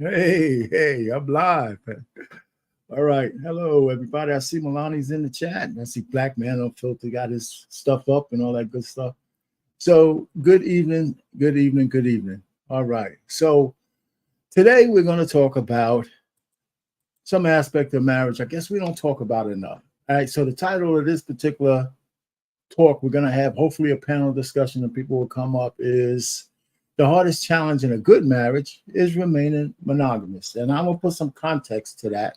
Hey, I'm live. All right. Hello, everybody. I see Milani's in the chat. I see Black Man Unfiltered got his stuff up and all that good stuff. So, good evening, good evening, good evening. All right. So, today we're going to talk about some aspect of marriage. I guess we don't talk about it enough. All right. So, the title of this particular talk we're going to have, hopefully, a panel discussion and people will come up, is the hardest challenge in a good marriage is remaining monogamous. And I'm going to put some context to that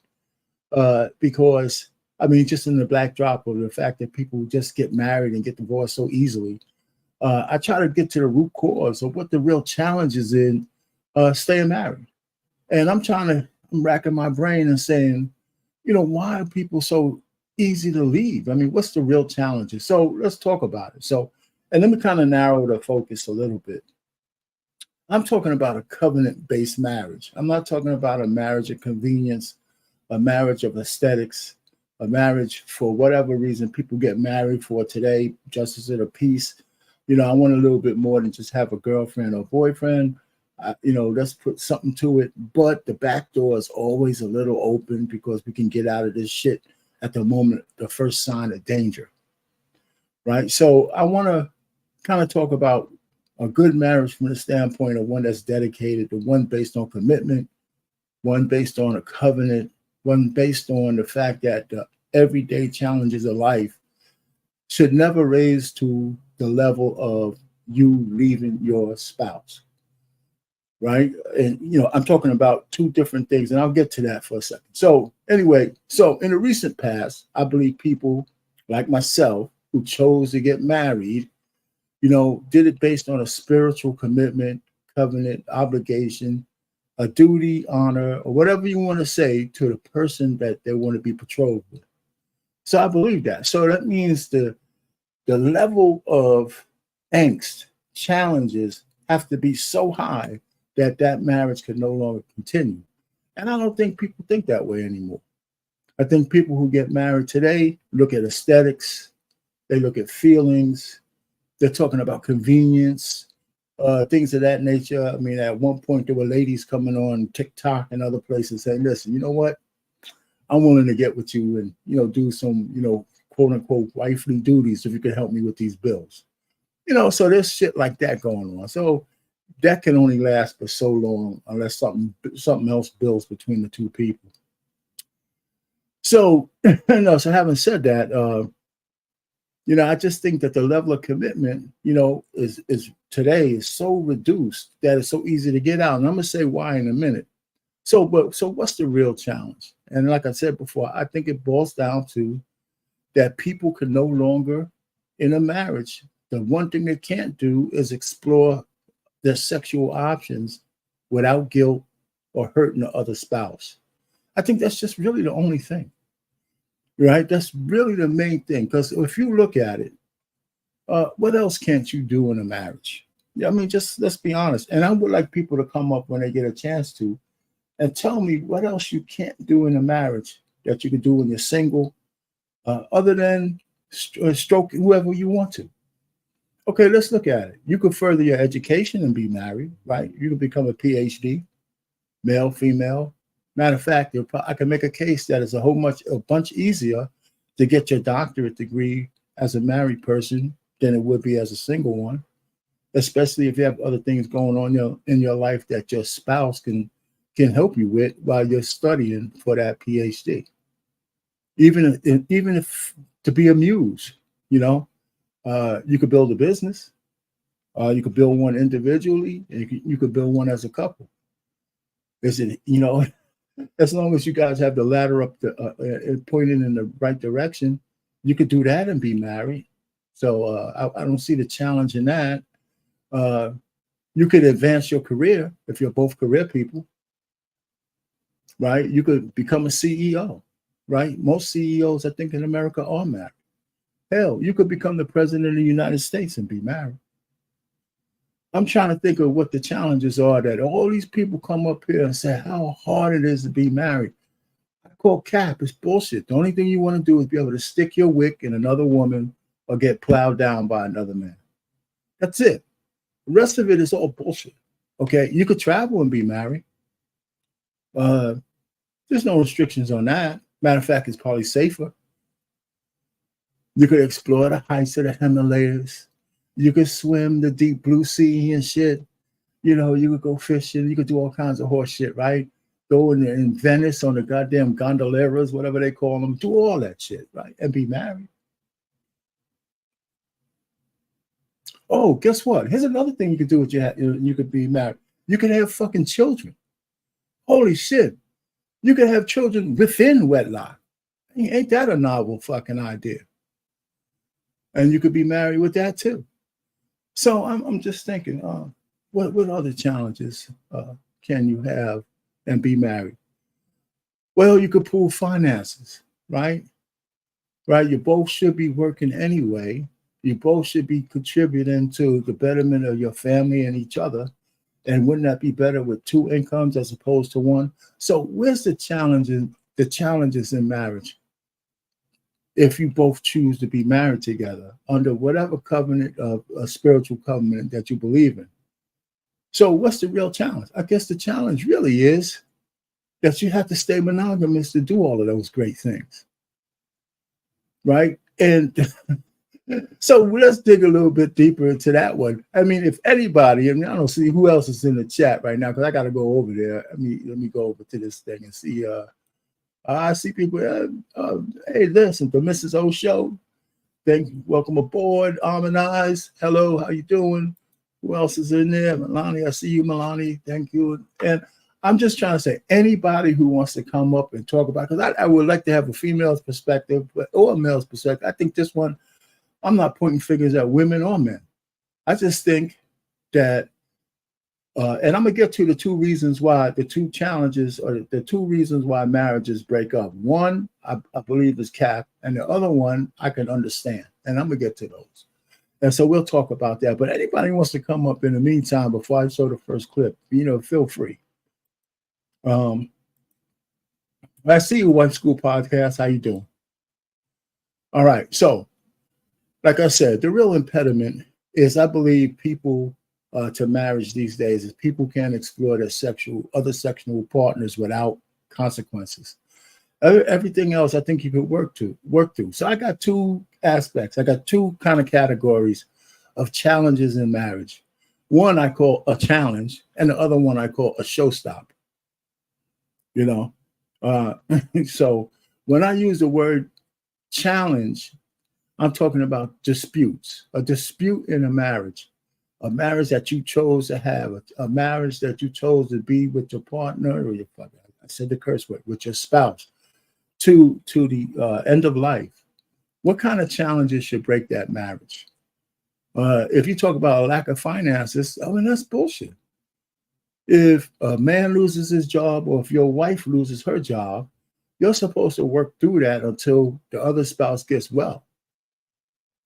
because, I mean, just in the backdrop of the fact that people just get married and get divorced so easily, I try to get to the root cause of what the real challenge is in staying married. And I'm racking my brain and saying, why are people so easy to leave? I mean, what's the real challenges? So let's talk about it. So, and let me kind of narrow the focus a little bit. I'm talking about a covenant-based marriage. I'm not talking about a marriage of convenience, a marriage of aesthetics, a marriage for whatever reason people get married for today, justice of the peace. I want a little bit more than just have a girlfriend or boyfriend. Let's put something to it. But the back door is always a little open because we can get out of this shit at the moment, the first sign of danger. Right? So I want to kind of talk about a good marriage from the standpoint of one that's dedicated, to one based on commitment, one based on a covenant, one based on the fact that the everyday challenges of life should never raise to the level of you leaving your spouse, right? And, I'm talking about two different things, and I'll get to that for a second. So anyway, in the recent past, I believe people like myself who chose to get married did it based on a spiritual commitment, covenant, obligation, a duty, honor, or whatever you want to say to the person that they want to be betrothed with. So I believe that. So that means the level of angst, challenges have to be so high that marriage can no longer continue. And I don't think people think that way anymore. I think people who get married today look at aesthetics, they look at feelings, they're talking about convenience, things of that nature. I mean, at one point, there were ladies coming on TikTok and other places saying, listen, you know what? I'm willing to get with you and, do some, quote unquote, wifely duties if you can help me with these bills. So there's shit like that going on. So that can only last for so long unless something else builds between the two people. So, so having said that, I just think that the level of commitment, is today is so reduced that it's so easy to get out. And I'm going to say why in a minute. So what's the real challenge? And like I said before, I think it boils down to that people can no longer, in a marriage, the one thing they can't do is explore their sexual options without guilt or hurting the other spouse. I think that's just really the only thing. Right? That's really the main thing. Because if you look at it, what else can't you do in a marriage? I mean, just let's be honest. And I would like people to come up when they get a chance to and tell me what else you can't do in a marriage that you can do when you're single, other than stroke whoever you want to. Okay, let's look at it. You could further your education and be married, right? You could become a PhD, male, female. Matter of fact, I can make a case that it's a bunch easier to get your doctorate degree as a married person than it would be as a single one, especially if you have other things going on in your life that your spouse can help you with while you're studying for that PhD. Even if to be a muse, you could build a business, you could build one individually, and you could build one as a couple. Is it, as long as you guys have the ladder up pointing in the right direction, you could do that and be married. So I don't see the challenge in that. You could advance your career if you're both career people, right? You could become a CEO, right? Most CEOs, I think, in America are married. Hell, you could become the president of the United States and be married. I'm trying to think of what the challenges are that all these people come up here and say how hard it is to be married. I call cap. It's bullshit. The only thing you want to do is be able to stick your wick in another woman or get plowed down by another man. That's it. The rest of it is all bullshit. Okay, you could travel and be married. Uh, there's no restrictions on that. Matter of fact, it's probably safer. You could explore the heights of the Himalayas. You could swim the deep blue sea and shit. You could go fishing. You could do all kinds of horse shit, right? Go in Venice on the goddamn gondoleras, whatever they call them. Do all that shit, right? And be married. Oh, guess what? Here's another thing you could do with you could be married. You could have fucking children. Holy shit. You could have children within wedlock. Ain't that a novel fucking idea? And you could be married with that too. So I'm just thinking, what other challenges can you have and be married? Well, you could pool finances, right? Right. You both should be working anyway. You both should be contributing to the betterment of your family and each other. And wouldn't that be better with two incomes as opposed to one? So where's the challenges? The challenges in marriage, if you both choose to be married together under whatever covenant of a spiritual covenant that you believe in. So what's the real challenge? I guess the challenge really is that you have to stay monogamous to do all of those great things, right? And so let's dig a little bit deeper into that one. I mean, if anybody, I don't see who else is in the chat right now, because I got to go over there. Let me go over to this thing and see. I see people. Hey, listen, the Mrs. O Show. Thank you. Welcome aboard. Eyes. Hello, how you doing? Who else is in there? Milani, I see you, Milani. Thank you. And I'm just trying to say, anybody who wants to come up and talk about, because I would like to have a female's perspective or a male's perspective. I think this one, I'm not pointing fingers at women or men. I just think that, and I'm gonna get to the two reasons why, the two challenges, or the two reasons why marriages break up. One, I believe is cap, and the other one I can understand, and I'm gonna get to those. And so we'll talk about that. But anybody who wants to come up in the meantime before I show the first clip, feel free. I see you, Wife School Podcast. How you doing? All right. So, like I said, the real impediment is, I believe, people to marriage these days is people can't explore their other sexual partners without consequences. Everything else, I think you could work through. So I got two aspects. I got two kind of categories of challenges in marriage. One I call a challenge, and the other one I call a showstopper. So when I use the word challenge, I'm talking about disputes. A dispute in a marriage that you chose to have, a marriage that you chose to be with your partner or I said the curse word, with your spouse to the end of life. What kind of challenges should break that marriage? If you talk about a lack of finances, that's bullshit. If a man loses his job, or if your wife loses her job, you're supposed to work through that until the other spouse gets well.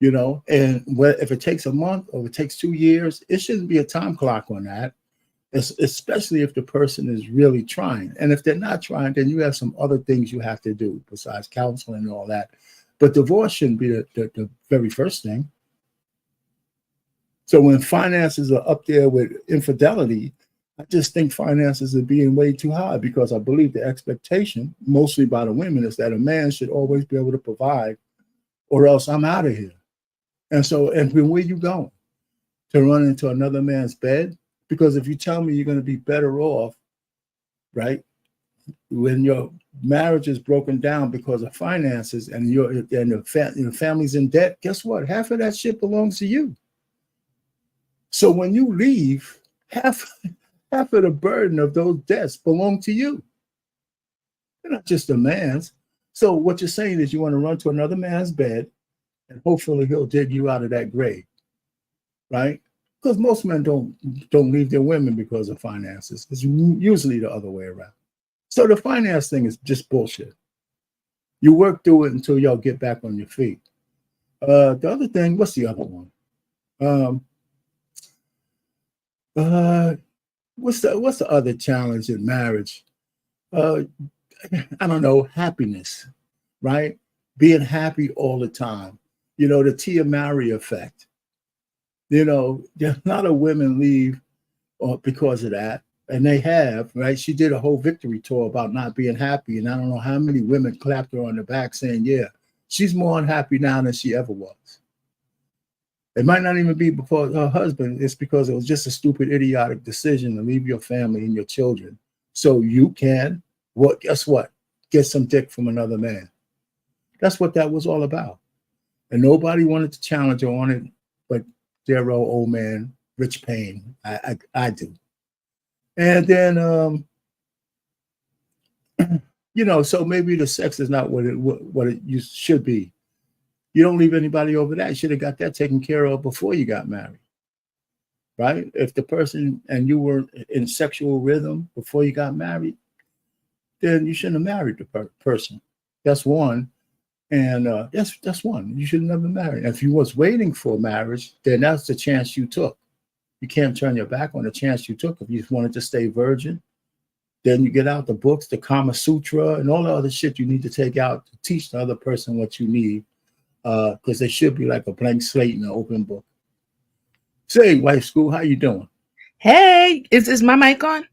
And if it takes a month or it takes 2 years, it shouldn't be a time clock on that, especially if the person is really trying. And if they're not trying, then you have some other things you have to do besides counseling and all that. But divorce shouldn't be the very first thing. So when finances are up there with infidelity, I just think finances are being way too high, because I believe the expectation, mostly by the women, is that a man should always be able to provide, or else I'm out of here. And so, where you going? To run into another man's bed? Because if you tell me you're going to be better off, right, when your marriage is broken down because of finances and your family's in debt, guess what? Half of that shit belongs to you. So when you leave, half of the burden of those debts belong to you. They're not just a man's. So what you're saying is you want to run to another man's bed, and hopefully he'll dig you out of that grave, right? Because most men don't leave their women because of finances. It's usually the other way around. So the finance thing is just bullshit. You work through it until y'all get back on your feet. The other thing, what's the other one? What's the other challenge in marriage? I don't know, happiness, right? Being happy all the time. The Tia Mowry effect. A lot of women leave because of that. and they have, right? She did a whole victory tour about not being happy, and I don't know how many women clapped her on the back saying, "Yeah, she's more unhappy now than she ever was." It might not even be because her husband; it's because it was just a stupid, idiotic decision to leave your family and your children so you can, what? Guess what? Get some dick from another man. That's what that was all about, and nobody wanted to challenge her on it, but dear old man, Rich Payne. I do. And then, so maybe the sex is not what it should be. You don't leave anybody over that. You should have got that taken care of before you got married, right? If the person and you were in sexual rhythm before you got married, then you shouldn't have married the person. That's one. And that's one. You should never marry. If you was waiting for marriage, then that's the chance you took. You can't turn your back on the chance you took. If you wanted to stay virgin, then you get out the books, the Kama Sutra, and all the other shit you need to take out to teach the other person what you need, because they should be like a blank slate in an open book. Say, wife school, how you doing? Hey, is my mic on?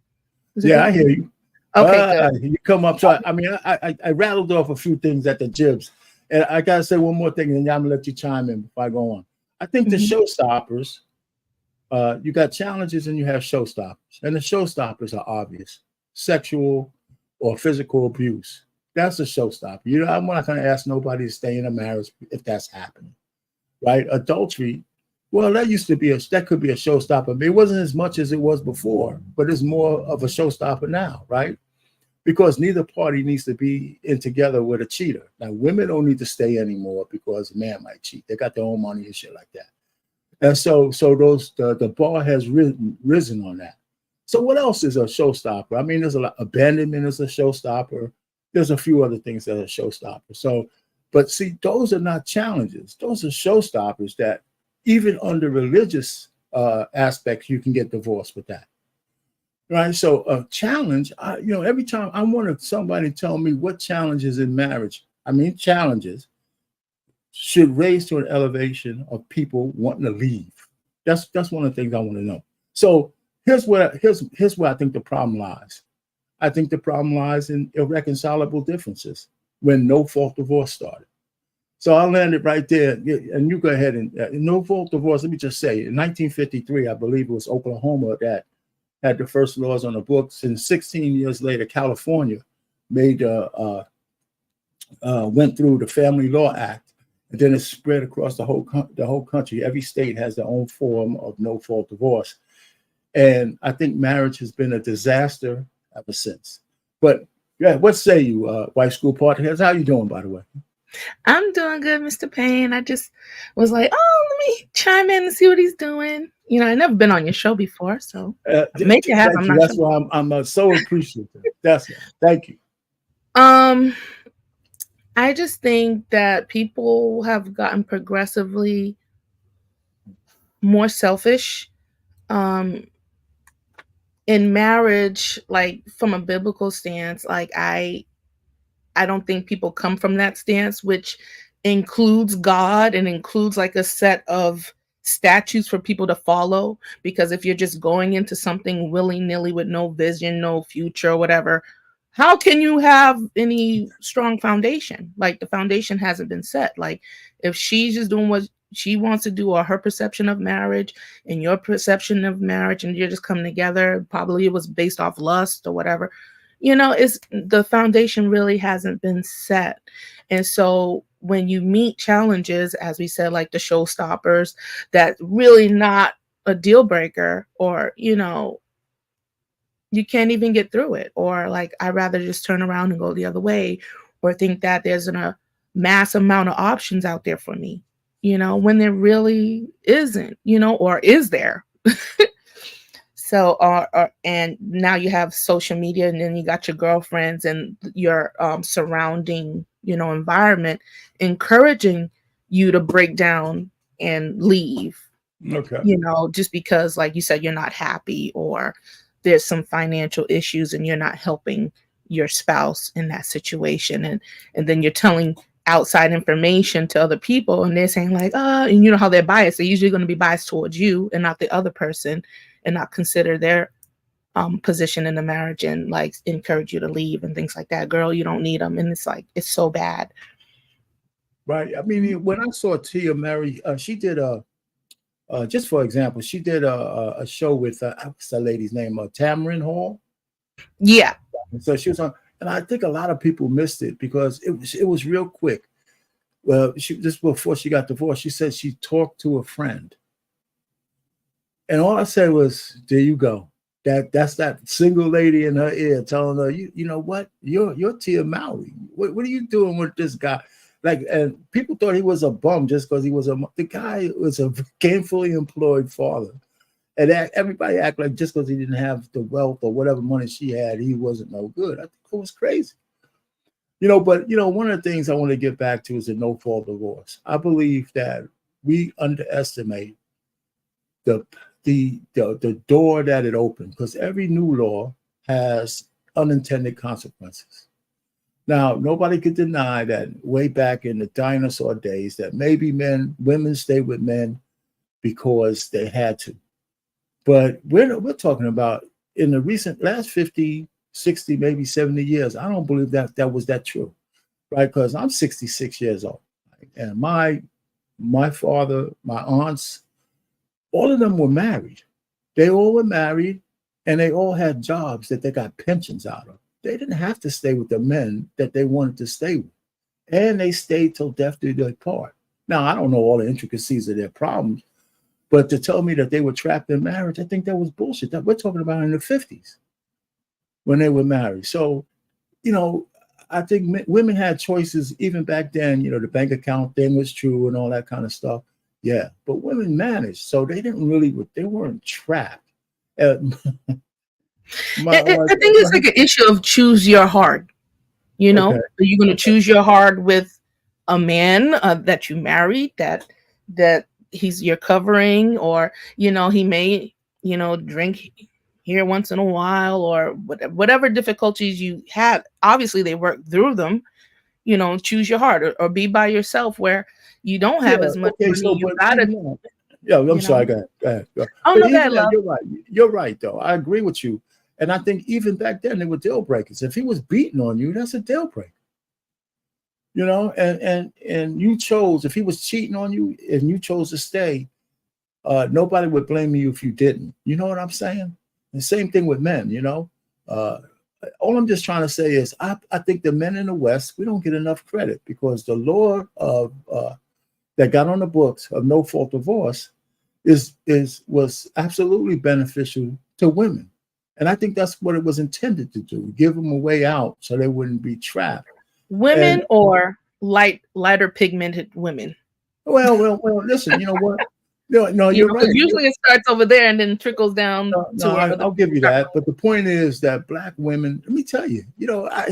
Yeah, I hear you. Okay, good. You come up. So I rattled off a few things at the jibs, and I gotta say one more thing, and then I'm gonna let you chime in before I go on. I think the showstoppers. You got challenges and you have showstoppers, and the showstoppers are obvious: sexual or physical abuse. That's a showstopper. I'm not going to ask nobody to stay in a marriage if that's happening, right? Adultery, well, that could be a showstopper. But it wasn't as much as it was before, but it's more of a showstopper now, right? Because neither party needs to be in together with a cheater. Now, women don't need to stay anymore because a man might cheat. They got their own money and shit like that. And so the bar has risen on that. So what else is a showstopper? I mean, there's a lot. Abandonment is a showstopper. There's a few other things that are showstoppers. So, but see, those are not challenges. Those are showstoppers that even under religious aspects, you can get divorced with that. Right. So a challenge, every time I wanted somebody to tell me what challenges in marriage, challenges should raise to an elevation of people wanting to leave. That's one of the things I want to know. So here's where I think the problem lies. I think the problem lies in irreconcilable differences when no-fault divorce started. So I'll land it right there, and you go ahead and no-fault divorce. Let me just say, in 1953, I believe it was Oklahoma that had the first laws on the books, and 16 years later, California went through the Family Law Act. And then it's spread across the whole country. Every state has their own form of no-fault divorce. And I think marriage has been a disaster ever since. But yeah, what say you, White School Partners? How you doing, by the way? I'm doing good, Mr. Payne. I just was like, let me chime in and see what he's doing. I've never been on your show before, so make it happen. I'm not That's sure. Why I'm so appreciative. Thank you. I just think that people have gotten progressively more selfish in marriage, like from a biblical stance. Like I don't think people come from that stance, which includes God and includes like a set of statutes for people to follow. Because if you're just going into something willy-nilly with no vision, no future, or whatever, how can you have any strong foundation? Like the foundation hasn't been set. Like if she's just doing what she wants to do, or her perception of marriage and your perception of marriage, and you're just coming together, probably it was based off lust or whatever, it's the foundation really hasn't been set. And so when you meet challenges, as we said, like the showstoppers, that really not a deal breaker, or you can't even get through it, or like I'd rather just turn around and go the other way, or think that there's a mass amount of options out there for me, when there really isn't, or is there? So, and now you have social media, and then you got your girlfriends and your surrounding, environment encouraging you to break down and leave. Okay. Just because, like you said, you're not happy, or there's some financial issues and you're not helping your spouse in that situation. And then you're telling outside information to other people, and they're saying like, and you know how they're biased. They're usually going to be biased towards you and not the other person, and not consider their position in the marriage and like encourage you to leave and things like that. Girl, you don't need them. And it's like, it's so bad. Right. I mean, when I saw Tia Mary, she did just for example, she did a show with what's that lady's name? Tamron Hall. Yeah. And so she was on, and I think a lot of people missed it because it was real quick. Well, just before she got divorced, she said she talked to a friend, and all I said was, "There you go." That's that single lady in her ear telling her, you know what, you're Tia Mowry. What are you doing with this guy? Like, and people thought he was a bum just because the guy was a gainfully employed father, and everybody act like just because he didn't have the wealth or whatever money she had, he wasn't no good. I think it was crazy. But one of the things I want to get back to is the no fault divorce. I believe that we underestimate the door that it opened, because every new law has unintended consequences. Now, nobody could deny that way back in the dinosaur days that maybe women stayed with men because they had to. But we're talking about in the recent last 50, 60, maybe 70 years. I don't believe that was that true, right? Because I'm 66 years old, right? And my father, my aunts, all of them were married. They all were married, and they all had jobs that they got pensions out of. They didn't have to stay with the men that they wanted to stay with. And they stayed till death did their part. Now, I don't know all the intricacies of their problems, but to tell me that they were trapped in marriage, I think that was bullshit. That we're talking about in the 50s when they were married. So, I think women had choices even back then. The bank account thing was true and all that kind of stuff. Yeah, but women managed, so they weren't trapped. I think it's like an issue of choose your heart. Okay. Are you going to choose your heart with a man that you married, that he's your covering, or he may drink here once in a while, or whatever difficulties you have. Obviously, they work through them. Choose your heart, or be by yourself where you don't have as much money. So, You gotta. Yeah, I'm sorry. Go ahead. Oh, But no, even love. you're right. You're right, though. I agree with you. And I think even back then, they were deal breakers. If he was beating on you, that's a deal breaker. And you chose, if he was cheating on you and you chose to stay, nobody would blame you if you didn't. You know what I'm saying? The same thing with men, all I'm just trying to say is I think the men in the West, we don't get enough credit, because the law of that got on the books of no fault divorce was absolutely beneficial to women. And I think that's what it was intended to do, give them a way out so they wouldn't be trapped. Women or lighter pigmented women? Well, listen, you know what? No, you're right. Usually it starts over there and then trickles down to where I'll give you that. But the point is that Black women, let me tell you,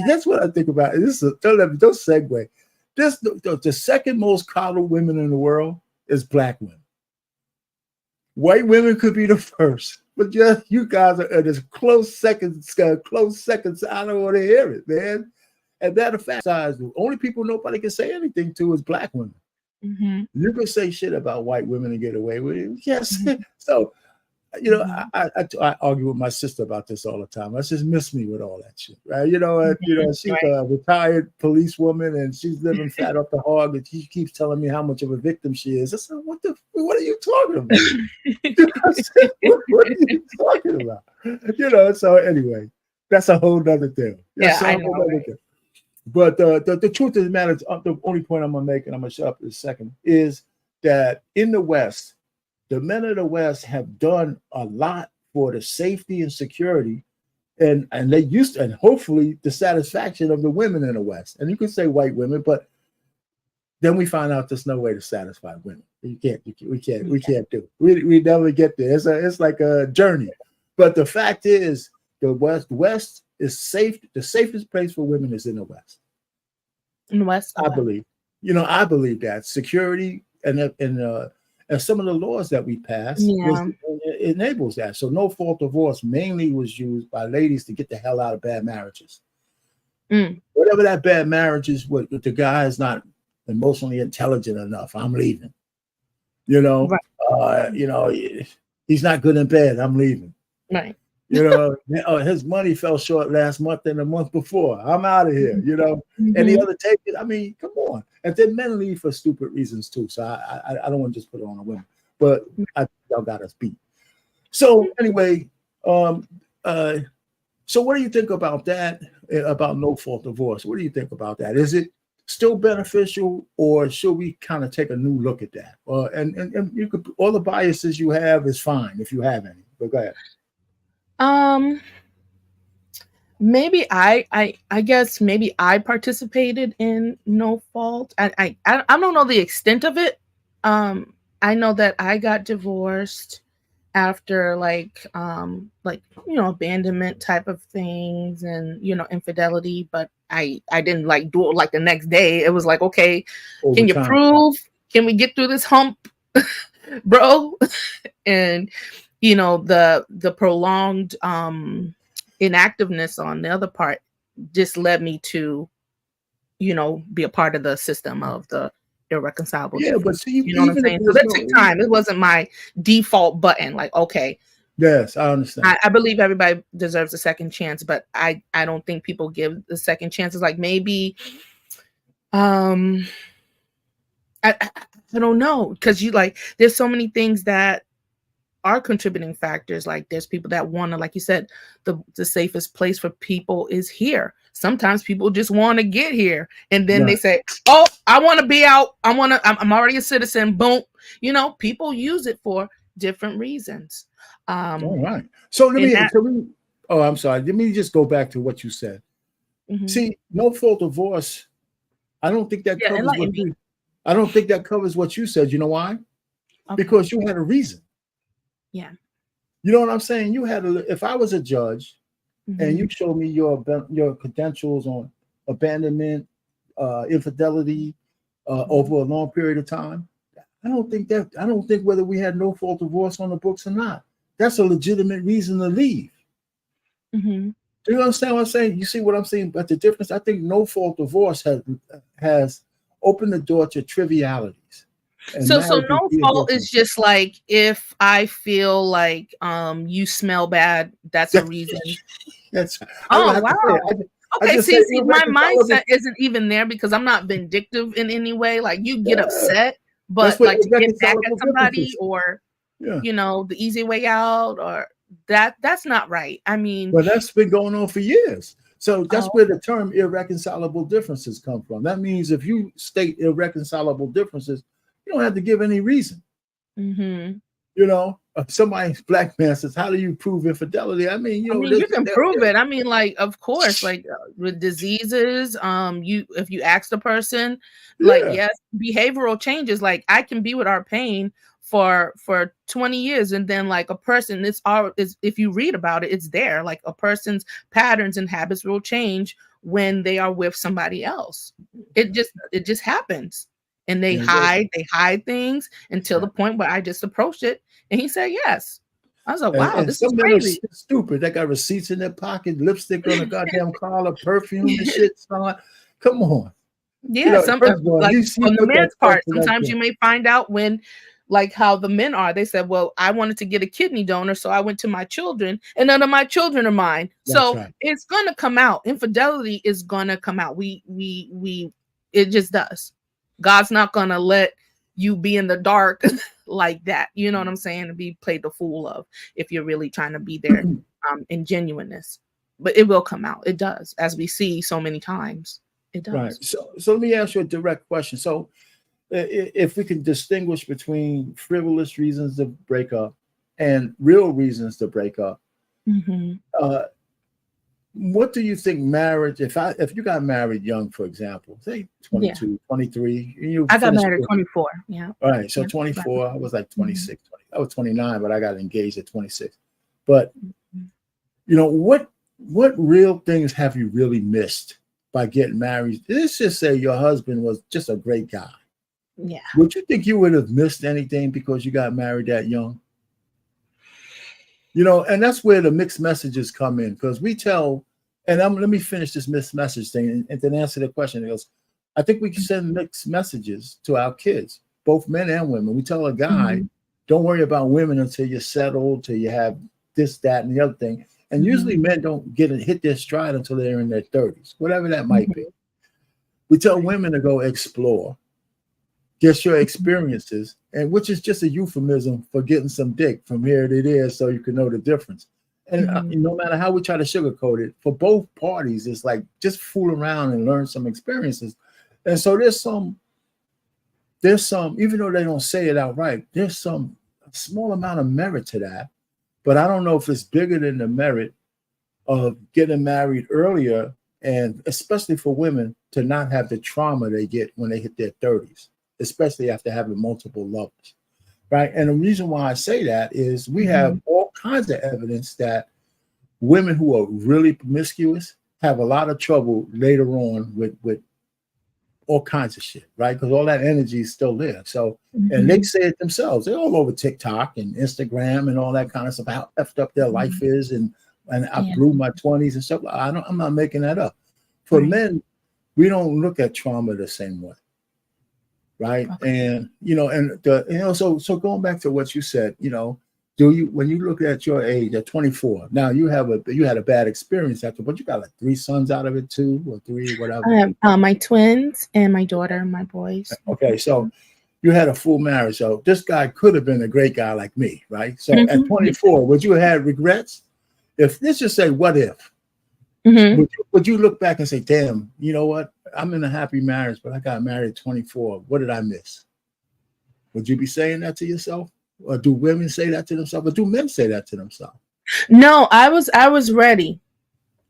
that's what I think about. Don't segue. The second most coddled women in the world is Black women. White women could be the first, but just you guys are at this close seconds. I don't want to hear it, man. And that fact, the only people nobody can say anything to is Black women. Mm-hmm. You can say shit about white women and get away with it. Yes. Mm-hmm. So, I argue with my sister about this all the time. I just miss me with all that shit, right? She's a retired policewoman and she's living fat up the hog, and she keeps telling me how much of a victim she is. I said, what are you talking about? I said, what are you talking about? So anyway, that's a whole nother thing. I know. Right? But the truth of the matter, the only point I'm going to make, and I'm going to shut up in a second, is that in the West, the men of the West have done a lot for the safety and security, and they used to, and hopefully the satisfaction of the women in the West. And you can say white women, but then we find out there's no way to satisfy women. We can't do it. We never get there. It's like a journey. But the fact is, the West is safe. The safest place for women is in the West. In the West, I believe. I believe that security and some of the laws that we passed enables that. So no fault divorce mainly was used by ladies to get the hell out of bad marriages. Whatever that bad marriage is, what the guy is not emotionally intelligent enough, I'm leaving. Right. He's not good in bed, I'm leaving. Right. His money fell short last month and the month before. I'm out of here, Mhm. Any other take it? I mean, come on. And then men leave for stupid reasons too. So I don't want to just put it on the women, but y'all got us beat. So anyway, so what do you think about that? About no fault divorce? What do you think about that? Is it still beneficial, or should we kind of take a new look at that? And you could, all the biases you have is fine if you have any. But go ahead. Maybe I guess maybe I participated in no fault. I don't know the extent of it. I know that I got divorced after like abandonment type of things and infidelity, but I didn't like do it like the next day. It was like, okay, Over can you time. prove, can we get through this hump, bro? And the prolonged inactiveness on the other part just led me to be a part of the system of the irreconcilable Yeah, but difference. see, You know what I'm even if saying? So there's that took time. It wasn't my default button. Like, okay, yes, I understand. I believe everybody deserves a second chance, but I don't think people give the second chances. Like maybe, I don't know, because there's so many things that are contributing factors. Like there's people that want to, like you said, the safest place for people is here. Sometimes people just want to get here, and then they say, "Oh, I want to be out. I'm already a citizen." Boom. People use it for different reasons. All right. So I'm sorry. Let me just go back to what you said. Mm-hmm. See, no fault divorce. I don't think that covers what you. I don't think that covers what you said. You know why? Okay. Because you had a reason. Yeah. You know what I'm saying? You had if I was a judge, and you showed me your credentials on abandonment, infidelity, over a long period of time, I don't think whether we had no fault divorce on the books or not, that's a legitimate reason to leave. Mm-hmm. Do you understand what I'm saying? You see what I'm saying? But the difference, I think no fault divorce has opened the door to trivialities. So no fault is just like, if I feel like you smell bad, that's a reason. That's wow. Okay, see, my mindset isn't even there, because I'm not vindictive in any way. Like, you get upset, but like to get back at somebody, or the easy way out, or that's not right. I mean, but that's been going on for years. So that's where the term irreconcilable differences come from. That means if you state irreconcilable differences, you don't have to give any reason. Mm-hmm. Somebody, black man, says, "How do you prove infidelity?" I mean, you can prove it. I mean, like, of course, like with diseases, if you ask the person, like, yes, behavioral changes. Like, I can be with our Payne for 20 years, and then like a person, is if you read about it, it's there. Like, a person's patterns and habits will change when they are with somebody else. It just happens. And they hide things until the point where I just approached it, and he said yes. I was like, wow, this is crazy. Stupid. They got receipts in their pocket, lipstick on a goddamn collar, perfume and shit. Come on. Yeah, on the man's part, sometimes you may find out when, like how the men are. They said, well, I wanted to get a kidney donor, so I went to my children, and none of my children are mine. It's gonna come out. Infidelity is gonna come out. It just does. God's not gonna let you be in the dark like that. You know what I'm saying? To be played the fool of, if you're really trying to be there in genuineness. But it will come out. It does, as we see so many times. It does. Right. So let me ask you a direct question. So if we can distinguish between frivolous reasons to break up and real reasons to break up, what do you think marriage, if you got married young, for example, say 22, 23, I got married at 24. Yeah. All right. So 24, I was like 26, I was 29, but I got engaged at 26. But what real things have you really missed by getting married? Let's just say your husband was just a great guy. Yeah. Would you think you would have missed anything because you got married that young? And that's where the mixed messages come in, because we tell, and let me finish this mixed message thing and then answer the question. It goes, I think we can send mixed messages to our kids, both men and women. We tell a guy, don't worry about women until you're settled, till you have this, that, and the other thing. And usually men don't hit their stride until they're in their 30s, whatever that might be. We tell women to go explore, get your experiences, and which is just a euphemism for getting some dick from here to there so you can know the difference. And no matter how we try to sugarcoat it, for both parties, it's like just fool around and learn some experiences. And so there's some, even though they don't say it outright, there's some small amount of merit to that. But I don't know if it's bigger than the merit of getting married earlier, and especially for women to not have the trauma they get when they hit their 30s, especially after having multiple lovers, right? And the reason why I say that is we have all kinds of evidence that women who are really promiscuous have a lot of trouble later on with all kinds of shit, right? Because all that energy is still there. So, and they say it themselves. They're all over TikTok and Instagram and all that kind of stuff, how effed up their life is. And I blew my 20s and stuff. I'm not making that up. For men, we don't look at trauma the same way, right? And, so going back to what you said, when you look at your age at 24, now you had a bad experience after, but you got like 3 sons out of it, 2 or 3, whatever. I have my twins and my daughter and my boys. Okay, so you had a full marriage. So this guy could have been a great guy like me, right? So at 24, would you have had regrets? If let's just say, what if? Would you look back and say, damn, you know what? I'm in a happy marriage, but I got married at 24. What did I miss? Would you be saying that to yourself? Or do women say that to themselves? Or do men say that to themselves? No, I was ready.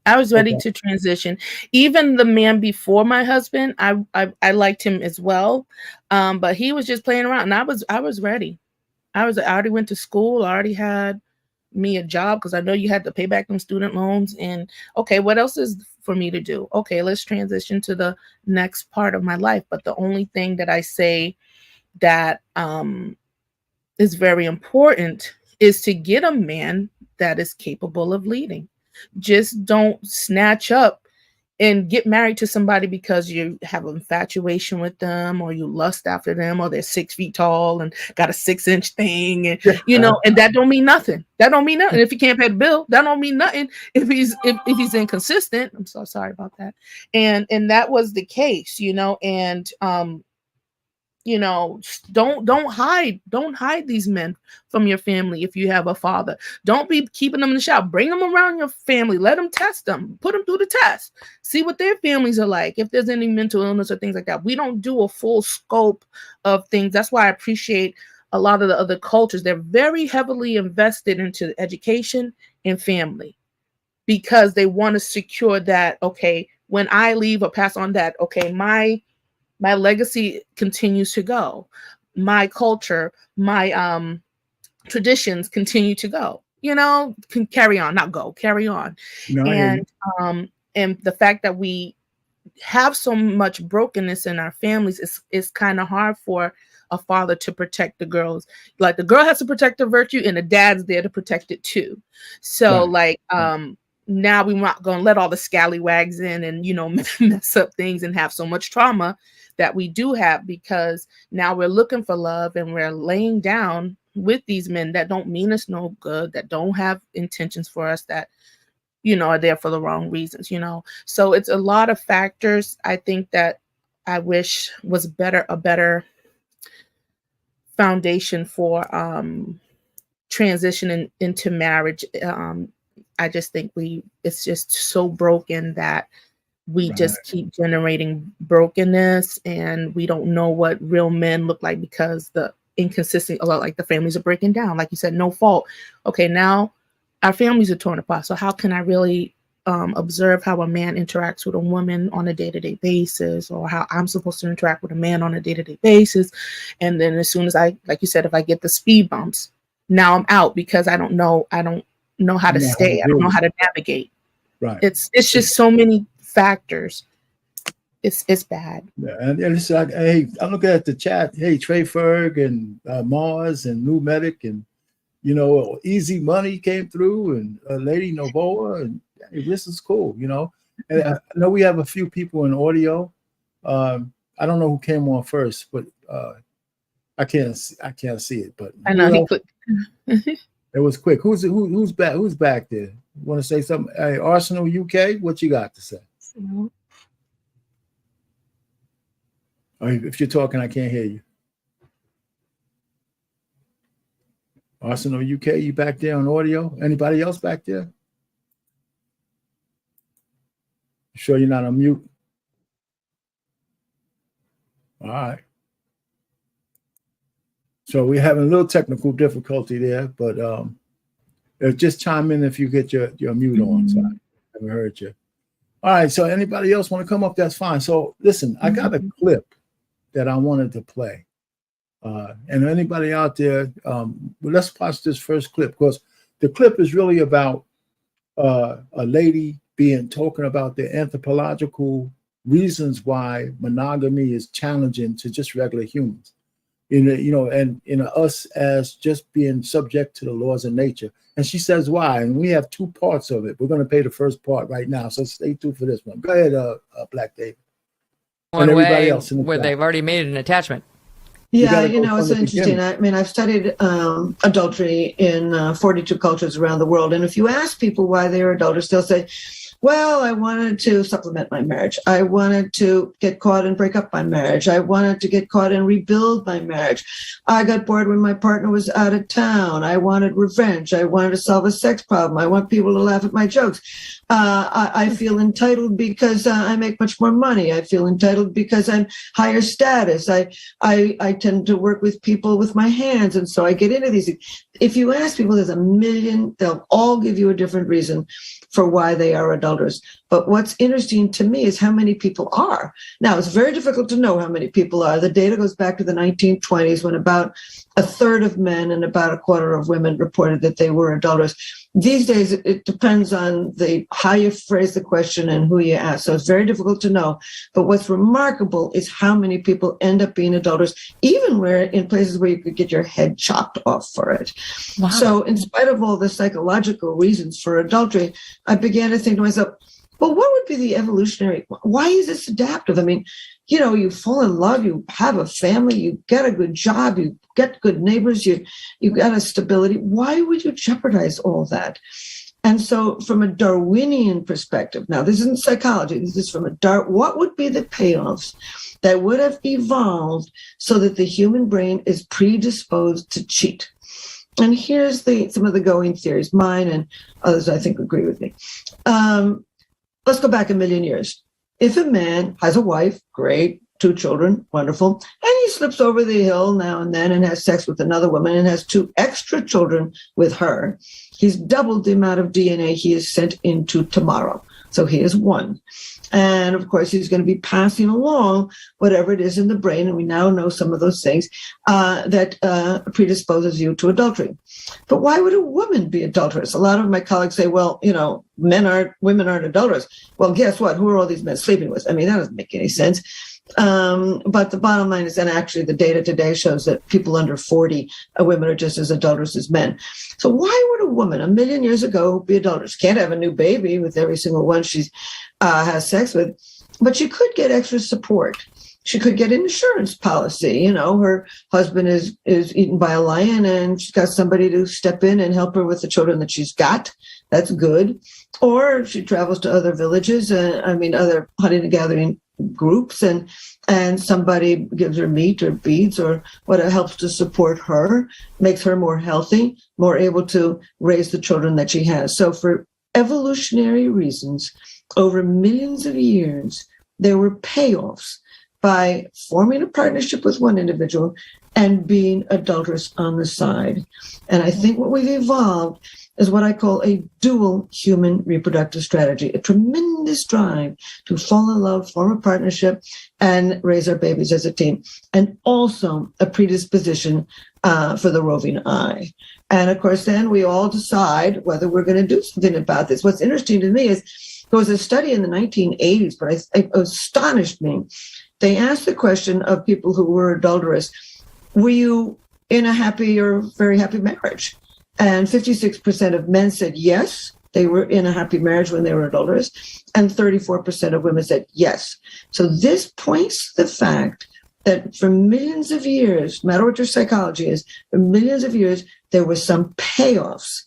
I was ready to transition. Even the man before my husband, I liked him as well. But he was just playing around, and I was ready. I already went to school. I already had me a job because I know you had to pay back them student loans. And okay, what else is for me to do? Okay, let's transition to the next part of my life. But the only thing that I say that is very important is to get a man that is capable of leading. Just don't snatch up and get married to somebody because you have an infatuation with them, or you lust after them, or they're 6 feet tall and got a 6-inch thing, and and that don't mean nothing. That don't mean nothing. If he can't pay the bill, that don't mean nothing. If he's inconsistent, I'm so sorry about that. And that was the case, and don't hide these men from your family. If you have a father, don't be keeping them in the shop. Bring them around your family. Let them test them. Put them through the test. See what their families are like. If there's any mental illness or things like that. We don't do a full scope of things. That's why I appreciate a lot of the other cultures. They're very heavily invested into education and family because they want to secure that, okay, when I leave or pass on that, okay, my legacy continues to go. My culture, my traditions continue to go. Can carry on, not go, carry on. No, and the fact that we have so much brokenness in our families is kind of hard for a father to protect the girls. Like the girl has to protect her virtue, and the dad's there to protect it too. So now we're not going to let all the scallywags in and mess up things and have so much trauma that we do have, because now we're looking for love and we're laying down with these men that don't mean us no good, that don't have intentions for us, that are there for the wrong reasons. So it's a lot of factors. I think that I wish was a better foundation for transitioning into marriage. I just think it's just so broken that we just keep generating brokenness, and we don't know what real men look like because the inconsistent, a lot like the families are breaking down. Like you said, no fault. Okay, now our families are torn apart. So how can I really observe how a man interacts with a woman on a day-to-day basis, or how I'm supposed to interact with a man on a day-to-day basis? And then as soon as like you said, if I get the speed bumps, now I'm out because I don't know how to stay. I don't know how to navigate. Right. It's just so many factors. It's bad. Yeah, and it's like, hey, I'm looking at the chat. Hey, Trey Ferg and Mars and New Medic and Easy Money came through, and Lady Novoa, and hey, this is cool. And I know we have a few people in audio. I don't know who came on first, but I can't see it. But I know he clicked. It was quick. Who's back? Who's back there? want to say something? Hey, Arsenal UK, what you got to say? Mhm. Or if you're talking, I can't hear you. Arsenal UK, you back there on audio? Anybody else back there? You sure you're not on mute? All right. So we're having a little technical difficulty there, but just chime in if you get your mute on. So I haven't heard you. All right. So anybody else want to come up? That's fine. So listen, I got a clip that I wanted to play. And anybody out there, let's watch this first clip, because the clip is really about a lady talking about the anthropological reasons why monogamy is challenging to just regular humans. And us as just being subject to the laws of nature. And she says why. And we have two parts of it. We're going to play the first part right now. So stay tuned for this one. Go ahead, Black David. One way where they've already made an attachment. Yeah, it's interesting. I mean, I've studied adultery in 42 cultures around the world. And if you ask people why they're adulterous, they'll say, well, I wanted to supplement my marriage. I wanted to get caught and break up my marriage. I wanted to get caught and rebuild my marriage. I got bored when my partner was out of town. I wanted revenge. I wanted to solve a sex problem. I want people to laugh at my jokes. I feel entitled because I make much more money. I feel entitled because I'm higher status. I tend to work with people with my hands, and so I get into these things. If you ask people, there's a million, they'll all give you a different reason for why they are adulterous. But what's interesting to me is how many people are. Now, it's very difficult to know how many people are. The data goes back to the 1920s when about a third of men and about a quarter of women reported that they were adulterous. These days, it depends on how you phrase the question and who you ask. So it's very difficult to know. But what's remarkable is how many people end up being adulterous, even in places where you could get your head chopped off for it. Wow. So in spite of all the psychological reasons for adultery, I began to think to myself, well, what would be the evolutionary? Why is this adaptive? I mean, you fall in love, you have a family, you get a good job, you get good neighbors, you got a stability. Why would you jeopardize all that? And so from a Darwinian perspective, now this isn't psychology, this is from what would be the payoffs that would have evolved so that the human brain is predisposed to cheat? And here's some of the going theories, mine and others I think agree with me. Let's go back 1,000,000 years. If a man has a wife, great, 2 children, wonderful, and he slips over the hill now and then and has sex with another woman and has 2 extra children with her, he's doubled the amount of DNA he is sent into tomorrow. So he is 1. And of course, he's going to be passing along whatever it is in the brain. And we now know some of those things that predisposes you to adultery. But why would a woman be adulterous? A lot of my colleagues say, well, women aren't adulterous. Well, guess what? Who are all these men sleeping with? I mean, that doesn't make any sense. But the bottom line is, and actually the data today shows that people under 40, women are just as adulterous as men. So why would a woman 1,000,000 years ago be adulterous? Can't have a new baby with every single one she has sex with, but she could get extra support. She could get an insurance policy. Her husband is eaten by a lion and she's got somebody to step in and help her with the children that she's got. That's good. Or she travels to other villages, other hunting and gathering groups, and somebody gives her meat or beads or what helps to support her, makes her more healthy, more able to raise the children that she has. So for evolutionary reasons, over millions of years, there were payoffs by forming a partnership with one individual and being adulterous on the side. And I think what we've evolved is what I call a dual human reproductive strategy, a tremendous drive to fall in love, form a partnership, and raise our babies as a team, and also a predisposition for the roving eye. And of course, then we all decide whether we're going to do something about this. What's interesting to me is there was a study in the 1980s, but it astonished me. They asked the question of people who were adulterous, were you in a happy or very happy marriage? And 56% of men said yes, they were in a happy marriage when they were adulterous, and 34% of women said yes. So this points to the fact that for millions of years, no matter what your psychology is, for millions of years, there were some payoffs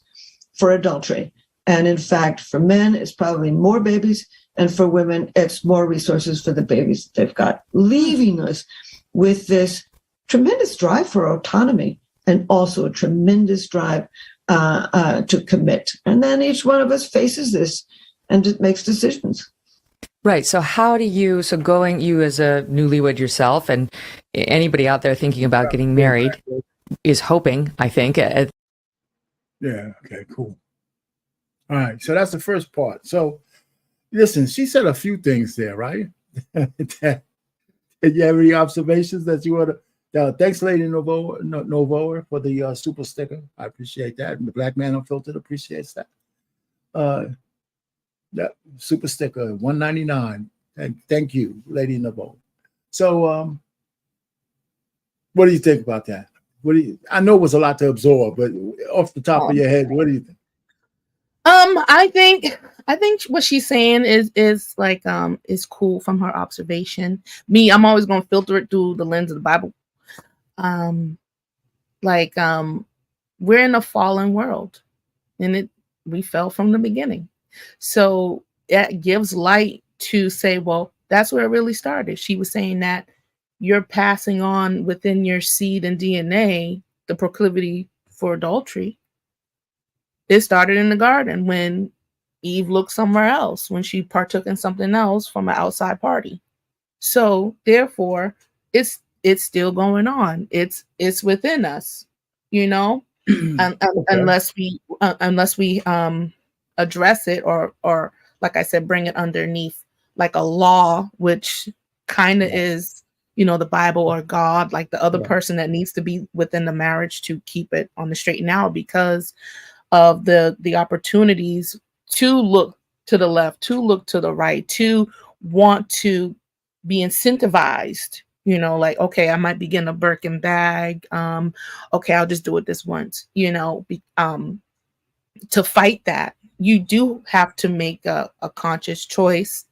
for adultery. And in fact, for men, it's probably more babies. And for women, it's more resources for the babies that they've got, leaving us with this tremendous drive for autonomy and also a tremendous drive to commit. And then each one of us faces this and it makes decisions. Right. So how do you, you as a newlywed yourself, and anybody out there thinking about getting married is hoping, I think. Yeah. Okay, cool. All right. So that's the first part. So listen, she said a few things there, right? Did you have any observations that you want to? Thanks, Lady Novoa, for the super sticker. I appreciate that. And the Black Man Unfiltered appreciates that. That super sticker, $1.99. Thank you, Lady Novoa. So, what do you think about that? I know it was a lot to absorb, but off the top of your head, what do you think? I think what she's saying is like is cool from her observation. Me, I'm always gonna filter it through the lens of the Bible. We're in a fallen world, and we fell from the beginning. So it gives light to say, well, that's where it really started. She was saying that you're passing on within your seed and DNA the proclivity for adultery. It started in the garden when Eve looked somewhere else, when she partook in something else from an outside party. So therefore, it's still going on. It's within us, you know, unless we address it or like I said, bring it underneath like a law, which kind of is, you know, the Bible or God, like the other person that needs to be within the marriage to keep it on the straight and narrow because of the opportunities to look to the left, to look to the right, to want to be incentivized, you know, like, okay, I might be getting a Birkin bag. Okay, I'll just do it this once, you know, to fight that. You do have to make a conscious choice,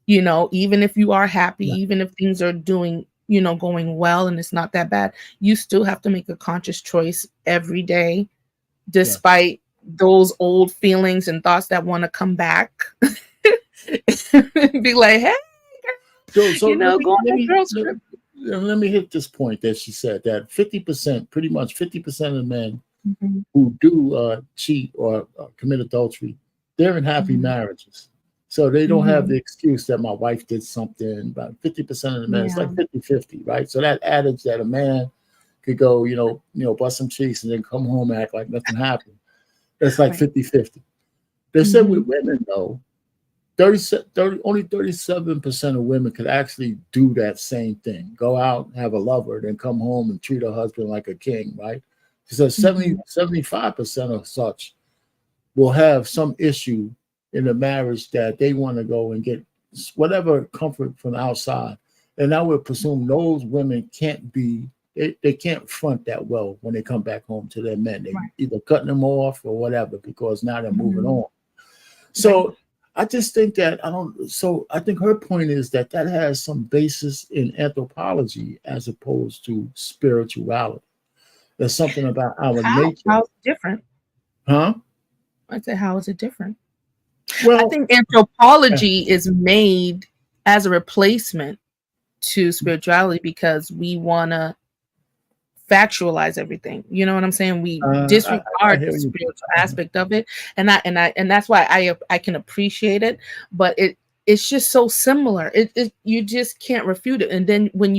you know, even if you are happy, even if things are doing, you know, going well and it's not that bad, you still have to make a conscious choice every day, despite those old feelings and thoughts that want to come back. Be like, hey, so you know, let me hit this point that she said that 50%, pretty much 50% of the men who do cheat or commit adultery, they're in happy marriages. So they don't have the excuse that my wife did something. About 50% of the men, it's like 50-50, right? So that adage that a man could go, you know, bust some cheeks and then come home and act like nothing happened. That's like 50-50. They said with women, though, only 37% of women could actually do that same thing. Go out, have a lover, then come home and treat her husband like a king, right? She says 75% of such will have some issue in the marriage that they want to go and get whatever comfort from outside. And I would presume those women can't be, they can't front that well when they come back home to their men. They're either cutting them off or whatever, because now they're moving on. So I just think that I think her point is that has some basis in anthropology as opposed to spirituality. There's something about our nature. How's it different? Huh? I said, how is it different? Well, I think anthropology is made as a replacement to spirituality because we want to factualize everything. You know what I'm saying? We disregard the spiritual aspect of it, and that's why I can appreciate it. But it's just so similar. You just can't refute it. And then when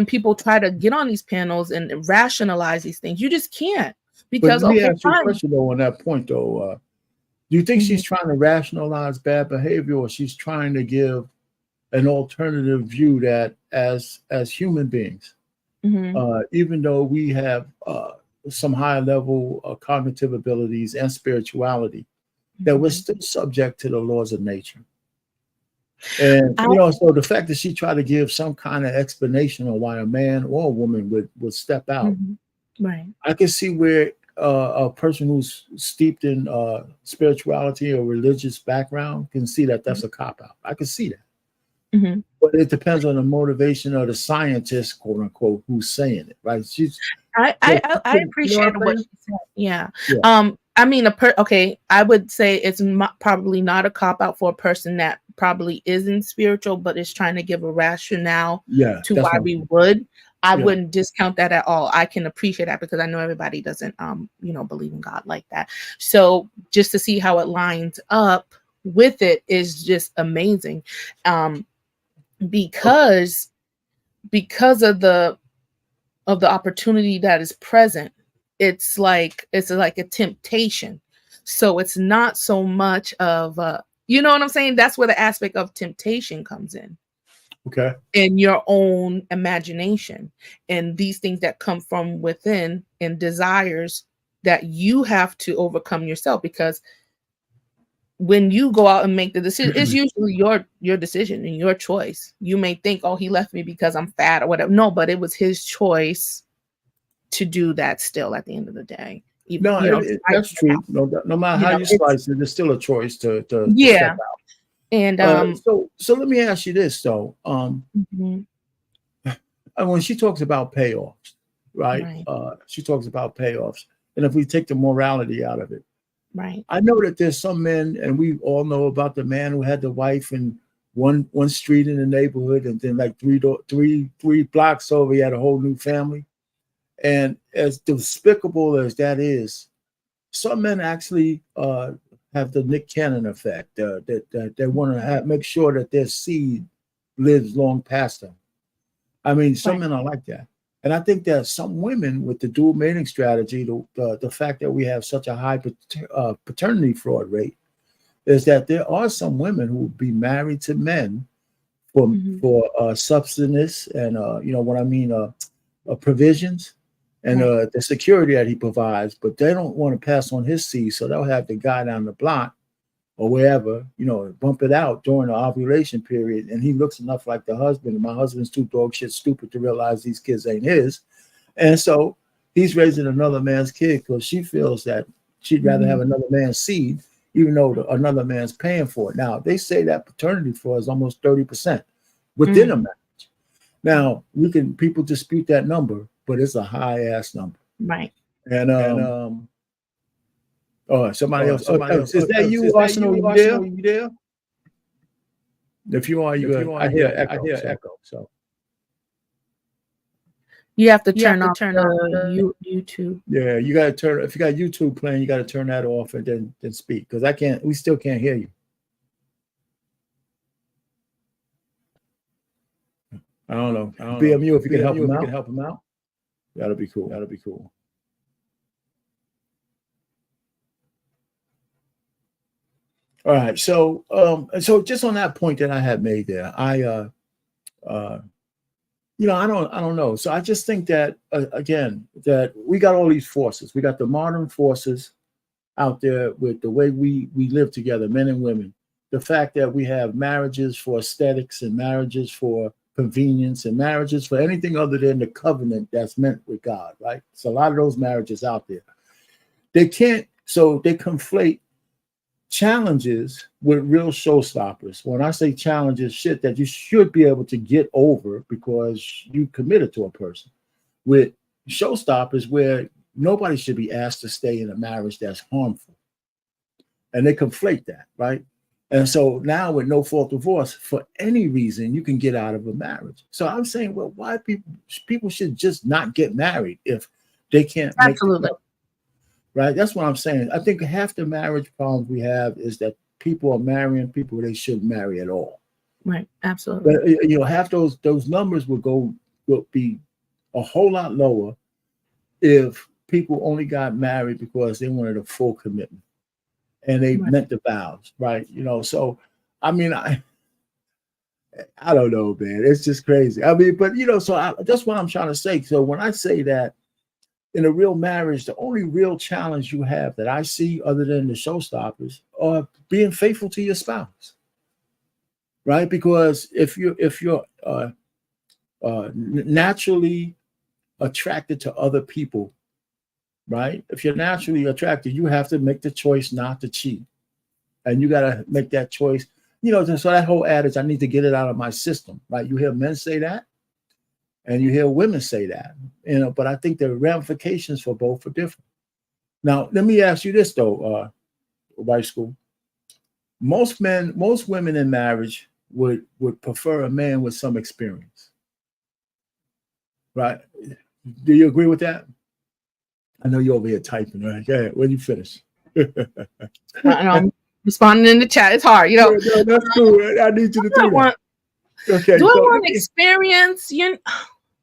people try to get on these panels and rationalize these things, you just can't. Because but let me ask you a question though on that point though. Do you think she's trying to rationalize bad behavior, or she's trying to give an alternative view that as human beings, even though we have some high level cognitive abilities and spirituality, that we're still subject to the laws of nature? And so the fact that she tried to give some kind of explanation on why a man or a woman would step out, right? I can see where a person who's steeped in spirituality or religious background can see that that's a cop out. I can see that. Mhm. But it depends on the motivation of the scientist, quote unquote, who's saying it, right? I You know what appreciate I'm what saying? she said. Yeah. Yeah, I mean, okay, I would say it's probably not a cop out for a person that probably isn't spiritual, but is trying to give a rationale yeah, to that's why what I'm we saying. would. I Yeah, wouldn't discount that at all. I can appreciate that because I know everybody doesn't, believe in God like that. So just to see how it lines up with it is just amazing, okay. because of the opportunity that is present. It's like a temptation. So it's not so much of you know what I'm saying? That's where the aspect of temptation comes Okay. in your own imagination, and these things that come from within, and desires that you have to overcome yourself, because when you go out and make the decision, it's usually your decision and your choice. You may think, oh, he left me because I'm fat or whatever. No, but it was his choice to do that still at the end of the day. No, Despite that's true. No matter how you it's slice it, it's still a choice to step yeah. out. And So let me ask you this though. mhm, And when she talks about payoffs, right? right, She talks about payoffs, and if we take the morality out of it, right, I know that there's some men, and we all know about the man who had the wife in one street in the neighborhood, and then like three blocks over, he had a whole new family. And as despicable as that is, some men actually have the Nick Cannon effect. That they want to make sure that their seed lives long past them. I mean, some right, men are like that. And I think that some women with the dual mating strategy, the fact that we have such a high paternity fraud rate, is that there are some women who will be married to men for mhm, subsistence and you know what I mean, provisions and right, the security that he provides, but they don't want to pass on his seed, so they'll have the guy down the block or wherever, you know, bump it out during the ovulation period, and he looks enough like the husband. And my husband's too dog shit stupid to realize these kids ain't his, and so he's raising another man's kid because she feels that she'd rather mhm, have another man's seed, even though another man's paying for it. Now they say that paternity fraud is almost 30% within a mm, marriage. Now people dispute that number, but it's a high ass number. right. And oh, somebody else. Is that you, Arsenal? You there? You there? If you are, you good. I hear echo. So You have to You have turn to off turn off the YouTube. yeah, you got to turn. If you got YouTube playing, you got to turn that off and then speak because I can't. We still can't hear you. I don't know. BMU, if you can help him out, that'll be cool. That'll be cool. All right. So so just on that point that I had made there, you know, I don't know. So I just think that again, that we got all these forces. We got the modern forces out there with the way we live together, men and women. The fact that we have marriages for aesthetics and marriages for convenience and marriages for anything other than the covenant that's meant with God, right? So a lot of those marriages out there. They conflate challenges with real showstoppers. When I say challenges, shit that you should be able to get over because you committed to a person. With showstoppers where nobody should be asked to stay in a marriage that's harmful. And they conflate that, right? And so now with no fault divorce, for any reason, you can get out of a marriage. So I'm saying, well, why people should just not get married if they can't make Absolutely. right? That's what I'm saying. I think half the marriage problems we have is that people are marrying people they shouldn't marry at all. Right. Absolutely. But you know, half those numbers will be a whole lot lower if people only got married because they wanted a full commitment and they Right. meant the vows, right? You know, so I mean, I don't know, man. It's just crazy. I mean, but you know, so that's what I'm trying to say. So when I say that in a real marriage, the only real challenge you have that I see, other than the showstoppers, are being faithful to your spouse, right? Because if you're naturally attracted to other people, right? If you're naturally attracted, you have to make the choice not to cheat, and you got to make that choice. so that whole adage, I need to get it out of my system, right? You hear men say that, and you hear women say that, but I think the ramifications for both are different. Now, let me ask you this though, White School. Most women in marriage would prefer a man with some experience, right? Do you agree with that? I know you're over here typing, right? Go ahead. When you finish. I'm responding in the chat. It's hard, No, that's cool. I need you to do that. Okay. Do I want experience?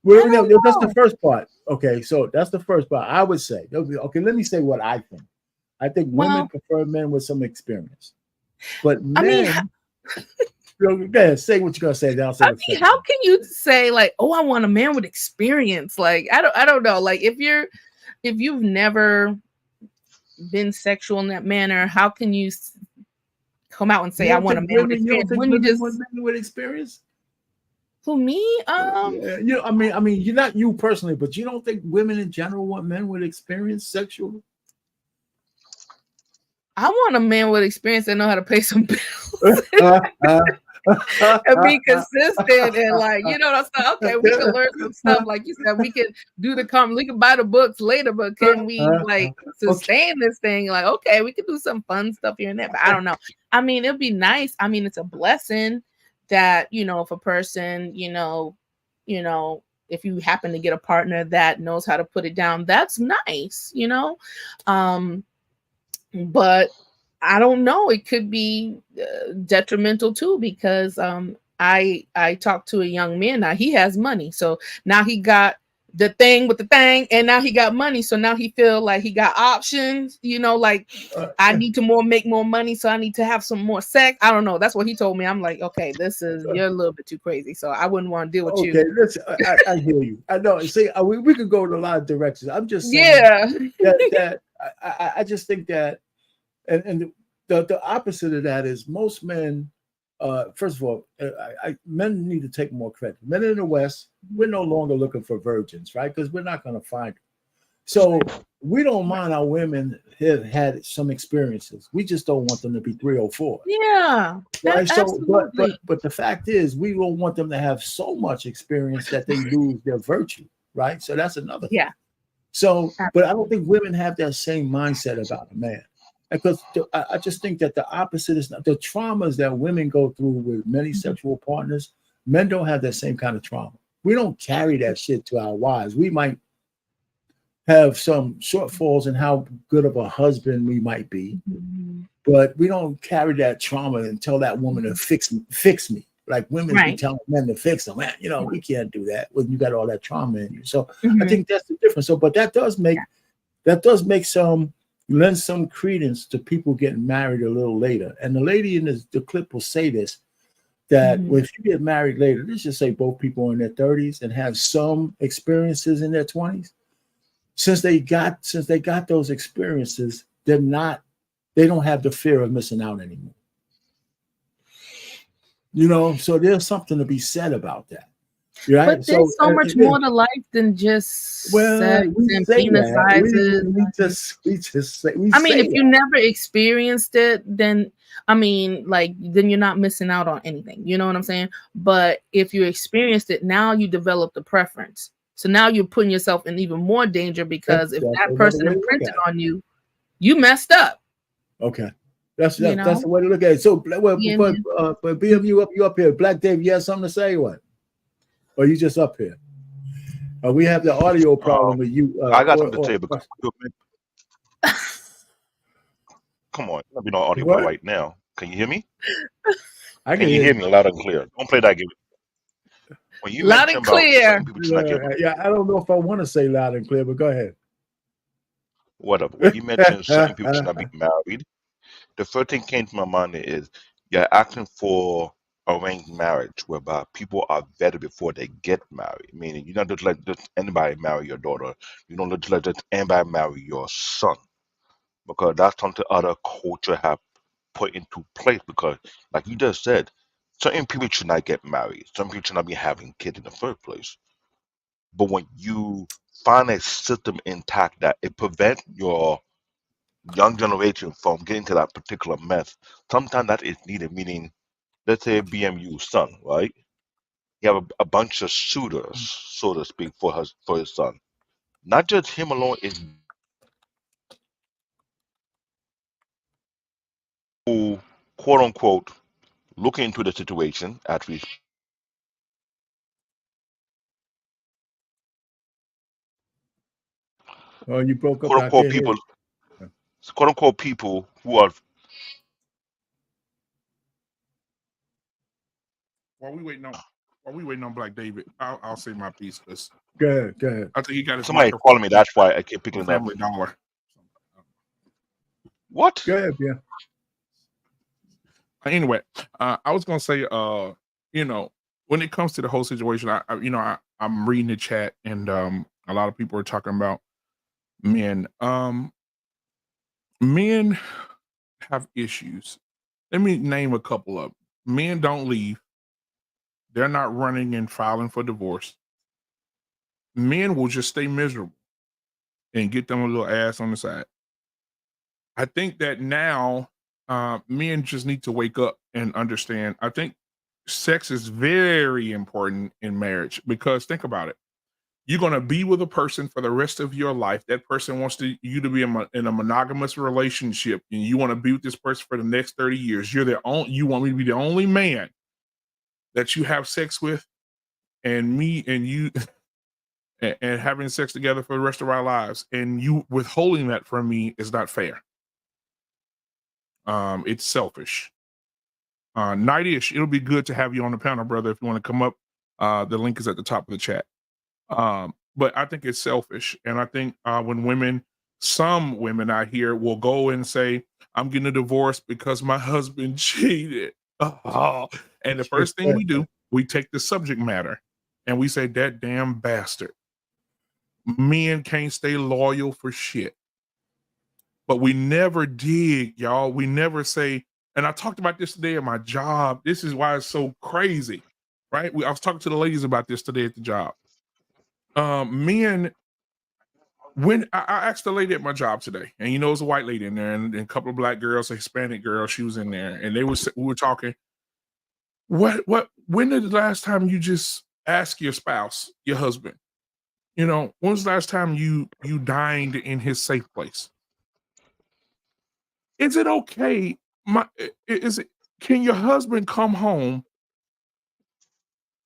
Well, no, that's the first part. Okay, so that's the first part. I would say. Okay, let me say what I think. I think women prefer men with some experience, but men. Go ahead, say what you're gonna say. Then I'll say. How can you say like, "Oh, I want a man with experience"? Like, I don't know. Like, if you've never been sexual in that manner, how can you come out and say, "I want a man with experience"? When you just want men with experience. Who, me? Yeah, I mean, you're not you personally, but you don't think women in general want men with experience sexually? I want a man with experience that know how to pay some bills and be consistent and like, what I'm saying? Okay, we can learn some stuff. Like you said, we can do we can buy the books later, but can we like sustain this thing? Like, okay, we can do some fun stuff here and there, but I don't know. I mean, it'd be nice. I mean, it's a blessing that, if a person, if you happen to get a partner that knows how to put it down, that's nice, but I don't know. It could be detrimental too, because I talked to a young man. Now he has money, so now he got the thing with the thing, and now he got money. So now he feel like he got options. Like I need to make more money, so I need to have some more sex. I don't know. That's what he told me. I'm like, okay, you're a little bit too crazy. So I wouldn't want to deal with you. Okay, listen, I hear you. I know. See, we could go in a lot of directions. I'm just saying that I just think that. And the opposite of that is most men, first of all, men need to take more credit. Men in the West, we're no longer looking for virgins, right? Because we're not going to find them. So we don't mind our women have had some experiences. We just don't want them to be 3 or 4. Yeah. Right. So, but the fact is, we don't want them to have so much experience that they lose their virtue, right? So that's another thing. Yeah. So, but I don't think women have that same mindset about a man. Because I just think that the opposite is not the traumas that women go through with many sexual partners. Men don't have that same kind of trauma. We don't carry that shit to our wives. We might have some shortfalls in how good of a husband we might be, but we don't carry that trauma and tell that woman to fix me. Like women be telling men to fix them. Man, we can't do that when you got all that trauma in you. So I think that's the difference. So, but that does make lend some credence to people getting married a little later. And the lady in the clip will say this, that if you get married later, let's just say both people are in their 30s and have some experiences in their 20s, since they got those experiences, they don't have the fear of missing out anymore. So there's something to be said about that. Right? But there's so much more to life than just sex and penis sizes. If you never experienced it, then then you're not missing out on anything. You know what I'm saying? But if you experienced it, now you develop the preference. So now you're putting yourself in even more danger, because if that person imprinted on you, you messed up. Okay. That's the way to look at it. So, but BM, you up here. Black Dave, you have something to say? What? Or you just up here? We have the audio problem with you. I got something to say because come on, let me know audio right now. Can you hear me? Can you hear me loud and clear? Don't play that game. When you loud and clear. I don't know if I want to say loud and clear, but go ahead. Whatever. When you mentioned certain people should not be married, the first thing came to my mind is you're asking for arranged marriage, whereby people are vetted before they get married. Meaning, you don't just let anybody marry your daughter. You don't just let anybody marry your son, because that's something other culture have put into place. Because, like you just said, certain people should not get married. Some people should not be having kids in the first place. But when you find a system intact that it prevents your young generation from getting to that particular mess, sometimes that is needed. Meaning, let's say BMU's son, right? You have a bunch of suitors, so to speak, for his son. Not just him alone is who, quote unquote, look into the situation at we Oh, you broke up. quote I unquote can't hear people, you. quote unquote people who are While we waiting on Black David, I'll say my piece because Go ahead. Go ahead. I think he got his somebody microphone calling me. That's why I keep from picking it up. Family Dollar. What? Go ahead, yeah. Anyway, I was gonna say, when it comes to the whole situation, I'm reading the chat, and a lot of people are talking about men. Men have issues. Let me name a couple of them. Men don't leave. They're not running and filing for divorce. Men will just stay miserable and get them a little ass on the side. I think that now men just need to wake up and understand. I think sex is very important in marriage because think about it. You're going to be with a person for the rest of your life. That person wants you to be in a monogamous relationship, and you want to be with this person for the next 30 years. You want me to be the only man that you have sex with, and me and you and having sex together for the rest of our lives, and you withholding that from me is not fair. It's selfish. Nightish, it'll be good to have you on the panel, brother. If you want to come up, the link is at the top of the chat. But I think it's selfish, and I think when some women out here will go and say, "I'm getting a divorce because my husband cheated," and the first thing we do, we take the subject matter and we say, "That damn bastard." Men can't stay loyal for shit. But we never dig, y'all. We never say, and I talked about this today at my job. This is why it's so crazy, right? I was talking to the ladies about this today at the job. Men, when I asked the lady at my job today, and it was a white lady in there, and a couple of black girls, a Hispanic girl, she was in there, and we were talking. When did the last time you just ask your spouse, your husband, when was the last time you dined in his safe place? Is it okay? Can your husband come home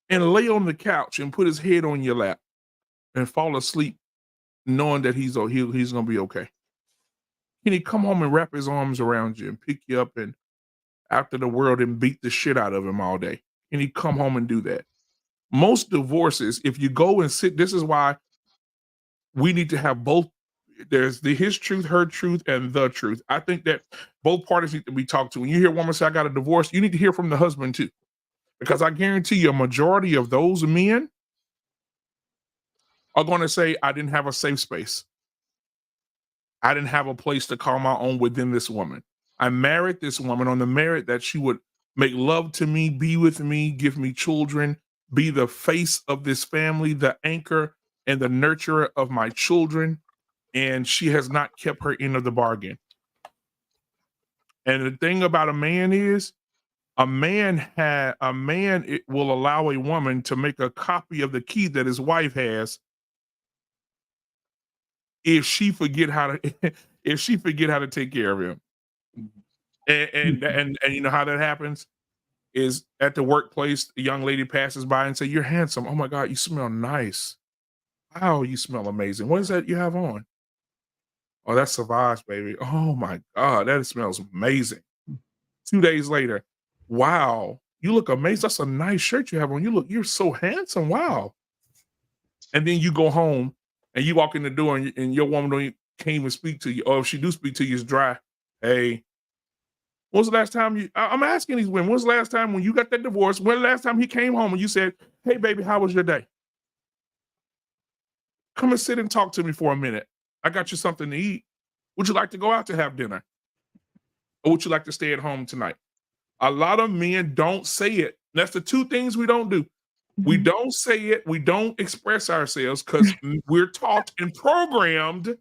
and lay on the couch and put his head on your lap and fall asleep knowing that he's gonna be okay? Can he come home and wrap his arms around you and pick you up and after the world and beat the shit out of him all day? Can he come home and do that? Most divorces, if you go and sit, this is why we need to have both. There's his truth, her truth, and the truth. I think that both parties need to be talked to. When you hear a woman say, "I got a divorce," you need to hear from the husband too. Because I guarantee you a majority of those men are going to say, "I didn't have a safe space. I didn't have a place to call my own within this woman. I married this woman on the merit that she would make love to me, be with me, give me children, be the face of this family, the anchor and the nurturer of my children. And she has not kept her end of the bargain." And the thing about a man is, it will allow a woman to make a copy of the key that his wife has if she forget how to take care of him. And you know how that happens is at the workplace, a young lady passes by and say, "You're handsome. Oh my God, you smell nice. Wow, you smell amazing. What is that you have on?" "Oh, that's Savage, baby. Oh my God, that smells amazing." 2 days later, "Wow, you look amazing. That's a nice shirt you have on. You're so handsome. Wow." And then you go home and you walk in the door and your woman can't even speak to you. Or if she do speak to you, it's dry. "Hey, when's the last time I'm asking these women, when's the last time when you got that divorce, when the last time he came home and you said, 'Hey baby, how was your day? Come and sit and talk to me for a minute. I got you something to eat. Would you like to go out to have dinner? Or would you like to stay at home tonight?'" A lot of men don't say it. That's the two things we don't do. We don't say it. We don't express ourselves because we're taught and programmed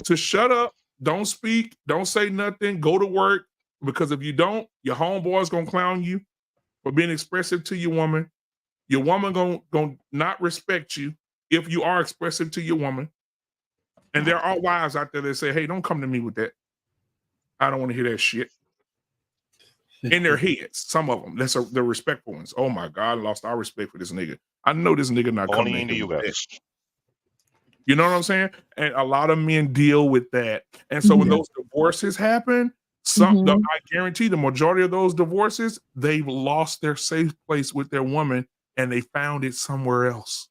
to shut up, don't speak, don't say nothing, go to work. Because if you don't, your homeboy's gonna clown you. for being expressive to your woman. Your woman gonna not respect you if you are expressive to your woman. And there are wives out there that say, hey, don't come to me with that. I don't want to hear that shit. In their heads, some of them. That's the respectful ones. Oh my God, I lost all respect for this nigga. I know this nigga not coming Only in the in here with that. U.S. You know what I'm saying? And a lot of men deal with that. And so when Yeah. those divorces happen, I guarantee the majority of those divorces, they've lost their safe place with their woman and they found it somewhere else.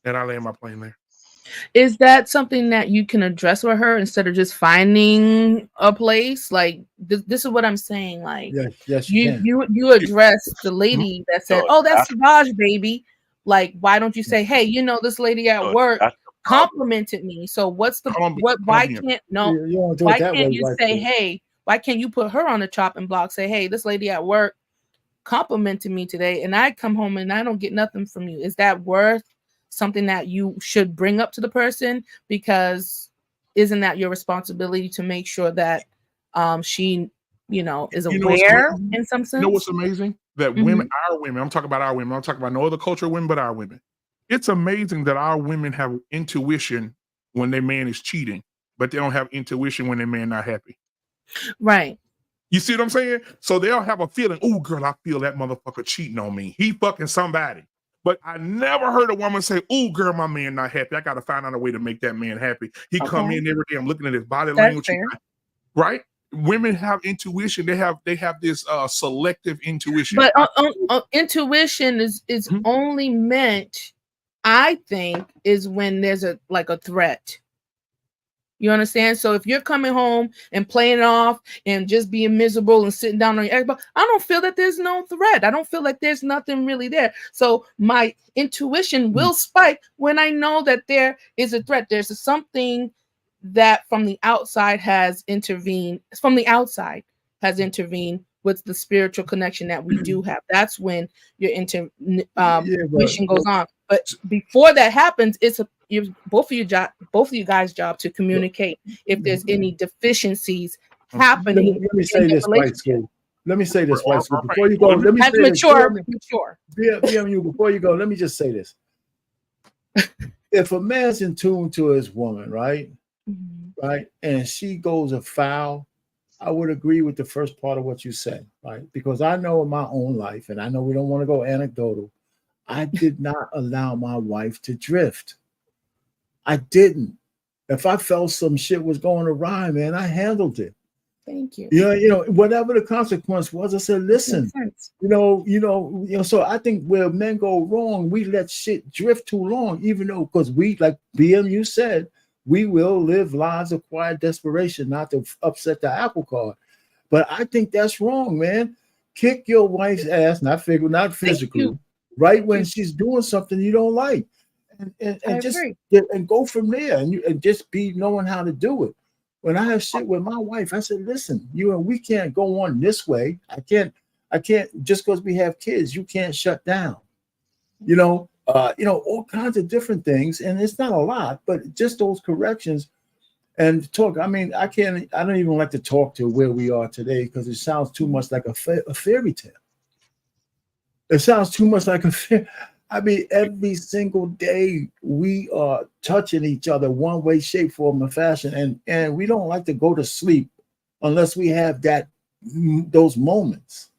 And I land my plane there. Is that something that you can address with her instead of just finding a place? Like this is what I'm saying. Like Yes, you can. you address the lady that said, So "Oh, that's Savage, baby." Like, why don't you say, "Hey, this lady at so work that's the problem. complimented me. So what's the Hold on, what? hold Why on here. can't You don't do Why it that can't way, you right? say, hey? Why can't you put her on the chopping block? Say, hey, this lady at work complimented me today, and I come home and I don't get nothing from you. Is that worth something that you should bring up to the person? Because isn't that your responsibility to make sure that she is What's aware amazing? in some sense? You know what's amazing? That women, our women, I'm talking about our women, I'm talking about no other culture of women but our women. It's amazing that our women have intuition when their man is cheating, but they don't have intuition when their man not happy. Right. You see what I'm saying? So they'll have a feeling, oh girl, I feel that motherfucker cheating on me. He fucking somebody. But I never heard a woman say, oh girl, my man not happy. I got to find out a way to make that man happy. He come in every day, I'm looking at his body That's language. fair. Right? Women have intuition. They have this selective intuition. But intuition is only meant, I think, is when there's a threat. You understand? So if you're coming home and playing it off and just being miserable and sitting down on your elbow, I don't feel that there's no threat. I don't feel like there's nothing really there. So my intuition will spike when I know that there is a threat. There's something that from the outside has intervened. From the outside has intervened with the spiritual connection that we do have. That's when your intuition goes on. But before that happens, it's both of you guys' job to communicate if there's any deficiencies happening. Let me say this, White School. Let me say this, White School. Before you go, let me as say mature. BMU, before you go, let me just say this. If a man's in tune to his woman, right, and she goes afoul, I would agree with the first part of what you said, right? Because I know in my own life, and I know we don't want to go anecdotal, I did not allow my wife to drift. I didn't. If I felt some shit was going awry, man, I handled it. Thank you. Whatever the consequence was, I said, listen, so I think where men go wrong, we let shit drift too long, even though, because we, like BMU said, we will live lives of quiet desperation, not to upset the apple cart. But I think that's wrong, man. Kick your wife's ass, not physically, right when she's doing something you don't like. And just and go from there and just be knowing how to do it. When I have shit with my wife, I said, listen, we can't go on this way. I can't just because we have kids, you can't shut down. All kinds of different things. And it's not a lot, but just those corrections and talk. I mean, I don't even like to talk to where we are today because it sounds too much like a fairy tale. It sounds too much like I mean, every single day we are touching each other one way, shape, form, or fashion, and we don't like to go to sleep unless we have those moments,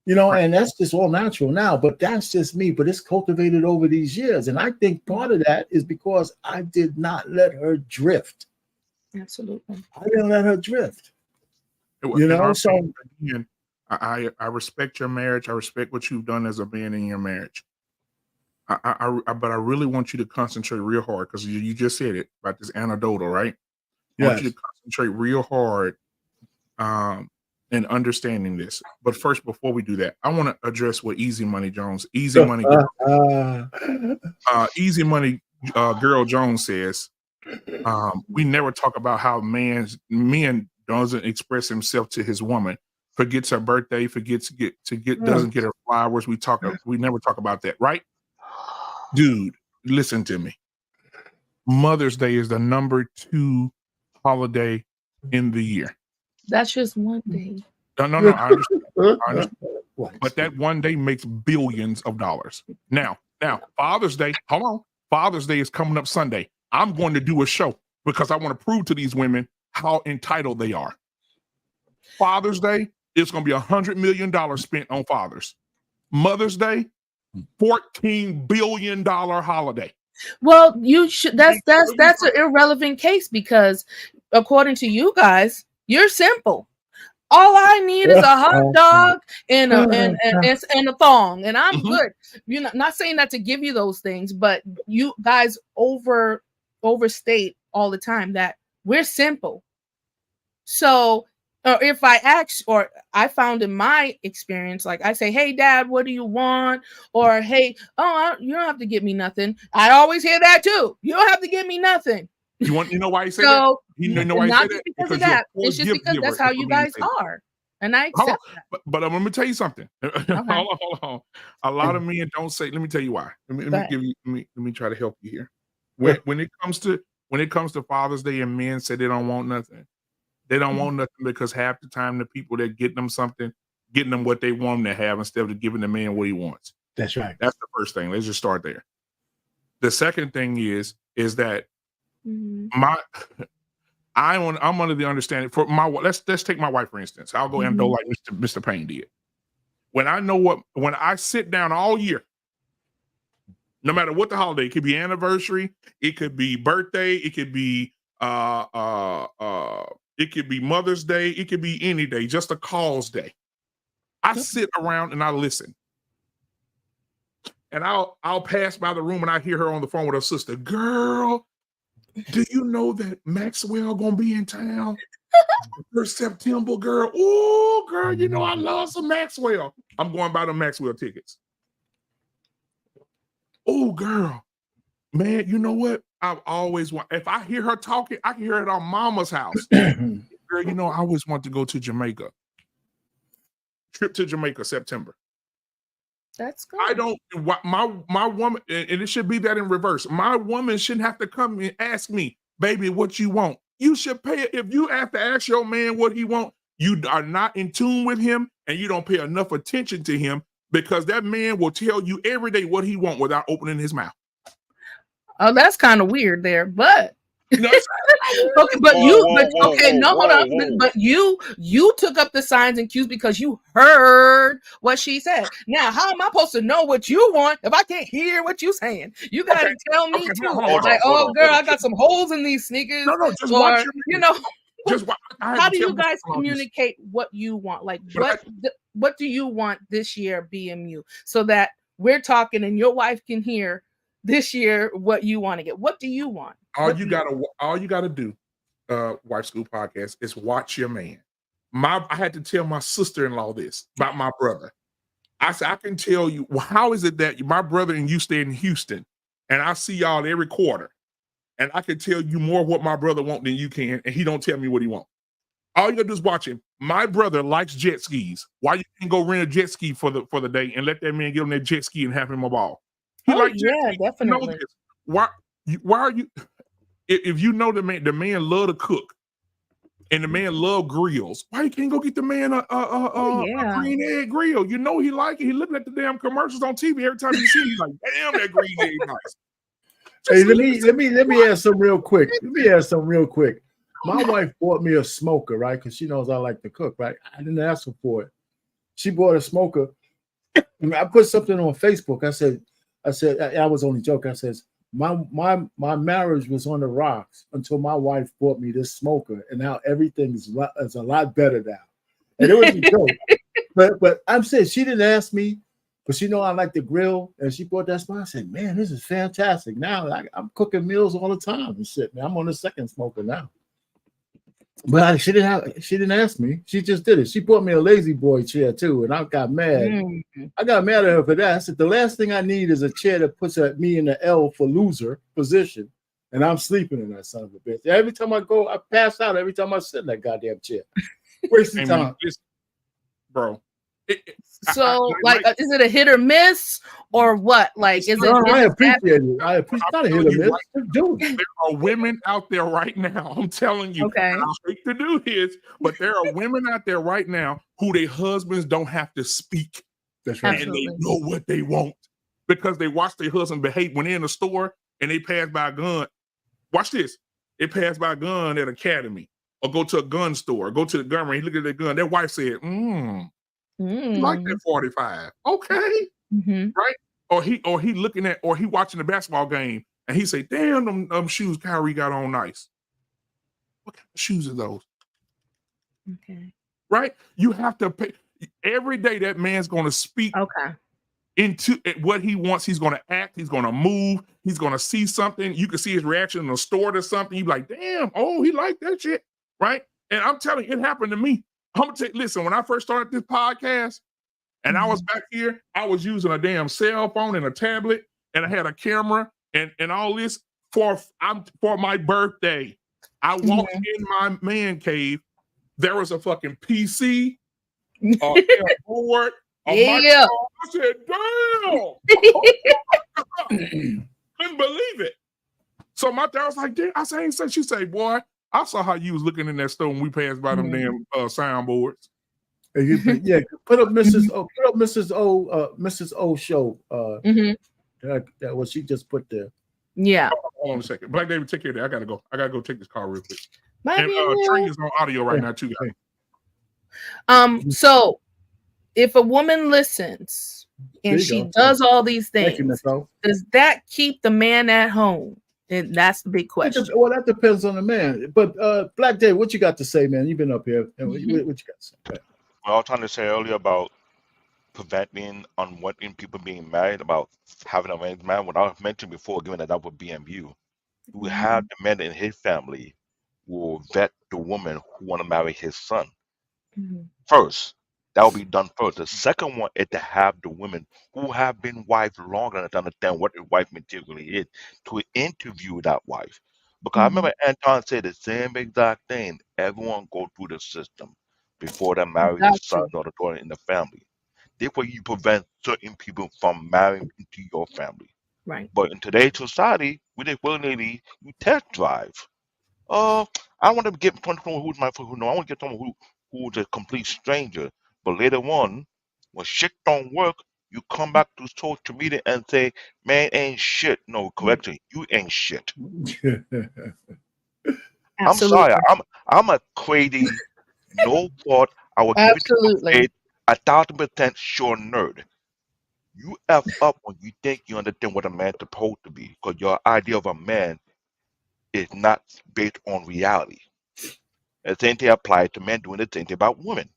and that's just all natural now. But that's just me. But it's cultivated over these years, and I think part of that is because I did not let her drift. Absolutely, I didn't let her drift. So again, I respect your marriage. I respect what you've done as a man in your marriage. But I really want you to concentrate real hard because you just said it about this anecdotal, right? I want you to concentrate real hard in understanding this. But first, before we do that, I want to address what Easy Money Girl Jones says. We never talk about how men doesn't express himself to his woman, forgets her birthday, doesn't get her flowers. We never talk about that, right? Dude, listen to me. Mother's Day is the number 2 holiday in the year. That's just one day. No, I understand. I understand. What? But that one day makes billions of dollars. Now, Father's Day, hold on. Father's Day is coming up Sunday. I'm going to do a show because I want to prove to these women how entitled they are. Father's Day, it's going to be $100 million spent on fathers. Mother's Day, $14 billion holiday. Well, you should. That's an irrelevant case because, according to you guys, you're simple. All I need is a hot dog and a thong, and I'm good. You know, not saying that to give you those things, but you guys overstate all the time that we're simple. So, if I ask, or I found in my experience, like I say, "Hey, Dad, what do you want?" Or, "Hey, you don't have to give me nothing." I always hear that too. You don't have to give me nothing. You know why he said that? You know why he said that? Because of that. It's just because that's how you guys are. And I accept that. But I'm gonna tell you something. Okay. Hold on. A lot of men don't say. Let me tell you why. Let me try to help you here. When it comes to Father's Day and men say they don't want nothing, they don't want nothing because half the time the people that get them something, getting them what they want them to have instead of giving the man what he wants. That's right. That's the first thing. Let's just start there. The second thing is that I'm under the understanding for my let's take my wife for instance. I'll go and do like Mr. Payne did. When I sit down all year, no matter what the holiday, it could be anniversary, it could be birthday, it could be Mother's Day, it could be any day, just a calls day. I sit around and I listen. And I'll pass by the room and I hear her on the phone with her sister. Girl, do you know that Maxwell gonna be in town for September, girl? Oh, girl, you know I love some Maxwell. I'm going to buy the Maxwell tickets. Oh, girl, man, you know what? I've always want. If I hear her talking, I can hear it on Mama's house. Girl, you know I always want to go to Jamaica. Trip to Jamaica, September. That's good. I don't. My woman, and it should be that in reverse. My woman shouldn't have to come and ask me, baby, what you want. You should pay it. If you have to ask your man what he want, you are not in tune with him, and you don't pay enough attention to him because that man will tell you every day what he want without opening his mouth. Oh, that's kind of weird there, but. No, okay, but hold on. But you took up the signs and cues because you heard what she said. Now, how am I supposed to know what you want if I can't hear what you're saying? You got to tell me too. I got some holes in these sneakers. No, just watch. Just watch. How do you guys communicate what you want? Like, what do you want this year, BMU, so that we're talking and your wife can hear this year what you want to get? What do you want? All you gotta do, Wife School Podcast, is watch your man. I had to tell my sister-in-law this about my brother. I said, I can tell you, how is it that my brother and you stay in Houston, and I see y'all every quarter, and I can tell you more what my brother wants than you can, and he don't tell me what he wants. All you gotta do is watch him. My brother likes jet skis. Why you can go rent a jet ski for the day and let that man get on that jet ski and have him a ball? Definitely. Why are you? If you know the man love to cook, and the man love grills, why you can't go get the man a green egg grill? You know he like it. He looking at the damn commercials on TV every time you see him. He's like, damn, that green egg nice. Hey, let me add something real quick. My wife bought me a smoker, right? Because she knows I like to cook, right? I didn't ask her for it. She bought a smoker. I put something on Facebook. I said, I was only joking. I says, my marriage was on the rocks until my wife bought me this smoker, and now everything is a lot better now. And it was a joke. But I'm saying she didn't ask me, but she know I like to grill, and she bought that smoker. I said, man, this is fantastic. Now I'm cooking meals all the time and shit, man. I'm on the second smoker now. But she didn't ask me. She just did it. She bought me a lazy boy chair too, and I got mad. I got mad at her for that. I said, the last thing I need is a chair that puts me in the L for loser position, and I'm sleeping in that son of a bitch. Every time I go, I pass out every time I sit in that goddamn chair. Wasting time. Bro, So, is it a hit or miss, or what? Like, is it? I appreciate it. I appreciate not a hit or miss. Dude, there are women out there right now. I'm telling you. Okay. I hate to do this, but there are women out there right now who their husbands don't have to speak. That's right. And they know what they want because they watch their husband behave when they're in the store and they pass by a gun. Watch this. They pass by a gun at Academy or go to a gun store, go to the gun range, look at their gun. Their wife said, you like that 45. Okay. Right? Or he looking at, or he watching the basketball game and he say, damn, them shoes Kyrie got on nice. What kind of shoes are those? Okay. Right? You have to pay. Every day that man's going to speak into what he wants. He's going to act. He's going to move. He's going to see something. You can see his reaction in the store to something. You be like, damn, oh, he liked that shit. Right? And I'm telling you, it happened to me. I'm going to listen, when I first started this podcast and I was back here, I was using a damn cell phone and a tablet and I had a camera and all this for my birthday. I walked in my man cave. There was a fucking PC, a board, a microphone. I said, damn. Couldn't believe it. So my dad was like, damn. I said, she said, boy, I saw how you was looking in that store when we passed by them damn soundboards. Yeah, put up Mrs. O. Put up Mrs. O show. That was she just put there. Yeah. Hold on a second. Black David, take care of that. I gotta go. I gotta go take this call real quick. And Trey is on audio right now too, guys. So if a woman listens and she does all these things, does that keep the man at home? And that's the big question. Well, that depends on the man. But Black David, what you got to say, man? You've been up here. What you got to say? I was trying to say earlier about preventing unwanted people being married, about having a arranged marriage. What I mentioned before, given that would BMU, you would have the man in his family will vet the woman who want to marry his son first. That will be done first. The second one is to have the women who have been wives longer enough to understand what the wife materially is to interview that wife. Because I remember Anton said the same exact thing. Everyone go through the system before they marry the son or the daughter in the family. Therefore, you prevent certain people from marrying into your family. Right. But in today's society, with it willingly, you test drive. I want to get someone who's my friend. I want to get someone who's a complete stranger. But later on, when shit don't work, you come back to social media and say, "Man, ain't shit." No, correction, you ain't shit. I'm sorry. I'm a crazy, no fault. I will give it 1,000% sure nerd. You F up when you think you understand what a man's supposed to be, because your idea of a man is not based on reality. The same thing applies to men doing the same thing about women.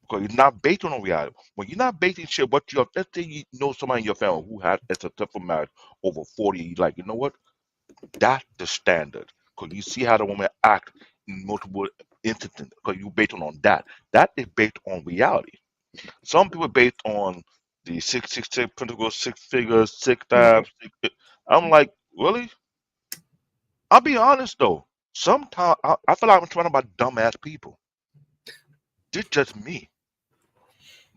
Because you're not based on reality. When you're not basing shit, what you have, let's say you know somebody in your family who has a successful marriage over 40, you're like, you know what? That's the standard. Because you see how the woman act in multiple instances, because you based on that. That is based on reality. Some people based on the 666 principle, 6 figures, 6 times. I'm like, really? I'll be honest though. Sometimes I feel like I'm talking about dumbass people. It's just me.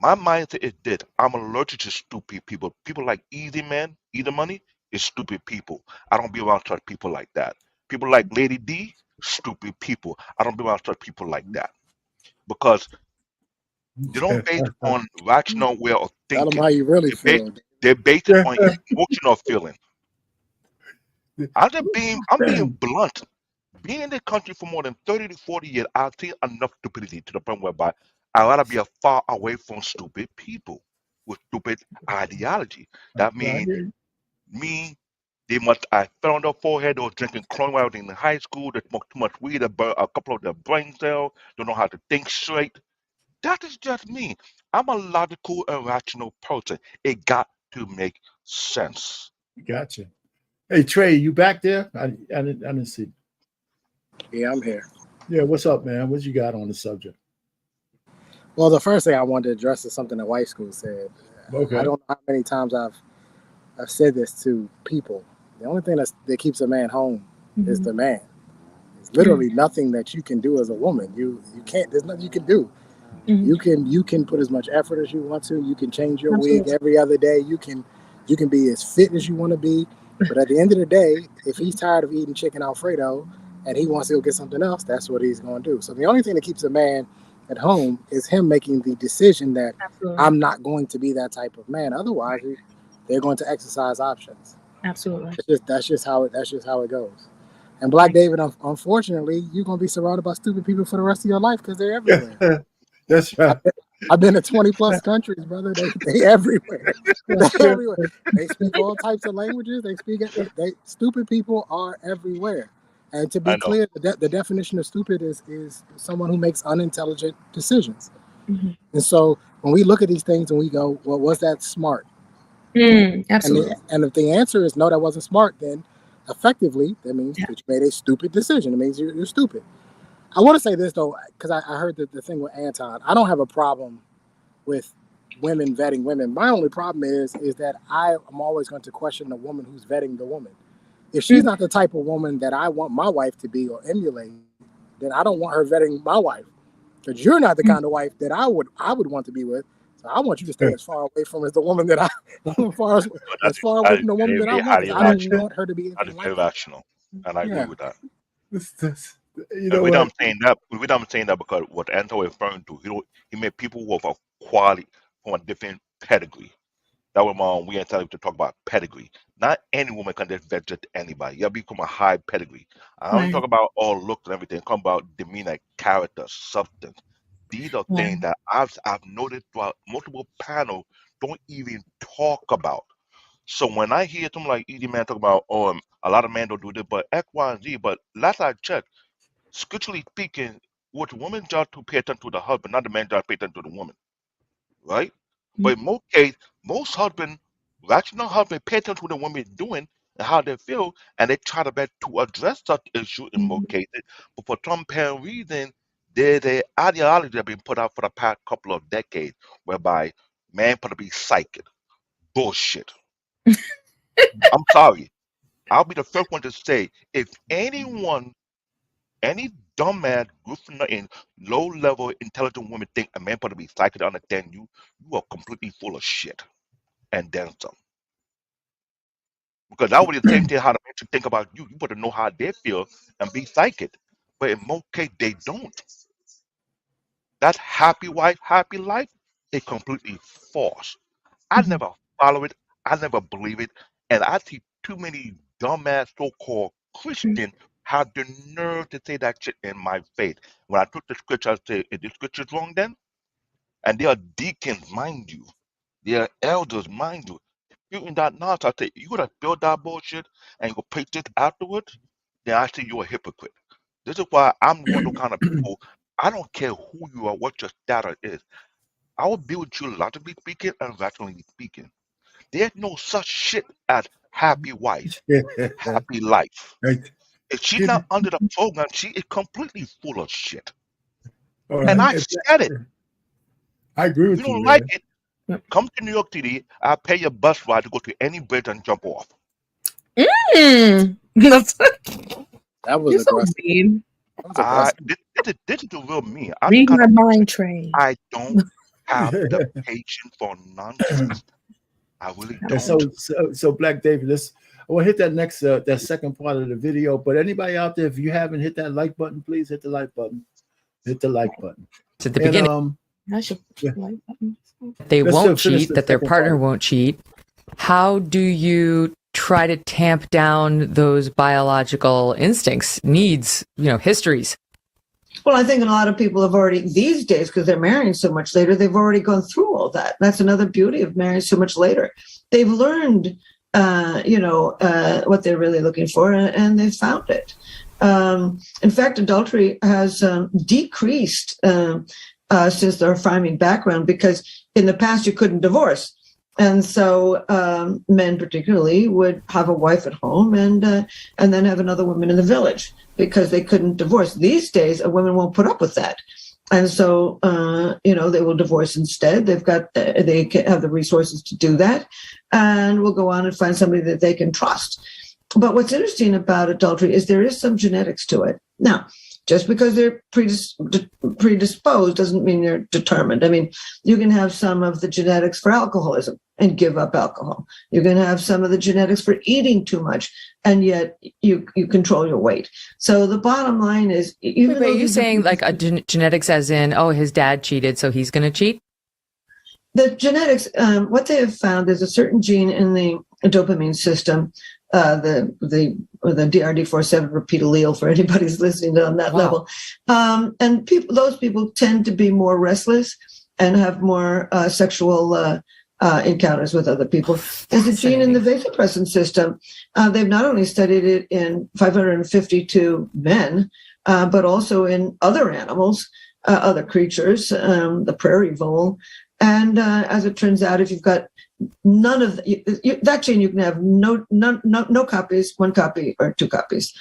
My mindset is this. I'm allergic to stupid people. People like easy men, easy money, is stupid people. I don't be around such people like that. People like Lady D, stupid people. I don't be around such people like that. Because they don't base on rational way of Tell them thinking. how you really feel. They're based on emotional feeling. I'm being blunt. Being in this country for more than 30 to 40 years, I've seen enough stupidity to the point whereby I'd rather be far away from stupid people with stupid ideology. That means I fell on their forehead, they were drinking clone while in high school, they smoked too much weed, a couple of their brain cells, don't know how to think straight. That is just me. I'm a logical and rational person. It got to make sense. Gotcha. Hey Trey, you back there? I didn't see. Yeah, I'm here. Yeah, what's up, man? What you got on the subject? Well, the first thing I wanted to address is something that White School said. Okay. I don't know how many times I've said this to people. The only thing that keeps a man home is the man. It's literally nothing that you can do as a woman. You can't. There's nothing you can do. You can put as much effort as you want to. You can change your wig Absolutely. every other day. You can be as fit as you want to be. But at the end of the day, if he's tired of eating chicken Alfredo and he wants to go get something else, that's what he's going to do. So the only thing that keeps a man at home is him making the decision that Absolutely. I'm not going to be that type of man. Otherwise, they're going to exercise options. Absolutely. That's just how it goes. And Black David, unfortunately, you're going to be surrounded by stupid people for the rest of your life because they're everywhere. That's right. I've been to 20 plus countries, brother. They everywhere. They're everywhere. They speak all types of languages. Stupid people are everywhere. And to be clear, the definition of stupid is someone who makes unintelligent decisions. Mm-hmm. And so when we look at these things and we go, well, was that smart? Absolutely. And if the answer is no, that wasn't smart, then effectively that means that you made a stupid decision. It means you're stupid. I want to say this though, because I heard the thing with Anton. I don't have a problem with women vetting women. My only problem is that I am always going to question the woman who's vetting the woman. If she's not the type of woman that I want my wife to be or emulate, then I don't want her vetting my wife. Because you're not the kind of wife that I would want to be with. So I want you to stay as far away from as the woman that as far away from the woman that I want. I don't want her to be anything like that. Irrational, and I agree with that. You know what? I'm saying that because what Anton was referring to, he made people with a quality from a different pedigree. That was we ain't telling you to talk about pedigree. Not any woman can just vet just anybody. You gotta become a high pedigree. I don't talk about all looks and everything. Come about demeanor, character, substance. These are things that I've noticed throughout multiple panels don't even talk about. So when I hear something like Easy Man talk about, a lot of men don't do this, but X, Y, and Z. But last I checked, scripturally speaking, what the woman's job to pay attention to the husband, not the man's job to pay attention to the woman, right? But in most cases, most husbands, rational husbands, pay attention to what the woman is doing and how they feel, and they try to best to address such issue in most cases. But for some apparent reason, there's an ideology that's been put out for the past couple of decades, whereby man supposed to be psychic. Bullshit. I'm sorry. I'll be the first one to say, if anyone, any dumbass, good-for-nothing, low-level, intelligent woman think a man supposed to be psychic to understand you, you are completely full of shit. And then some. Because that was the same thing how the man should think about you. You better know how they feel and be psychic. But in most cases, they don't. That happy wife, happy life is completely false. I never follow it. I never believe it. And I see too many dumbass so-called Christians have the nerve to say that shit in my face. When I took the scripture, I said, is this scripture wrong then? And they are deacons, mind you. They are elders, mind you. You in that nonsense, I say, you gotta build that bullshit and you go preach it afterwards, then I say you're a hypocrite. This is why I'm one of those kind of people. I don't care who you are, what your status is. I will be with you logically speaking and rationally speaking. There's no such shit as happy wife, happy life. Right. If she's not under the program, she is completely full of shit. All And right. I said it. I agree with If you. you don't Man. like it, come to New York City. I'll pay your bus ride to go to any bridge and jump off. That was You're so aggressive. mean. This is the real me. Read my mind train. I don't have the patience for nonsense. I really don't. And so Black David, I want to hit that next that second part of the video. But anybody out there, if you haven't hit that like button, please hit the like button. Hit the like button. It's at the beginning. I should like button. They Let's won't finish cheat, the that their second partner part. won't cheat. How do you try to tamp down those biological instincts, needs, histories? Well, I think a lot of people have already, these days, because they're marrying so much later, they've already gone through all that. That's another beauty of marrying so much later. They've learned, what they're really looking for, and they've found it. In fact, adultery has decreased since their farming background, because in the past you couldn't divorce. And so men particularly would have a wife at home and then have another woman in the village because they couldn't divorce. These days, a woman won't put up with that. And so, they will divorce instead. They have the resources to do that, and will go on and find somebody that they can trust. But what's interesting about adultery is there is some genetics to it. Now, Just because they're predisposed doesn't mean they're determined. I mean, you can have some of the genetics for alcoholism and give up alcohol. You can have some of the genetics for eating too much, and yet you control your weight. So the bottom line is, Wait, are you saying like a genetics as in, oh, his dad cheated, so he's going to cheat? The genetics, what they have found is a certain gene in the dopamine system, the DRD47 repeat allele for anybody who's listening on that level. And those people tend to be more restless and have more sexual encounters with other people. There's a gene in the vasopressin system. They've not only studied it in 552 men, but also in other animals, other creatures, the prairie vole. And as it turns out, if you've got none of that gene, you can have no copies, 1 copy or 2 copies.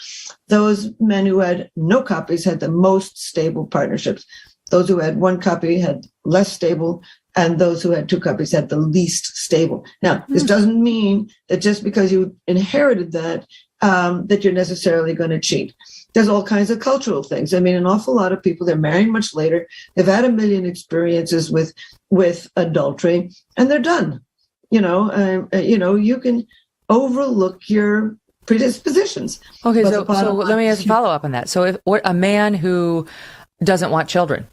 Those men who had no copies had the most stable partnerships. Those who had 1 copy had less stable, and those who had 2 copies had the least stable. Now, this doesn't mean that just because you inherited that, that you're necessarily going to cheat. There's all kinds of cultural things. I mean, an awful lot of people, they're married much later. They've had a million experiences with adultery, and they're done. You can overlook your predispositions. Okay, so let me ask a follow up on that. So if a man who doesn't want children,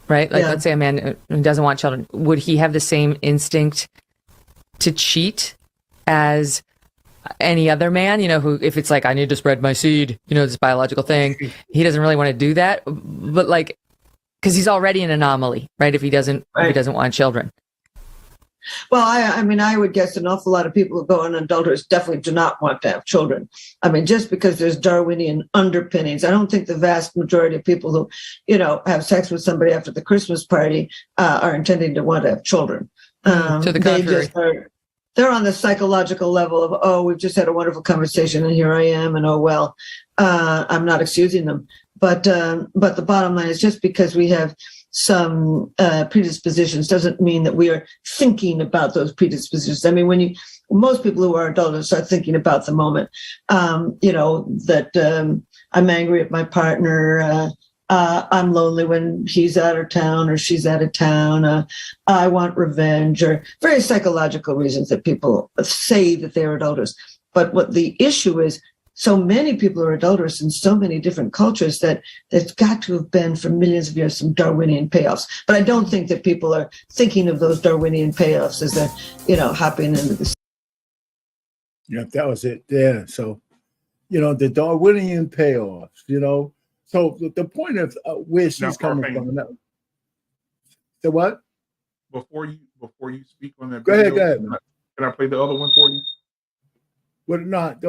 right? Like let's say a man who doesn't want children, would he have the same instinct to cheat as any other man, who, if it's like, I need to spread my seed, this biological thing, he doesn't really want to do that, but like, because he's already an anomaly, right? If he doesn't want children. Well, I would guess an awful lot of people who go on adulterers definitely do not want to have children. I mean, just because there's Darwinian underpinnings, I don't think the vast majority of people who, have sex with somebody after the Christmas party are intending to want to have children. To the contrary. They're on the psychological level of, oh, we've just had a wonderful conversation and here I am, and oh, well, I'm not excusing them. But the bottom line is, just because we have some predispositions doesn't mean that we are thinking about those predispositions. I mean, most people who are adults start thinking about the moment, that I'm angry at my partner, I'm lonely when he's out of town or she's out of town, I want revenge, or various psychological reasons that people say that they're adulterers. But what the issue is, so many people are adulterers in so many different cultures that there's got to have been for millions of years some Darwinian payoffs. But I don't think that people are thinking of those Darwinian payoffs as they're, hopping into the. Yeah, that was it. Yeah. So, the Darwinian payoffs, So the point of where she's coming from. The what? Before you speak on that, go ahead. Can I play the other one for you? What? Not.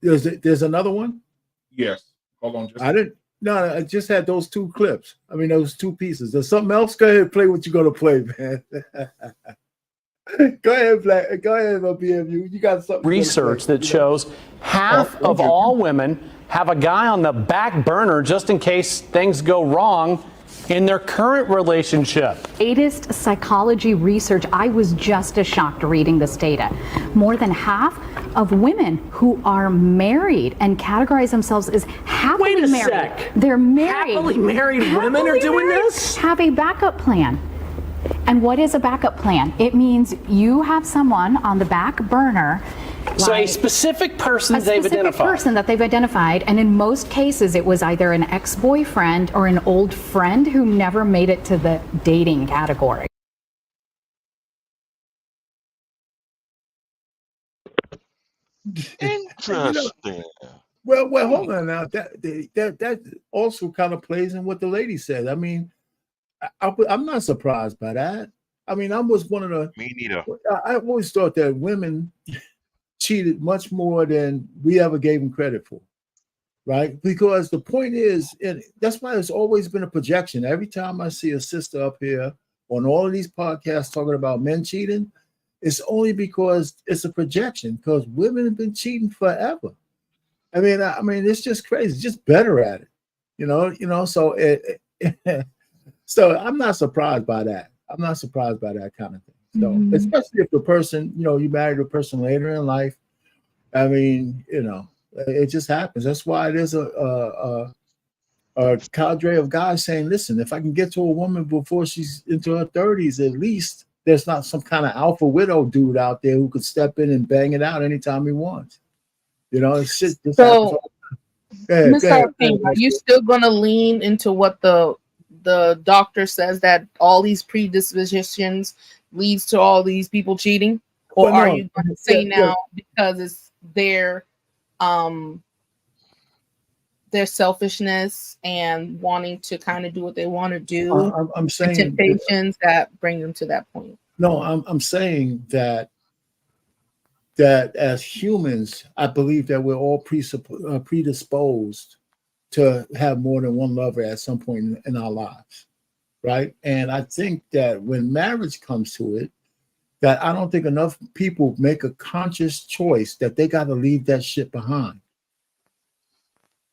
There's another one. Yes. Hold on. I didn't. No, I just had those 2 clips. I mean, those 2 pieces. There's something else. Go ahead, play what you're gonna play, man. Go ahead, Black. Go ahead, BMU. You got something. Research that shows half of all women have a guy on the back burner just in case things go wrong in their current relationship. Latest psychology research. I was just as shocked reading this data. More than half of women who are married and categorize themselves as happily married. Wait a sec. They're married. Happily married women are doing this? Have a backup plan. And what is a backup plan? It means you have someone on the back burner. So a specific person they've identified. A specific person that they've identified, and in most cases it was either an ex-boyfriend or an old friend who never made it to the dating category. Interesting. Well, hold on now. That also kind of plays in what the lady said. I mean, I'm not surprised by that. I mean, I was one of the. Me neither. I always thought that women cheated much more than we ever gave them credit for, right? Because the point is, and that's why it's always been a projection. Every time I see a sister up here on all of these podcasts talking about men cheating, it's only because it's a projection, because women have been cheating forever. I mean, it's just crazy. Just better at it, So so I'm not surprised by that. I'm not surprised by that kind of thing. So especially if the person, you married a person later in life. I mean, it just happens. That's why there's a a cadre of guys saying, listen, if I can get to a woman before she's into her 30s, at least there's not some kind of alpha widow dude out there who could step in and bang it out anytime he wants. You know, it's shit. So, Mr. Payne, are you still going to lean into what the doctor says, that all these predispositions leads to all these people cheating? Or are you going to say now because it's their selfishness and wanting to kind of do what they want to do, I'm saying temptations that bring them to that point? No, I'm saying that as humans, I believe that we're all predisposed to have more than one lover at some point in our lives, right? And I think that when marriage comes to it, that I don't think enough people make a conscious choice that they got to leave that shit behind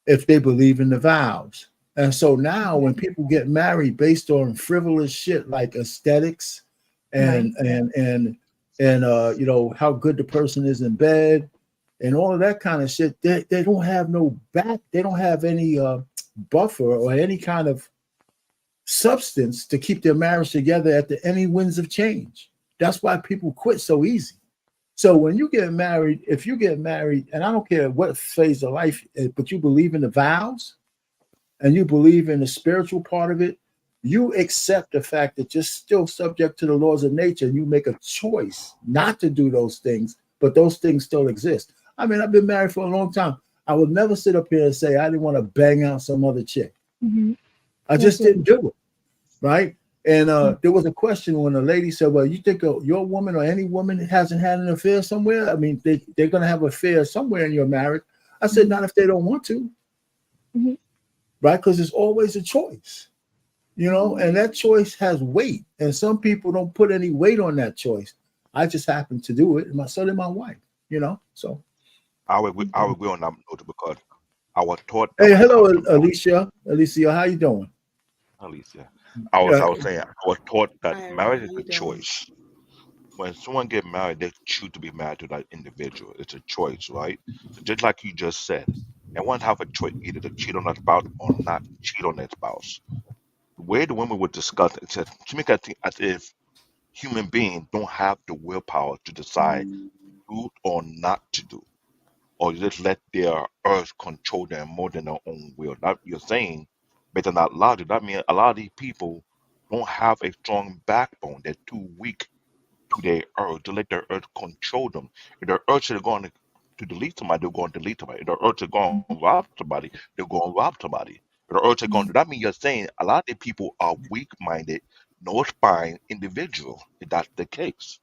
if they believe in the vows. And so now when people get married based on frivolous shit like aesthetics and you know, how good the person is in bed and all of that kind of shit, they don't have they don't have any buffer or any kind of substance to keep their marriage together at any winds of change. That's why people quit so easy. So when you get married, if you get married, and I don't care what phase of life, but you believe in the vows and you believe in the spiritual part of it, you accept the fact that you're still subject to the laws of nature, and you make a choice not to do those things, but those things still exist. I mean, I've been married for a long time. I would never sit up here and say I didn't want to bang out some other chick. Mm-hmm. I just didn't do it, right? And there was a question when a lady said, well, you think your woman or any woman hasn't had an affair somewhere? I mean, they're going to have an affair somewhere in your marriage. I said, not if they don't want to, right? Because it's always a choice, you know, and that choice has weight. And some people don't put any weight on that choice. I just happen to do it, and my son and my wife, you know, so. I would agree on that note because I was taught. Hey, hello, Alicia. Alicia, how you doing? Alicia. I was saying, I was taught that marriage is a choice. When someone get married, they choose to be married to that individual. It's a choice, right? So just like you just said, everyone have a choice either to cheat on their spouse or not cheat on their spouse. The way the women would discuss it says to make it as if human beings don't have the willpower to decide to do or not to do, or you just let their urge control them more than their own will. That you're saying, based on that logic, that means a lot of these people don't have a strong backbone. They're too weak to their urge to let their urge control them. If their urge is going to delete somebody, they're going to delete somebody. If their urge is going to rob somebody, they're going to rob somebody. If their urge is going to, that means you're saying a lot of these people are weak-minded, no spine individual. If that's the case.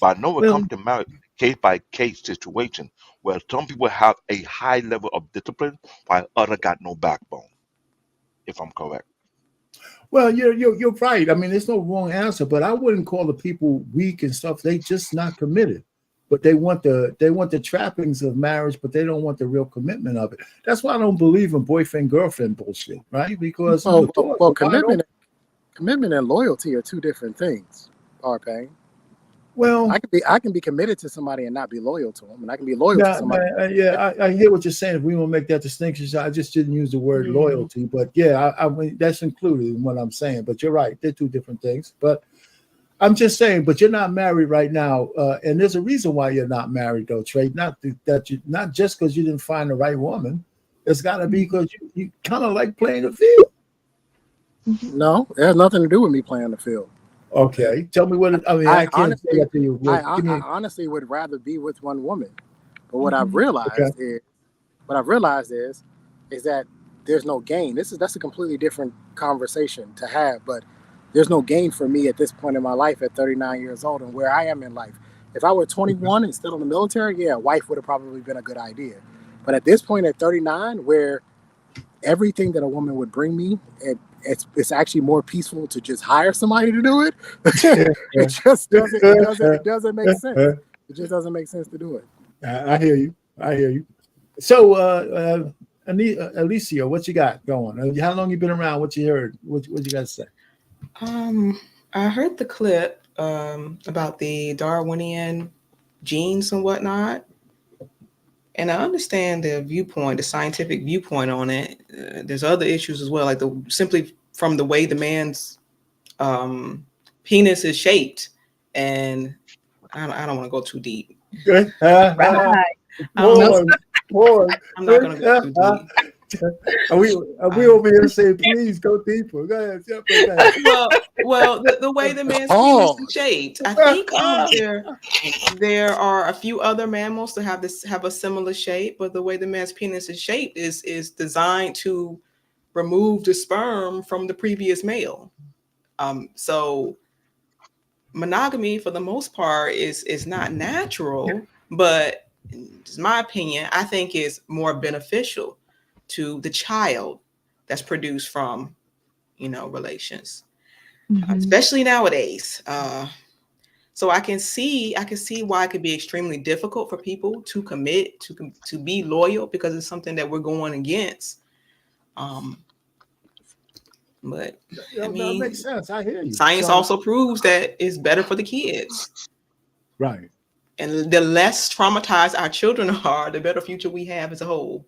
But I know when it comes to marriage, case by case situation where some people have a high level of discipline while others got no backbone. If I'm correct. Well, you're right. I mean, there's no wrong answer, but I wouldn't call the people weak and stuff. They just not committed, but they want the trappings of marriage, but they don't want the real commitment of it. That's why I don't believe in boyfriend girlfriend bullshit, right? Because commitment and loyalty are two different things. Payne. Well, I can be committed to somebody and not be loyal to them, and I can be loyal to somebody. I hear what you're saying. If we want to make that distinction, I just didn't use the word loyalty, but yeah, I mean, that's included in what I'm saying. But you're right; they're two different things. But I'm just saying. But you're not married right now, and there's a reason why you're not married, though, Trey. Not just because you didn't find the right woman. It's got to be because you kind of like playing the field. No, it has nothing to do with me playing the field. Okay, tell me what. I mean, I can't say that to you. I honestly would rather be with one woman, but what I've realized is that there's no gain. That's a completely different conversation to have, but there's no gain for me at this point in my life at 39 years old and where I am in life. If I were 21 and still in the military, yeah, a wife would have probably been a good idea. But at this point at 39, where everything that a woman would bring me, it's actually more peaceful to just hire somebody to do it. It just doesn't make sense. It just doesn't make sense to do it. I hear you. So, Alicia, what you got going? How long you been around? What you heard? What you got to say? I heard the clip about the Darwinian genes and whatnot, And I understand the viewpoint, the scientific viewpoint on it. There's other issues as well, like simply from the way the man's penis is shaped. And I don't want to go too deep. Good. Right. Boy. I'm not going to go too deep. Are we over here saying, please go deeper? Go ahead. Jump in there. Well, the way the man's penis is shaped, I think there are a few other mammals that have a similar shape, but the way the man's penis is shaped is designed to remove the sperm from the previous male. So monogamy, for the most part, is not natural, but in my opinion, I think is more beneficial to the child that's produced from, relations, especially nowadays. So I can see why it could be extremely difficult for people to commit, to be loyal, because it's something that we're going against. But that makes sense. I hear you. Science also proves that it's better for the kids. Right. And the less traumatized our children are, the better future we have as a whole.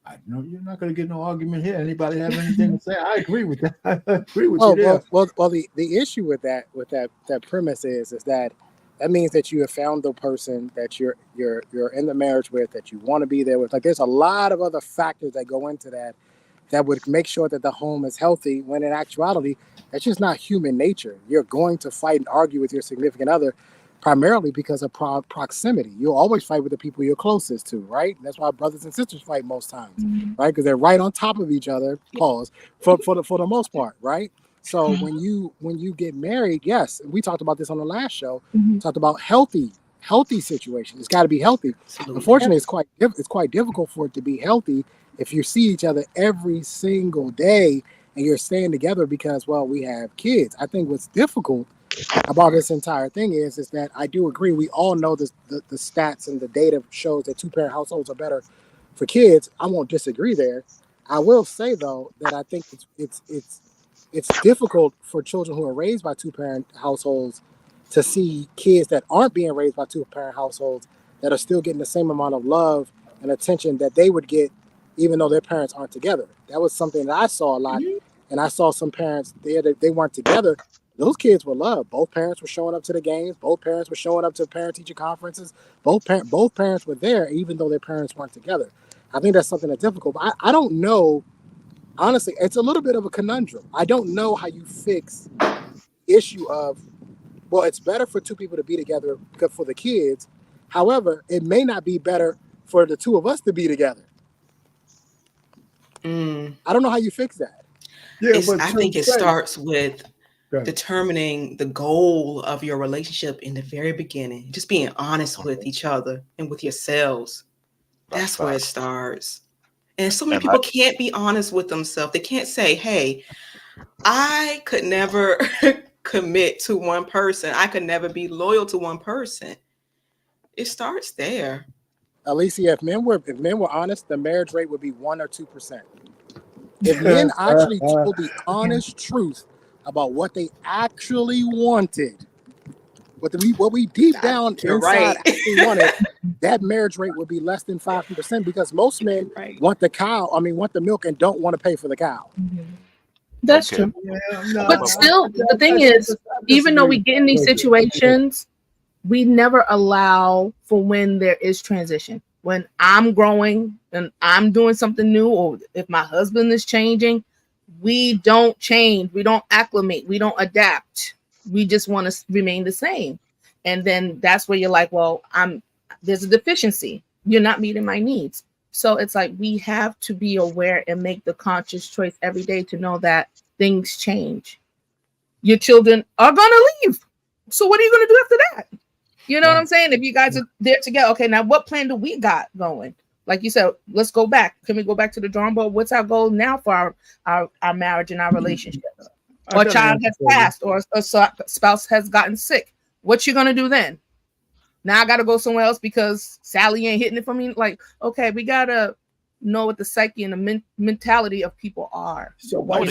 I know you're not going to get no argument here. Anybody have anything to say? I agree with that. I agree with you there. Well, the issue with that premise is that means that you have found the person that you're in the marriage with, that you want to be there with. Like, there's a lot of other factors that go into that would make sure that the home is healthy, when in actuality, that's just not human nature. You're going to fight and argue with your significant other primarily because of proximity. You'll always fight with the people you're closest to, right? That's why brothers and sisters fight most times, right? Because they're right on top of each other, pause, for the most part, right? So when you get married, yes, we talked about this on the last show, talked about healthy situations. It's got to be healthy. Absolutely. Unfortunately, it's quite difficult for it to be healthy if you see each other every single day and you're staying together because, well, we have kids. I think what's difficult about this entire thing is that I do agree. We all know the stats and the data shows that two-parent households are better for kids. I won't disagree there. I will say, though, that I think it's difficult for children who are raised by two-parent households to see kids that aren't being raised by two-parent households that are still getting the same amount of love and attention that they would get even though their parents aren't together. That was something that I saw a lot. And I saw some parents there that they weren't together. Those kids were loved. Both parents were showing up to the games. Both parents were showing up to parent-teacher conferences. Both parents were there, even though their parents weren't together. I think that's something that's difficult. But I don't know. Honestly, it's a little bit of a conundrum. I don't know how you fix the issue of, well, it's better for two people to be together for the kids. However, it may not be better for the two of us to be together. I don't know how you fix that. Yeah, I think it starts with determining the goal of your relationship in the very beginning. Just being honest with each other and with yourselves. That's where it starts. And so many people can't be honest with themselves. They can't say, hey, I could never commit to one person. I could never be loyal to one person. It starts there. Alicia, if men were honest, the marriage rate would be 1 or 2%. If men actually told the honest truth about what they actually wanted, what we deep down inside actually wanted, that marriage rate would be less than 5%, because most men want the milk and don't want to pay for the cow. That's true. But still, the thing is, even though we get in these situations, we never allow for when there is transition. When I'm growing and I'm doing something new, or if my husband is changing, we don't change. We don't acclimate. We don't adapt. We just want to remain the same. And then that's where you're like, well, there's a deficiency. You're not meeting my needs. So it's like we have to be aware and make the conscious choice every day to know that things change. Your children are going to leave. So what are you going to do after that? You know what I'm saying? If you guys are there together, okay, now what plan do we got going? Like you said, let's go back. Can we go back to the drawing board? What's our goal now for our marriage and our relationship? Or a child has passed, or a spouse has gotten sick. What you going to do then? Now I got to go somewhere else because Sally ain't hitting it for me. Like, okay, we got to know what the psyche and the mentality of people are. So let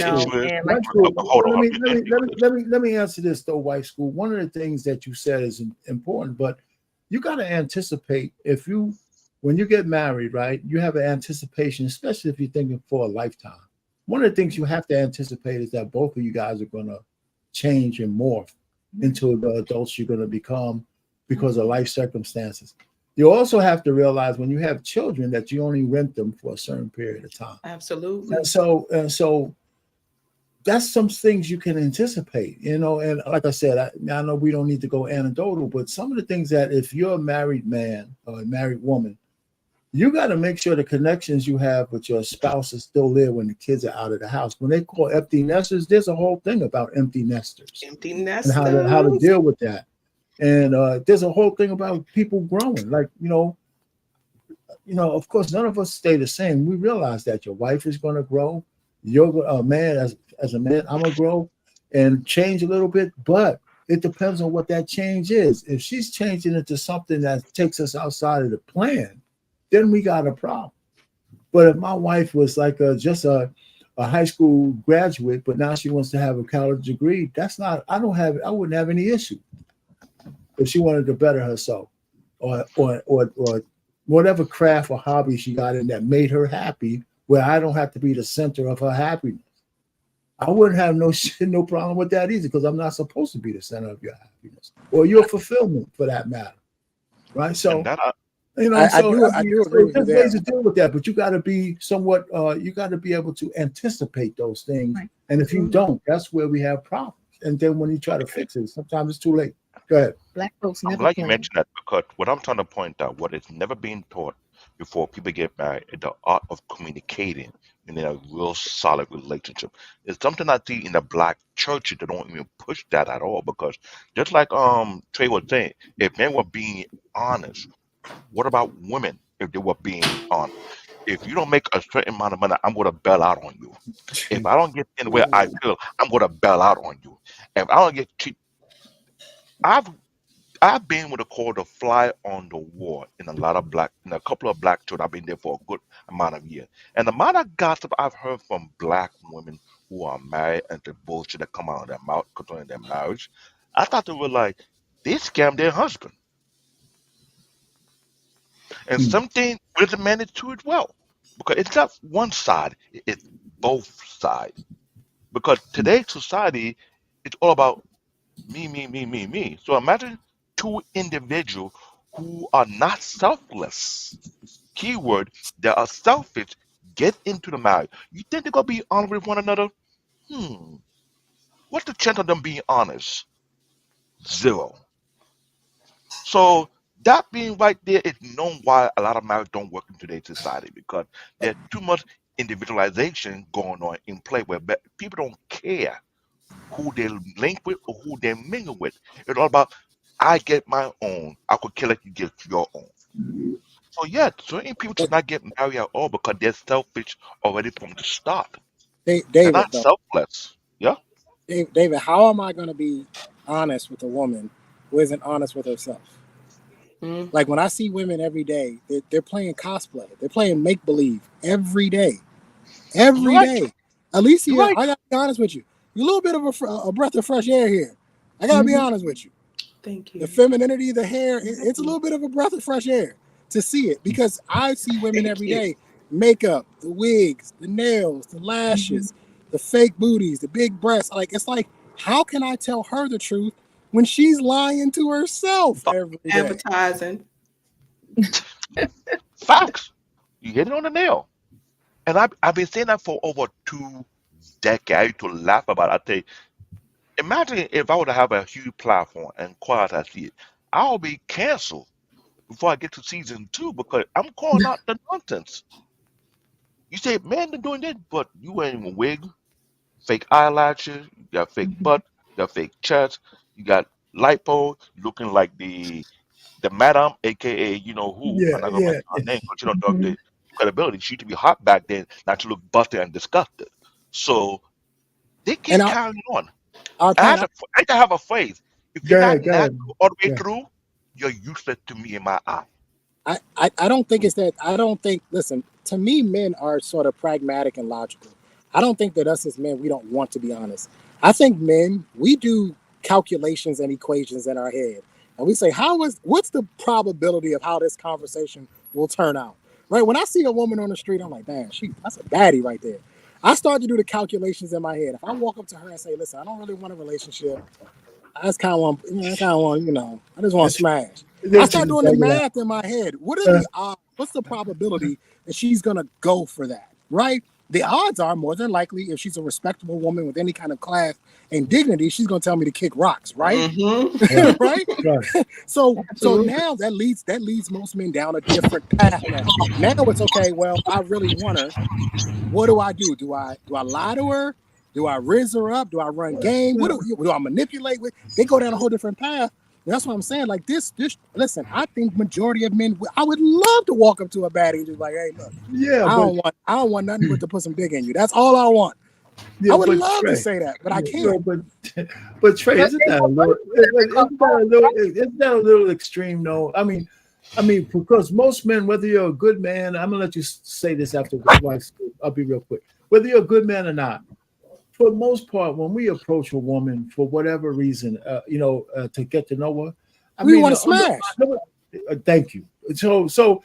me answer this though, White School. One of the things that you said is important, but you got to anticipate if you when you get married, right, you have an anticipation, especially if you're thinking for a lifetime. One of the things you have to anticipate is that both of you guys are going to change and morph into the adults you're going to become because of life circumstances. You also have to realize when you have children that you only rent them for a certain period of time. Absolutely. And so that's some things you can anticipate, you know. And like I said, I know we don't need to go anecdotal, but some of the things that if you're a married man or a married woman, you got to make sure the connections you have with your spouse is still there when the kids are out of the house. When they call empty nesters, there's a whole thing about empty nesters. Empty nesters. And how to deal with that. And there's a whole thing about people growing. Like, you know, of course, none of us stay the same. We realize that your wife is going to grow. You're a man, as a man, I'm going to grow and change a little bit. But it depends on what that change is. If she's changing into something that takes us outside of the plan, then we got a problem. But if my wife was like just a high school graduate, but now she wants to have a college degree, I wouldn't have any issue if she wanted to better herself or whatever craft or hobby she got in that made her happy, where I don't have to be the center of her happiness. I wouldn't have no problem with that either, because I'm not supposed to be the center of your happiness or your fulfillment for that matter. Right? So you know, I do agree with you there. There's ways to deal with that, but you got to be somewhat. You got to be able to anticipate those things, right. And if you don't, that's where we have problems. And then when you try to fix it, sometimes it's too late. Go ahead. Black folks I'm never glad play. you mentioned that, because what I'm trying to point out, what is never being taught before people get married, is the art of communicating in a real solid relationship. It's something I see in the black churches that don't even push that at all, because just like Trey was saying, if men were being honest, what about women if they were being honest? If you don't make a certain amount of money, I'm going to bail out on you. If I don't get in where I feel, I'm going to bail out on you. If I don't get cheap, I've been what they call the fly on the wall in a couple of black churches. I've been there for a good amount of years. And the amount of gossip I've heard from black women who are married and the bullshit that come out of their mouth concerning their marriage, I thought they were like, they scammed their husband. And something with the men is true as well. Because it's not one side, it's both sides. Because today's society, it's all about me. So imagine two individuals who are not selfless. Keyword, they are selfish, get into the marriage. You think they're going to be honest with one another? What's the chance of them being honest? 0. So that being right there is known why a lot of marriages don't work in today's society, because there's too much individualization going on in play where people don't care who they link with or who they mingle with. It's all about, I get my own. I could kill it, you get your own. So yeah, certain people should not get married at all because they're selfish already from the start. They're David, not selfless. Yeah. David, how am I going to be honest with a woman who isn't honest with herself? Like when I see women every day, they're playing cosplay. They're playing make-believe every day. Every day. Alicia, I got to be honest with you. You're a little bit of a breath of fresh air here. I got to be honest with you. Thank you. The femininity, the hair, it's a little bit of a breath of fresh air to see it, because I see women every day. Makeup, the wigs, the nails, the lashes, the fake booties, the big breasts. Like, it's like, how can I tell her the truth when she's lying to herself every day? Advertising. Facts. You hit it on the nail. And I've been saying that for over 2 decades. I used to laugh about it. I say, imagine if I were to have a huge platform and quiet as I see it, I'll be canceled before I get to season 2 because I'm calling out the nonsense. You say, man, they're doing this, but you wearing a wig, fake eyelashes, you got fake butt, you got fake chest, you got lipo, looking like the madam, aka you know who. I'm not gonna mention her name because you don't know the credibility. She used to be hot back then, not to look busted and disgusted. So they keep carrying on. I have a phrase. If you're not natural all the way through, you're useless to me in my eye. I don't think it's that. I don't think, listen, to me, men are sort of pragmatic and logical. I don't think that us as men, we don't want to be honest. I think men, we do calculations and equations in our head. And we say, what's the probability of how this conversation will turn out. Right? When I see a woman on the street, I'm like, damn, that's a baddie right there. I start to do the calculations in my head. If I walk up to her and say, listen, I don't really want a relationship. I just kind of want, I just want to smash. I start doing the math in my head. What are the odds? What's the probability that she's going to go for that? Right? The odds are more than likely, if she's a respectable woman with any kind of class and dignity, she's going to tell me to kick rocks, right? Mm-hmm. Right? So now that leads most men down a different path now. Now it's okay, well, I really want her. What do I do? Do I lie to her? Do I riz her up? Do I run game? What do I manipulate with? They go down a whole different path. And that's what I'm saying. Like this, listen, I think majority of men, I would love to walk up to a baddie and just like, hey, look, I don't want nothing but to put some dick in you. That's all I want. I would love to say that, but I can't. But Trey, isn't that a little extreme? No, I mean, because most men, whether you're a good man, I'm gonna let you say this after I'll be real quick. Whether you're a good man or not, for the most part, when we approach a woman for whatever reason, to get to know her, we want to smash. Thank you. So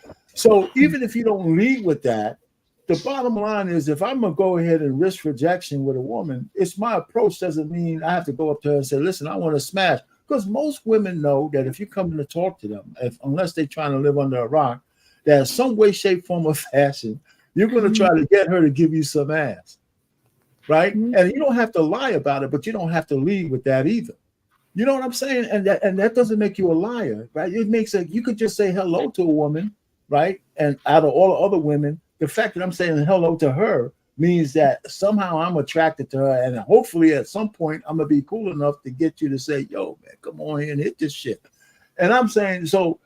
even if you don't lead with that, the bottom line is, if I'm gonna go ahead and risk rejection with a woman, it's my approach. Doesn't mean I have to go up to her and say, "Listen, I want to smash." Because most women know that if you come in to talk to them, unless they're trying to live under a rock, that in some way, shape, form, or fashion, you're going to try to get her to give you some ass, right? Mm-hmm. And you don't have to lie about it, but you don't have to lead with that either. You know what I'm saying? And that doesn't make you a liar, right? It makes you could just say hello to a woman, right? And out of all the other women, the fact that I'm saying hello to her means that somehow I'm attracted to her, and hopefully at some point I'm gonna be cool enough to get you to say, "Yo, man, come on here and hit this shit." And I'm saying, so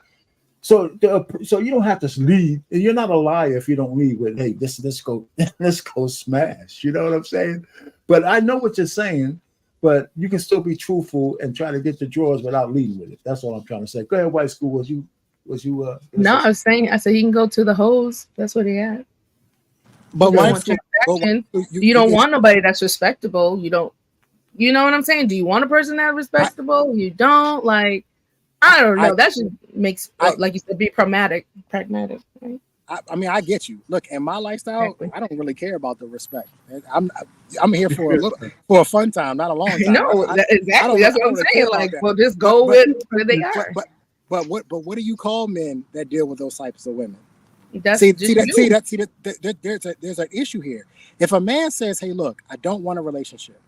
you don't have to lead, and you're not a liar if you don't lead with, "Hey, let's go smash." You know what I'm saying? But I know what you're saying, but you can still be truthful and try to get the drawers without leading with it. That's all I'm trying to say. Go ahead, White School. Was you? No, I said he can go to the hose. That's what he had. But you don't want nobody that's respectable. You don't. You know what I'm saying? Do you want a person that's respectable? You don't. Like, I don't know. That just makes, like you said, be pragmatic. Right? I mean, I get you. Look, in my lifestyle, I don't really care about the respect. I'm here for a fun time, not a long time. No, exactly. That's what I'm saying. Like, well, just go with where they are. But what do you call men that deal with those types of women? There's an issue here. If a man says, "Hey, look, I don't want a relationship,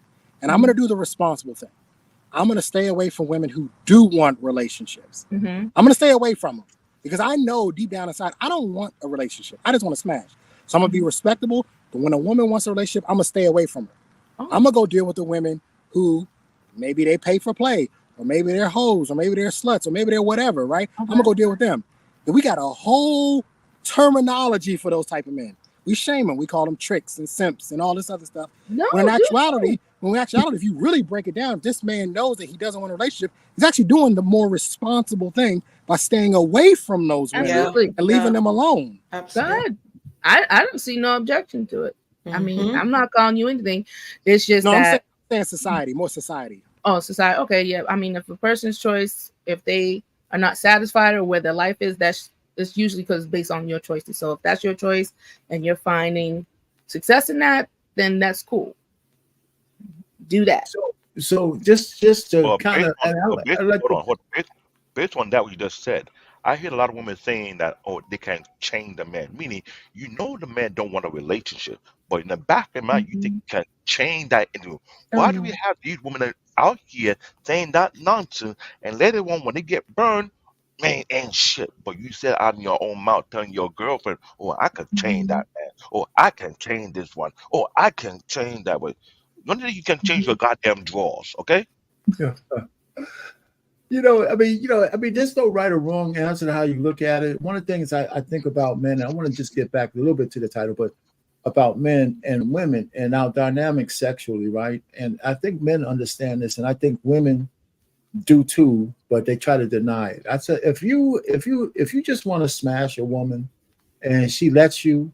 and I'm going to do the responsible thing. I'm going to stay away from women who do want relationships. Mm-hmm. I'm going to stay away from them because I know deep down inside I don't want a relationship. I just want to smash. So I'm going to be respectable. But when a woman wants a relationship, I'm going to stay away from her. Oh. I'm going to go deal with the women who maybe they pay for play, or maybe they're hoes, or maybe they're sluts, or maybe they're whatever. Right? Okay. I'm going to go deal with them. And we got a whole terminology for those type of men. We shame them. We call them tricks and simps and all this other stuff. When in actuality, if you really break it down, if this man knows that he doesn't want a relationship, he's actually doing the more responsible thing by staying away from those women and leaving them alone. Absolutely. I don't see no objection to it. Mm-hmm. I mean, I'm not calling you anything. It's just that I'm saying more society. Oh, society. Okay, yeah. I mean, if a person's choice, if they are not satisfied or where their life is, it's usually because it's based on your choices. So if that's your choice and you're finding success in that, then that's cool. Do that. So just to kind of based on that what you just said, I hear a lot of women saying that, oh, they can't change the man. Meaning, the man don't want a relationship, but in the back of your mind, you think you can change that into. Why do we have these women out here saying that nonsense, and later on when they get burned, man, ain't shit. But you said out in your own mouth, telling your girlfriend, "Oh, I could change that man. Oh, I can change this one. Oh, I can change that one." None of you can change your goddamn drawers, okay? Yeah. There's no right or wrong answer to how you look at it. One of the things I think about men, and I want to just get back a little bit to the title, but about men and women and our dynamics sexually, right? And I think men understand this, and I think women do too, but they try to deny it. I said, if you just want to smash a woman and she lets you,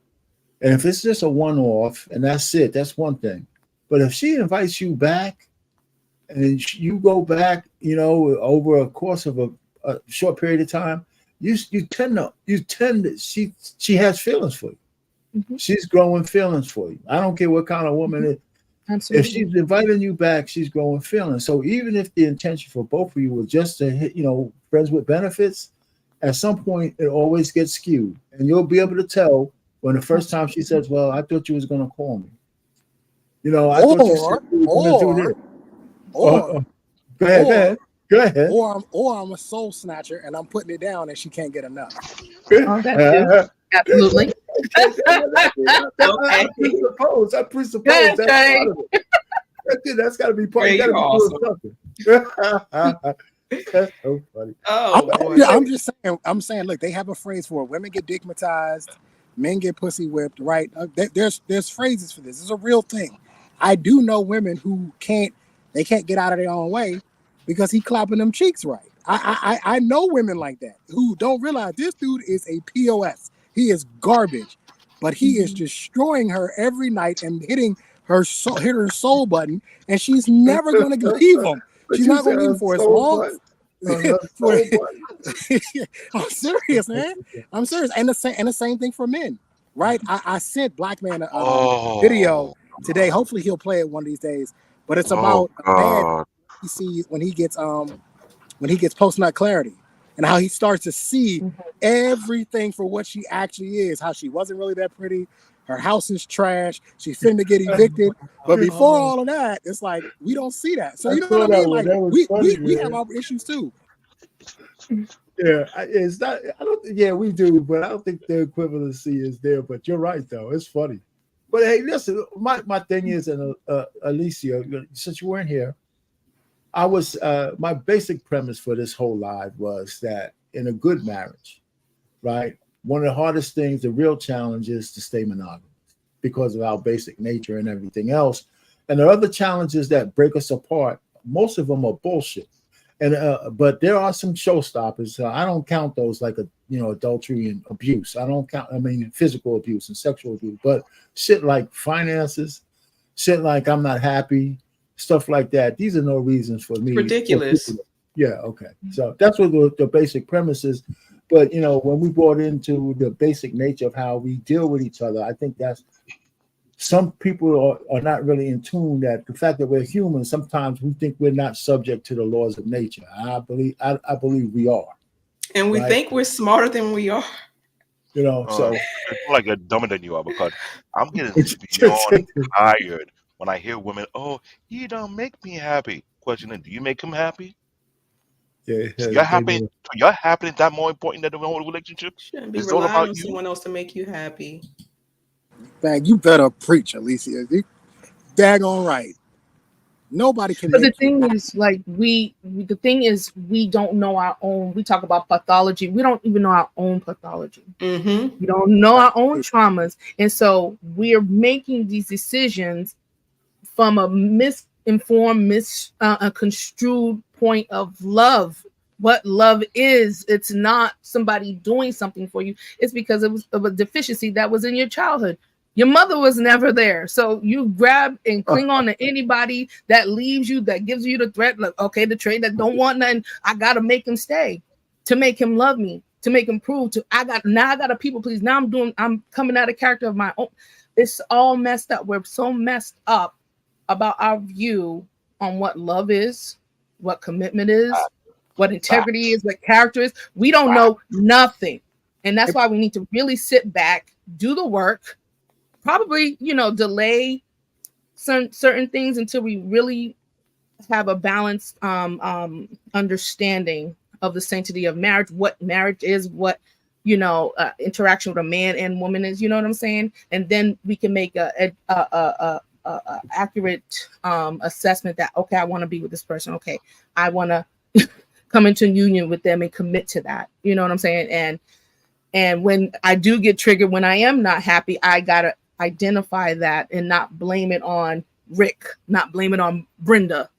and if it's just a one-off and that's it, that's one thing. But if she invites you back and you go back, over a course of a short period of time, you tend to she has feelings for you. Mhm. She's growing feelings for you. I don't care what kind of woman it is. Absolutely. If she's inviting you back, she's growing feelings. So even if the intention for both of you was just to hit, friends with benefits, at some point it always gets skewed. And you'll be able to tell when the first time she says, well, I thought you was going to call me. I thought you said you were going to do this. Go ahead. Or I'm a soul snatcher and I'm putting it down and she can't get enough. Oh, that too. Absolutely. I presuppose that's part of it. That's got to be part. You got to be awesome. Doing something. That's so funny. I'm saying, look, they have a phrase for it. Women get digmatized, men get pussy whipped, right? There's phrases for this. It's a real thing. I do know women who can't get out of their own way because he clapping them cheeks right. I know women like that who don't realize this dude is a POS. He is garbage, but he is destroying her every night and hitting her soul button, and she's never going to leave him. She's not going to leave him for as long. I'm serious, man. I'm serious, and the same thing for men, right? I sent Black Man a video today. Hopefully, he'll play it one of these days. But it's about a man he sees when he gets post-nut clarity, and how he starts to see everything for what she actually is. How she wasn't really that pretty. Her house is trash. She's finna get evicted. But before all of that, it's like we don't see that. So you know what I mean? Like we have our issues too. Yeah, it's not. I don't. Yeah, we do, but I don't think the equivalency is there. But you're right, though. It's funny. But hey, listen. My thing is, and Alicia, since you weren't here, I was. My basic premise for this whole live was that in a good marriage, right, one of the hardest things, the real challenge, is to stay monogamous because of our basic nature and everything else. And the other challenges that break us apart, most of them are bullshit. And but there are some showstoppers. I don't count those like adultery and abuse. I don't count. I mean, physical abuse and sexual abuse. But shit like finances, shit like I'm not happy, stuff like that. These are no reasons for me. Ridiculous. Yeah. Okay. So that's what the basic premise is. But when we brought into the basic nature of how we deal with each other, I think that's some people are not really in tune that the fact that we're human, sometimes we think we're not subject to the laws of nature. I believe we are. And we think we're smarter than we are. So it's like you're dumber than you are, because I'm getting beyond tired when I hear women, oh, you don't make me happy. Questioning, do you make him happy? Yeah, so you're happy. So your happiness is that more important than the whole relationship? Shouldn't be relying on someone else to make you happy. Man, you better preach, Alicia. You daggone right. Nobody can. But the thing is, like the thing is, we don't know our own. We talk about pathology. We don't even know our own pathology. Mm-hmm. We don't know our own traumas, and so we're making these decisions from a misinformed, construed point of love. What love is, it's not somebody doing something for you. It's because it was of a deficiency that was in your childhood. Your mother was never there. So you grab and cling on to anybody that leaves you, that gives you the threat, like, okay, the trait that don't want nothing, I got to make him stay, to make him love me, to make him prove to, I got a people please. Now I'm coming out of character of my own. It's all messed up. We're so messed up about our view on what love is, what commitment is, what integrity is, what character is. We don't know nothing. And that's why we need to really sit back, do the work, probably, delay certain things until we really have a balanced understanding of the sanctity of marriage, what marriage is, what, interaction with a man and woman is, you know what I'm saying? And then we can make a accurate assessment that, okay, I want to be with this person. Okay, I want to come into union with them and commit to that. You know what I'm saying? And when I do get triggered, when I am not happy, I gotta identify that and not blame it on Rick, not blame it on Brenda,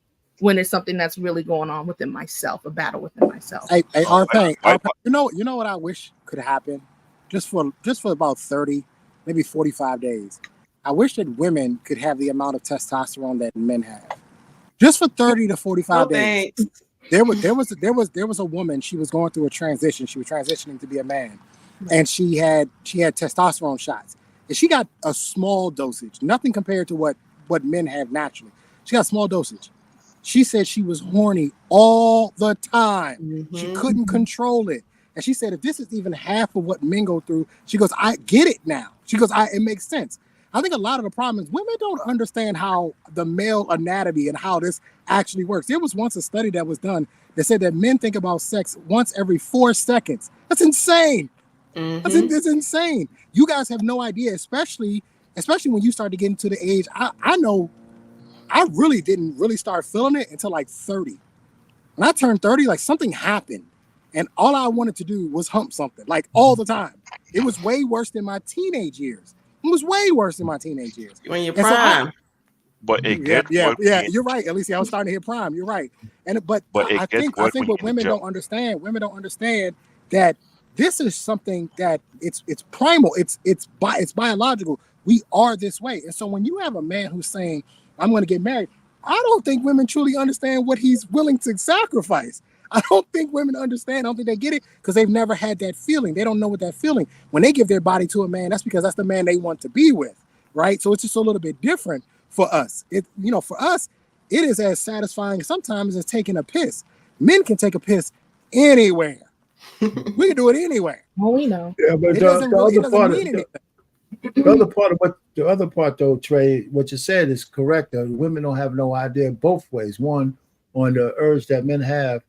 when it's something that's really going on within myself, a battle within myself. Hey, Arpang, you know what I wish could happen, just for about 30, maybe 45 days. I wish that women could have the amount of testosterone that men have, just for 30 to 45 days. There was a woman. She was going through a transition. She was transitioning to be a man, and she had testosterone shots, and she got a small dosage, nothing compared to what men have naturally. She got a small dosage. She said she was horny all the time. Mm-hmm. She couldn't control it. And she said, if this is even half of what men go through, she goes, I get it now. She goes, it makes sense. I think a lot of the problem is women don't understand how the male anatomy and how this actually works. There was once a study that was done that said that men think about sex once every 4 seconds. That's insane. Mm-hmm. That's insane. You guys have no idea, especially when you start to get into the age. I know I really didn't really start feeling it until like 30. When I turned 30, like something happened. And all I wanted to do was hump something, like all the time. It was way worse than my teenage years. It was way worse than my teenage years. When you're prime. But it gets you're right. At least I was starting to hit prime. You're right. But I think what women don't understand that this is something that it's primal. It's biological. We are this way. And so when you have a man who's saying, I'm going to get married, I don't think women truly understand what he's willing to sacrifice. I don't think women understand. I don't think they get it because they've never had that feeling. They don't know what that feeling. When they give their body to a man, that's because that's the man they want to be with, right? So it's just a little bit different for us. For us, it is as satisfying sometimes as taking a piss. Men can take a piss anywhere. We can do it anywhere. Well, we know. Yeah, but the other part though, Trey, what you said is correct. Though. Women don't have no idea both ways. One, on the urge that men have.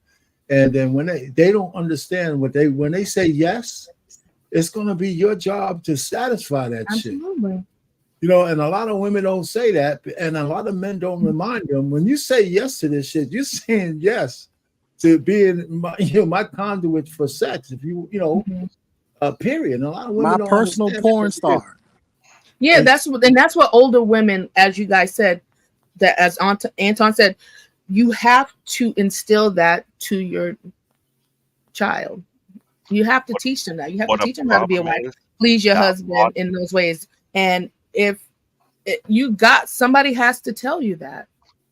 And then when they don't understand when they say yes, it's going to be your job to satisfy that Absolutely. shit. And a lot of women don't say that, and a lot of men don't remind them. When you say yes to this shit, you're saying yes to being my conduit for sex. If period. And a lot of women my personal porn star. Yeah, that's what older women, as you guys said, that as Anton said. You have to instill that to your child. You have to teach them that. You have to teach them how to be a wife, please your husband in those ways. And if somebody has to tell you that.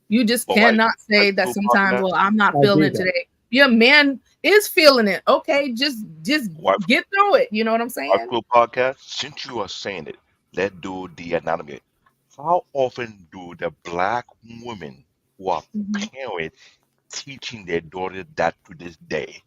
You just cannot say that sometimes, well, I'm not feeling it today. Your man is feeling it. Okay, just get through it. You know what I'm saying? Podcast, since you are saying it, let's do the anatomy. How often do the Black women who are parents teaching their daughters that to this day?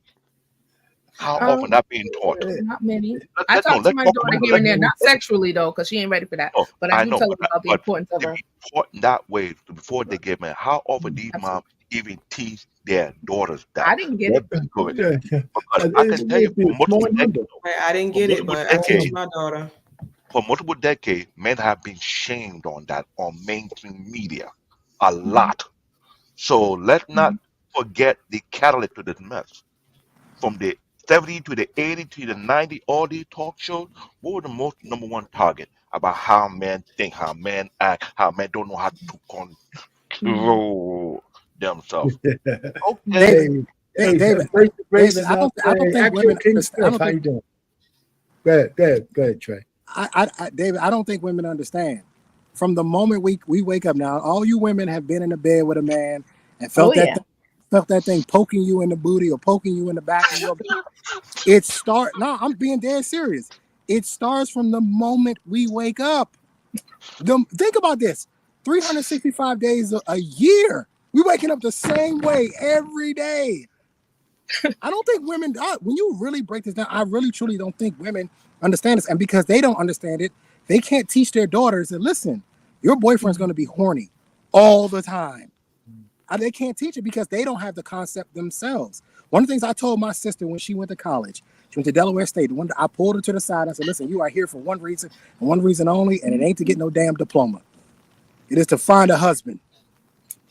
How often that being taught? Not many. I talk to my daughter here and there, not sexually though, because she ain't ready for that. But I do tell her about the importance of her. Taught in that way before they get married. How often these moms even teach their daughters that? I didn't get it. Because I can tell you, for multiple decades, I didn't get it, but I teach my daughter. For multiple decades, men have been shamed on that on mainstream media a lot. So let's not forget the catalyst to this mess. From the 70s to the 80s to the 90s, all these talk shows, what were the most number one target about how men think, how men act, how men don't know how to control themselves? Okay. David, I don't think women understand. How you doing? Go ahead, Trey. David, I don't think women understand. From the moment we wake up now, all you women have been in the bed with a man and felt that thing poking you in the booty or poking you in the back. I'm being dead serious. It starts from the moment we wake up. Think about this. 365 days a year. We're waking up the same way every day. I don't think women, when you really break this down, I really truly don't think women understand this. And because they don't understand it, they can't teach their daughters that, listen, your boyfriend's going to be horny all the time. They can't teach it because they don't have the concept themselves. One of the things I told my sister when she went to college, she went to Delaware State. I pulled her to the side. I said, listen, you are here for one reason and one reason only, and it ain't to get no damn diploma. It is to find a husband.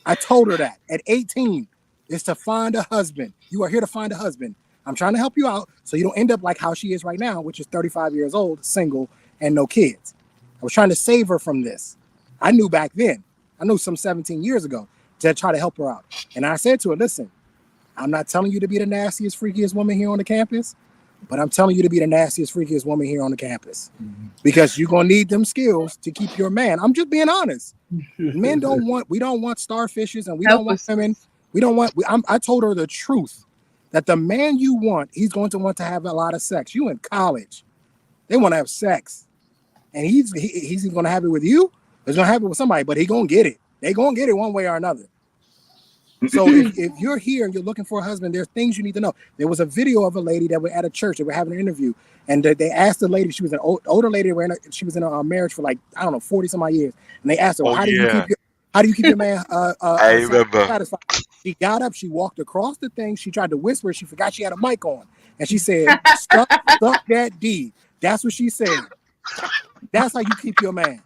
I told her that at 18. It's to find a husband. You are here to find a husband. I'm trying to help you out so you don't end up like how she is right now, which is 35 years old, single, and no kids. I was trying to save her from this. I knew back then. I knew some 17 years ago to try to help her out. And I said to her, listen, I'm not telling you to be the nastiest, freakiest woman here on the campus, but I'm telling you to be the nastiest, freakiest woman here on the campus because you're going to need them skills to keep your man. I'm just being honest. We don't want starfishes and we don't want women We don't want. I told her the truth that the man you want, he's going to want to have a lot of sex. You in college, they want to have sex, and he's going to have it with you. He's going to have it with somebody, but he going to get it. They going to get it one way or another. So if you're here and you're looking for a husband, there's things you need to know. There was a video of a lady that was at a church. They were having an interview, and they asked the lady. She was an older lady. She was in a marriage for like, I don't know, 40 some odd years. And they asked her, how do you keep your man satisfied? She got up. She walked across the thing. She tried to whisper. She forgot she had a mic on, and she said, "Stuck that D." That's what she said. That's how you keep your man.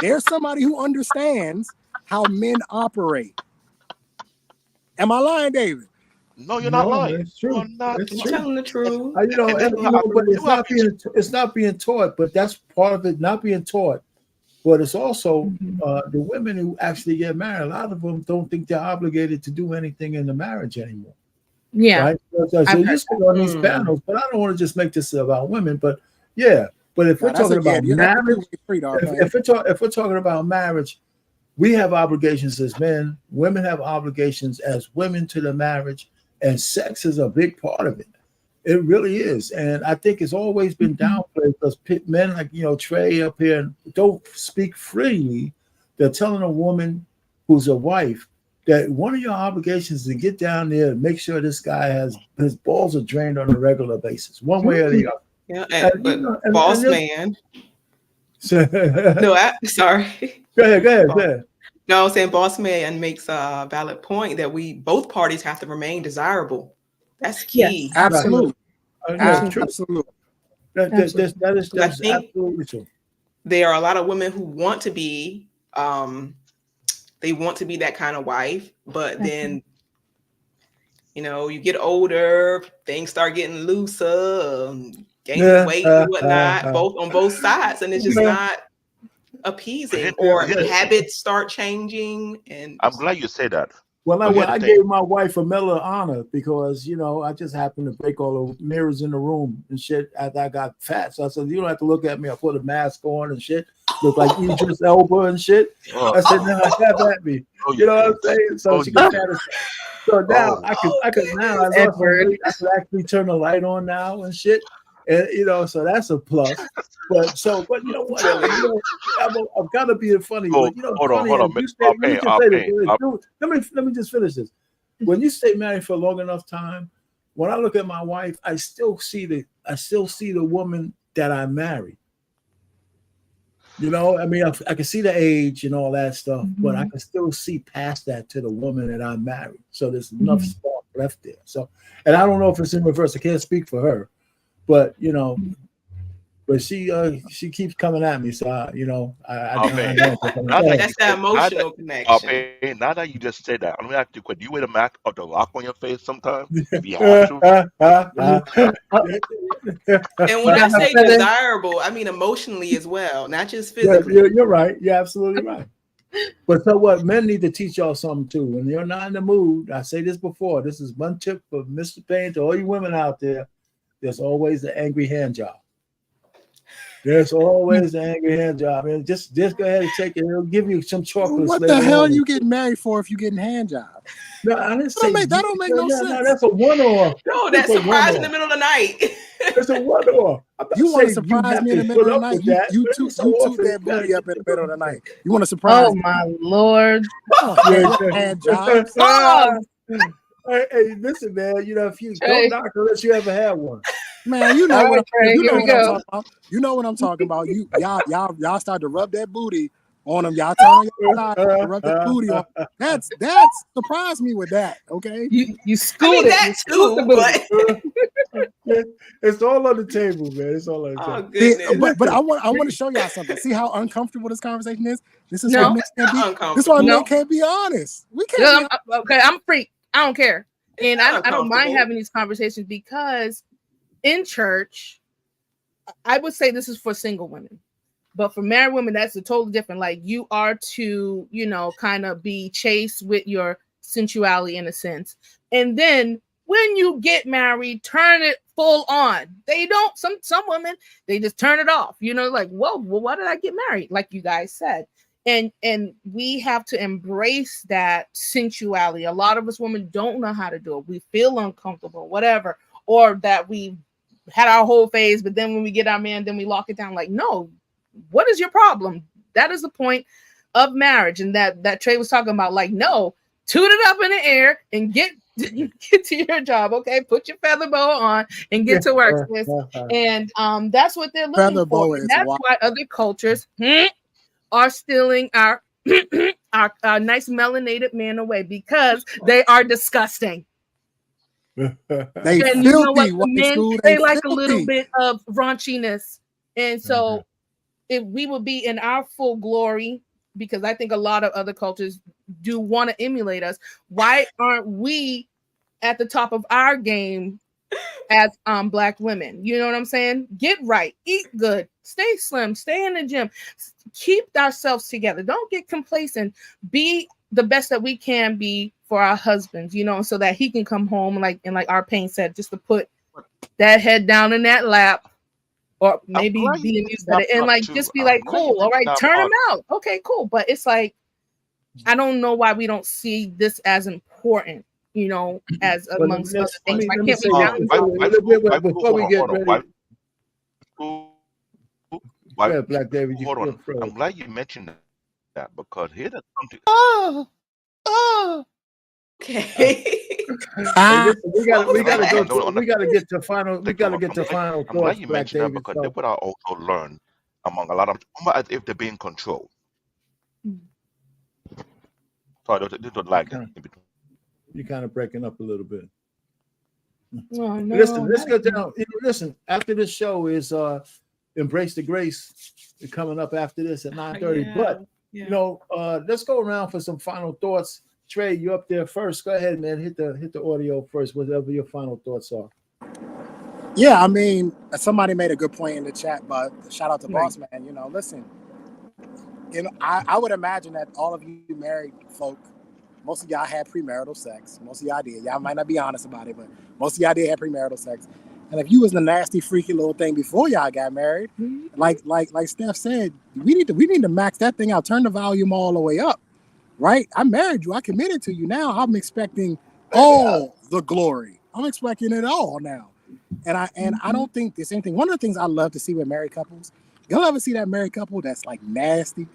There's somebody who understands how men operate. Am I lying, David? No, you're not lying. It's true. You're not It's You're telling the truth. but it's not being taught. But that's part of it, not being taught. But it's also the women who actually get married. A lot of them don't think they're obligated to do anything in the marriage anymore. Yeah. Right. So you sit on these panels, but I don't want to just make this about women. But yeah. But if we're talking about marriage, if we're talking about marriage, we have obligations as men. Women have obligations as women to the marriage, and sex is a big part of it. It really is, and I think it's always been downplayed because men like Trey up here don't speak freely. They're telling a woman who's a wife that one of your obligations is to get down there and make sure this guy has his balls are drained on a regular basis, one way or the other. Yeah, and boss man. Sorry. Go ahead. No, I'm saying boss man makes a valid point that both parties have to remain desirable. That's key. Yes, absolutely. Absolutely. That is absolutely true. There are a lot of women who want to be, they want to be that kind of wife, but then, you get older, things start getting looser, gaining weight and whatnot, on both sides, and it's just not appeasing, or habits start changing. And I'm glad you say that. Well, I gave my wife a Medal of Honor because I just happened to break all the mirrors in the room and shit after I got fat. So I said, you don't have to look at me. I put a mask on and shit, look like Idris Elba and shit. I said, no, have at me. You know what I'm saying? So she got satisfied. So now I could actually turn the light on now and shit. And so that's a plus. But you know what? I've got to be funny. But hold on. Let me just finish this. When you stay married for a long enough time, when I look at my wife, I still see the woman that I married. I can see the age and all that stuff, but I can still see past that to the woman that I married. So there's enough spark left there. So, and I don't know if it's in reverse. I can't speak for her. But but she keeps coming at me, so I that's that emotional connection. Now that you just said that, I'm gonna ask you a question. You wear the mask of the rock on your face sometimes if you have to. And when I say desirable, I mean emotionally as well, not just physically. You're right. You're absolutely right. But so what? Men need to teach y'all something too. When you're not in the mood, I say this before. This is one tip for Mr. Payne to all you women out there. There's always the angry hand job. There's always the angry hand job. And just go ahead and take it. It'll give you some chocolates. What the hell are you getting married for if you're getting hand jobs? No, I didn't say that don't make no sense. No, that's a one-off. No, that's surprise in the middle of the night. It's a one-off. You want to surprise me in the middle of the night? You toot that booty up in the middle of the night. You want to surprise me? Oh my Lord. Hand jobs. Hey, listen, man. If you don't knock unless you ever had one. Man, you know what I'm talking about. You know what I'm talking about. Y'all start to rub that booty on them. Y'all turn your side to rub that booty on. That's surprised me with that. Okay, you schooled that too, but it's all on the table, man. It's all on the table. Oh, goodness. But I want to show y'all something. See how uncomfortable this conversation is. This is why men can't be honest. We can't. Okay, I'm a freak. I don't care, and I don't mind having these conversations because in church, I would say this is for single women, but for married women, that's a totally different. Like you are to, kind of be chaste with your sensuality in a sense, and then when you get married, turn it full on. They don't. Some women they just turn it off. Like, well, why did I get married? Like you guys said, And we have to embrace that sensuality. A lot of us women don't know how to do it. We feel uncomfortable, whatever, or that we had our whole phase, but then when we get our man, then we lock it down. Like, no, what is your problem? That is the point of marriage. And that Trey was talking about, like, no, toot it up in the air and get to your job. Okay, put your feather boa on and get to work, sis. And that's what they're looking Feather for. boa And is that's wild. why other cultures are stealing our our nice melanated man away, because they are disgusting. They And you know what, filthy. the men, they like a little bit of raunchiness. And so if we would be in our full glory, because I think a lot of other cultures do want to emulate us, why aren't we at the top of our game as Black women? You know what I'm saying? Get right, eat good, stay slim, stay in the gym, keep ourselves together, don't get complacent, be the best that we can be for our husbands, you know, so that he can come home, like our Payne said, just to put that head down in that lap, or maybe be amused at it, and like just be like, cool, all right, turn him out, okay, cool. But it's like, I don't know why we don't see this as important, you know, as amongst other things. Why can't we balance? Before we get ready, Black David, hold on. I'm glad you mentioned that, because here's something. Okay. We gotta get to final. We gotta get to final thoughts. I'm glad you Black mentioned that, David, because that's what I also learned among a lot of as if they're being controlled. Sorry, this was like you're kind of breaking up a little bit. Oh, no, listen, let's go down. Listen, after this show is Embrace the Grace coming up after this at 9:30. But you know, let's go around for some final thoughts. Trey, you up there first. Go ahead, man. Hit the audio first, whatever your final thoughts are. Yeah, I mean, somebody made a good point in the chat, but shout out to Boss Man. You know, listen, you know, I would imagine that all of you married folk, most of y'all had premarital sex. Most of y'all did. Y'all might not be honest about it, but most of y'all did have premarital sex. And if you was the nasty, freaky little thing before y'all got married, like Steph said, we need to max that thing out. Turn the volume all the way up. Right? I married you. I committed to you. Now I'm expecting all the glory. I'm expecting it all now. And I don't think there's anything. One of the things I love to see with married couples, you'll ever see that married couple that's like nasty.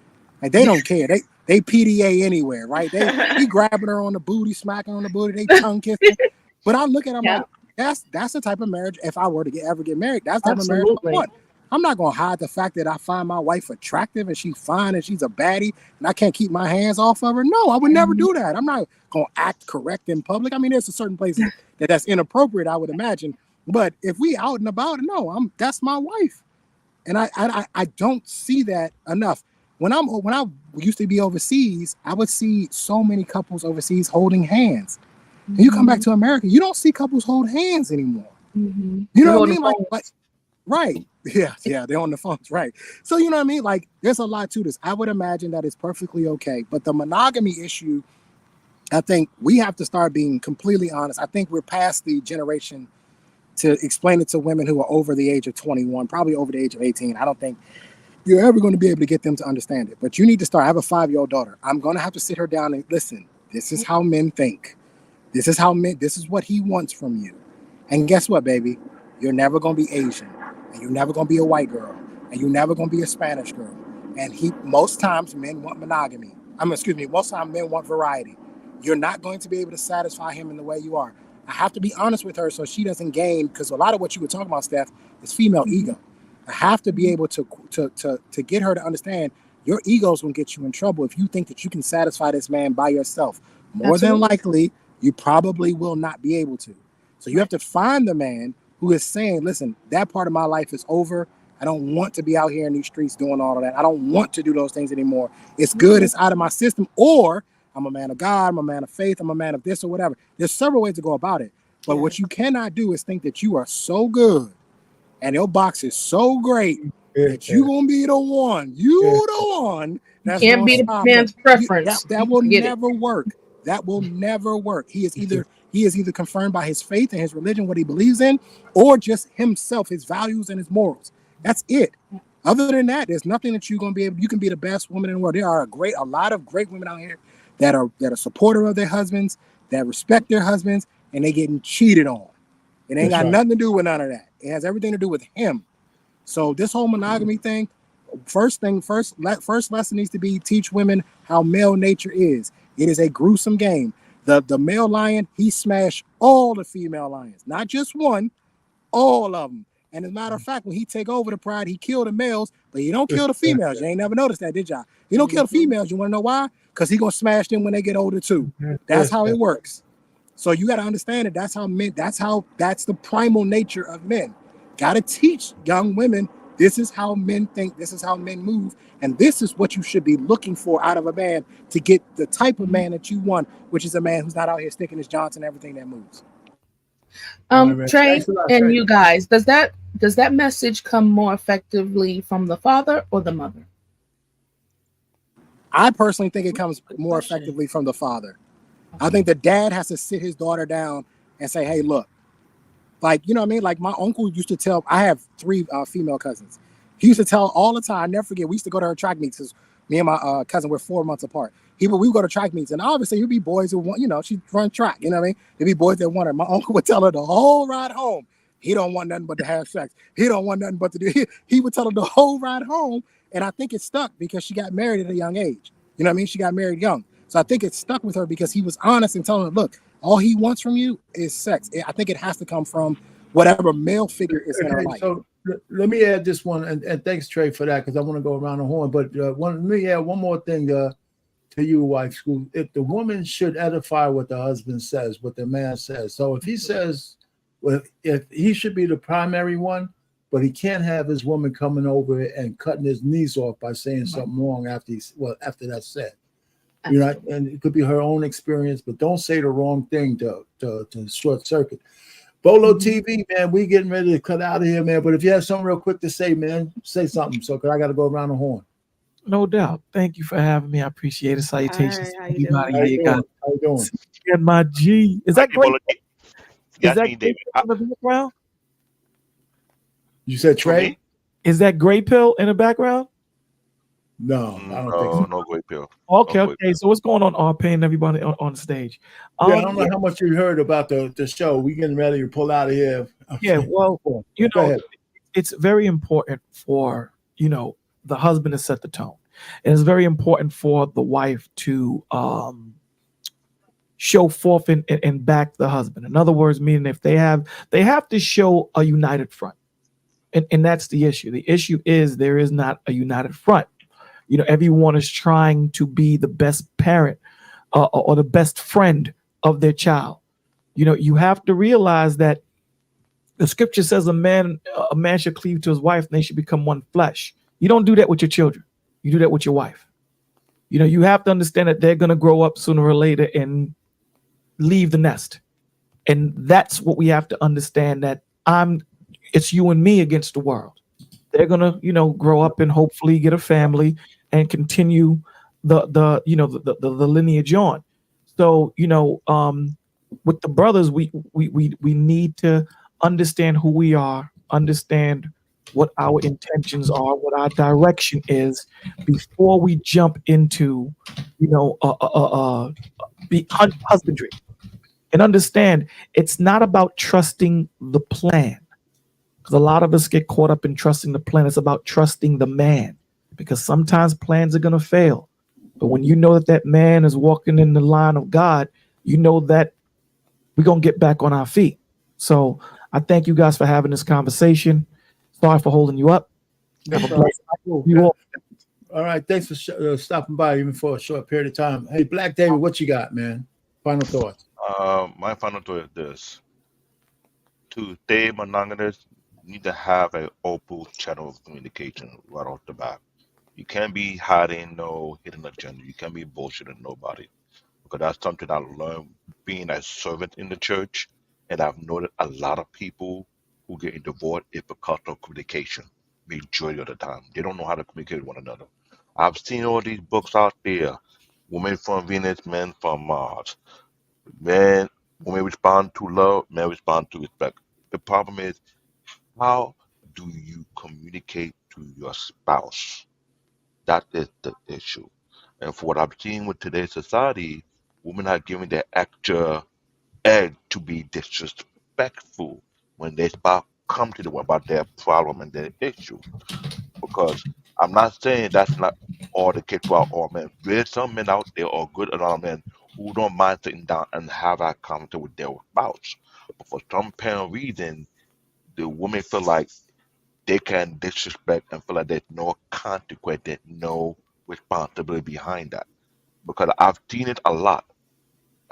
Like they don't care. They PDA anywhere, right? They grabbing her on the booty, smacking her on the booty, they tongue kissing. But I look at them like, that's the type of marriage, if I were to ever get married, that's the type of marriage I want. I'm not going to hide the fact that I find my wife attractive and she's fine and she's a baddie and I can't keep my hands off of her. No, I would never do that. I'm not going to act correct in public. I mean, there's a certain places that's inappropriate, I would imagine. But if we out and about, no, that's my wife. And I don't see that enough. When I used to be overseas, I would see so many couples overseas holding hands. And you come back to America, you don't see couples hold hands anymore. You know what I mean? Like right. Yeah, they're on the phones, right. So you know what I mean? Like there's a lot to this. I would imagine that it's perfectly okay. But the monogamy issue, I think we have to start being completely honest. I think we're past the generation to explain it to women who are over the age of 21, probably over the age of 18. I don't think you're ever going to be able to get them to understand it. But you need to start. I have a 5-year-old daughter. I'm going to have to sit her down and listen. This is how men think. This is what he wants from you. And guess what, baby? You're never going to be Asian. And you're never going to be a white girl. And you're never going to be a Spanish girl. And most times men want monogamy. Most times men want variety. You're not going to be able to satisfy him in the way you are. I have to be honest with her so she doesn't gain, because a lot of what you were talking about, Steph, is female ego. I have to be able to get her to understand your ego's going to get you in trouble if you think that you can satisfy this man by yourself. More than likely, you probably will not be able to. So you have to find the man who is saying, listen, that part of my life is over. I don't want to be out here in these streets doing all of that. I don't want to do those things anymore. It's good. It's out of my system. Or I'm a man of God. I'm a man of faith. I'm a man of this or whatever. There's several ways to go about it. But what you cannot do is think that you are so good and your box is so great that you're going to be the one. You the one. That's can't be the man's preference. That will never work. That will never work. He is either confirmed by his faith and his religion, what he believes in, or just himself, his values and his morals. That's it. Other than that, there's nothing that you're gonna be able. You can be the best woman in the world. There are a lot of great women out here that are supportive of their husbands, that respect their husbands, and they getting cheated on. It ain't got nothing to do with none of that. It has everything to do with him. So this whole monogamy thing, first lesson needs to be teach women how male nature is. It is a gruesome game. The male lion, he smashed all the female lions, not just one, all of them. And as a matter of fact, when he take over the pride, he kill the males, but he don't kill the females. You ain't never noticed that, did y'all? He don't kill the females. You want to know why? Because he gonna smash them when they get older too. That's how it works. So you got to understand that that's the primal nature of men. Got to teach young women, this is how men think, this is how men move, and this is what you should be looking for out of a man to get the type of man that you want, which is a man who's not out here sticking his Johnson and everything that moves. Trey and you guys, does that message come more effectively from the father or the mother? I personally think it comes more effectively from the father. I think the dad has to sit his daughter down and say, hey, look, like, you know what I mean? Like my uncle used to tell, I have 3 female cousins. He used to tell all the time, I never forget, we used to go to her track meets because me and my cousin were 4 months apart. We would go to track meets, and obviously there'd be boys who want, she'd run track, you know what I mean? There'd be boys that want her. My uncle would tell her the whole ride home, he don't want nothing but to have sex. He don't want nothing but to do, he would tell her the whole ride home, and I think it stuck because she got married at a young age. You know what I mean? She got married young. So I think it stuck with her because he was honest and telling her, look, all he wants from you is sex. I think it has to come from whatever male figure is in her life. So let me add this one, and thanks, Trey, for that, because I want to go around the horn. But let me add one more thing to you, wife school. If the woman should edify what the husband says, what the man says. So if he says, well, if he should be the primary one, but he can't have his woman coming over and cutting his knees off by saying something wrong after that's said. And it could be her own experience, but don't say the wrong thing to short circuit. Bolo TV, man, we getting ready to cut out of here, man. But if you have something real quick to say, man, say something. So, because I got to go around the horn. No doubt. Thank you for having me. I appreciate it. Salutations. How you doing? How you doing? And my G. Is that great? Is that David? In the background? You said Trey? Is that Gray Pill in the background? No, I don't think so. No Gray Pill. Okay. So what's going on, Payne, everybody on stage? I don't know how much you heard about the show. We getting ready to pull out of here. Yeah, well, it's very important for, the husband to set the tone. And it's very important for the wife to show forth and back the husband. In other words, meaning if they have to show a united front. And that's the issue. The issue is there is not a united front. Everyone is trying to be the best parent or the best friend of their child. You have to realize that the scripture says a man should cleave to his wife and they should become one flesh. You don't do that with your children. You do that with your wife. You have to understand that they're going to grow up sooner or later and leave the nest. And that's what we have to understand, that it's you and me against the world. They're going to, grow up and hopefully get a family and continue the lineage on. So, with the brothers, we need to understand who we are, understand what our intentions are, what our direction is before we jump into, husbandry. And understand it's not about trusting the plan. Because a lot of us get caught up in trusting the plan. It's about trusting the man. Because sometimes plans are going to fail. But when you know that man is walking in the line of God, you know that we're going to get back on our feet. So I thank you guys for having this conversation. Sorry for holding you up. Have a blessed night. You all. All right. Thanks for stopping by even for a short period of time. Hey, Black David, what you got, man? Final thoughts. My final thought is this. To stay monogamous, you need to have an open channel of communication right off the bat. You can't be hiding no hidden agenda. You can't be bullshitting nobody. Because that's something I learned being a servant in the church. And I've noticed a lot of people who get divorced is because of communication. Majority of the time. They don't know how to communicate with one another. I've seen all these books out there. Women from Venus, men from Mars. Women respond to love, men respond to respect. The problem is, how do you communicate to your spouse. That is the issue. And for what I'm seeing with today's society, women are giving their extra edge to be disrespectful when they come to them about their problem and their issue. Because I'm not saying that's not all the case for all men. There's some men out there, or good amount of men, who don't mind sitting down and have that conversation with their spouse. But for some apparent reason, the women feel like they can disrespect and feel like there's no consequence, there's no responsibility behind that. Because I've seen it a lot.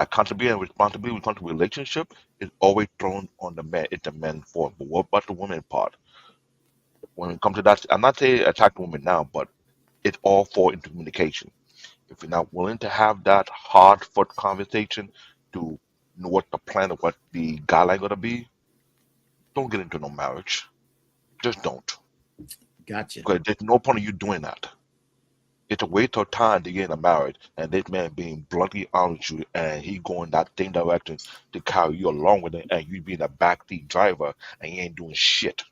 Accountability and responsibility when it comes to relationship is always thrown on the man. It's the men's fault. But what about the women part? When it comes to that, I'm not saying attack the women now, but it's all for into communication. If you're not willing to have that hard fought conversation to know what the plan of what the guideline gonna be, don't get into no marriage. Just don't. Gotcha. Because there's no point in you doing that. It's a waste of time to get in a marriage and this man being bluntly honest with you and he going that same direction to carry you along with it and you being a backseat driver and he ain't doing shit.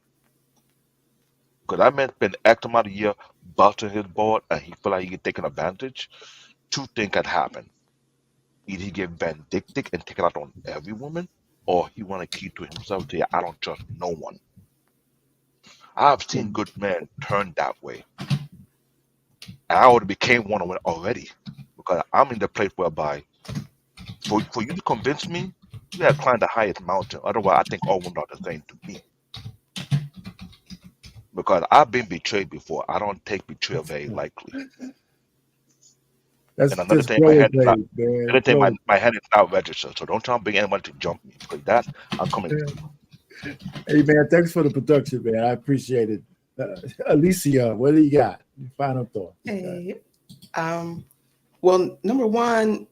Because that man spent X amount of year busting his board and he feel like he get taken advantage. Two things can happen. Either he get vindictive and take it out on every woman, or he want to keep to himself and say, I don't trust no one. I've seen good men turn that way. And I already became one of them already. Because I'm in the place whereby for you to convince me, you gotta climb the highest mountain. Otherwise, I think all women are the same to me. Because I've been betrayed before. I don't take betrayal very likely. That's And another just thing, my hand is not. rollerblade, man. Another thing, my hand is not registered. So don't try to bring anyone to jump me because that I'm coming. Hey man, thanks for the production, man. I appreciate it. Alicia, what do you got? Your final thought. Hey, well, number one,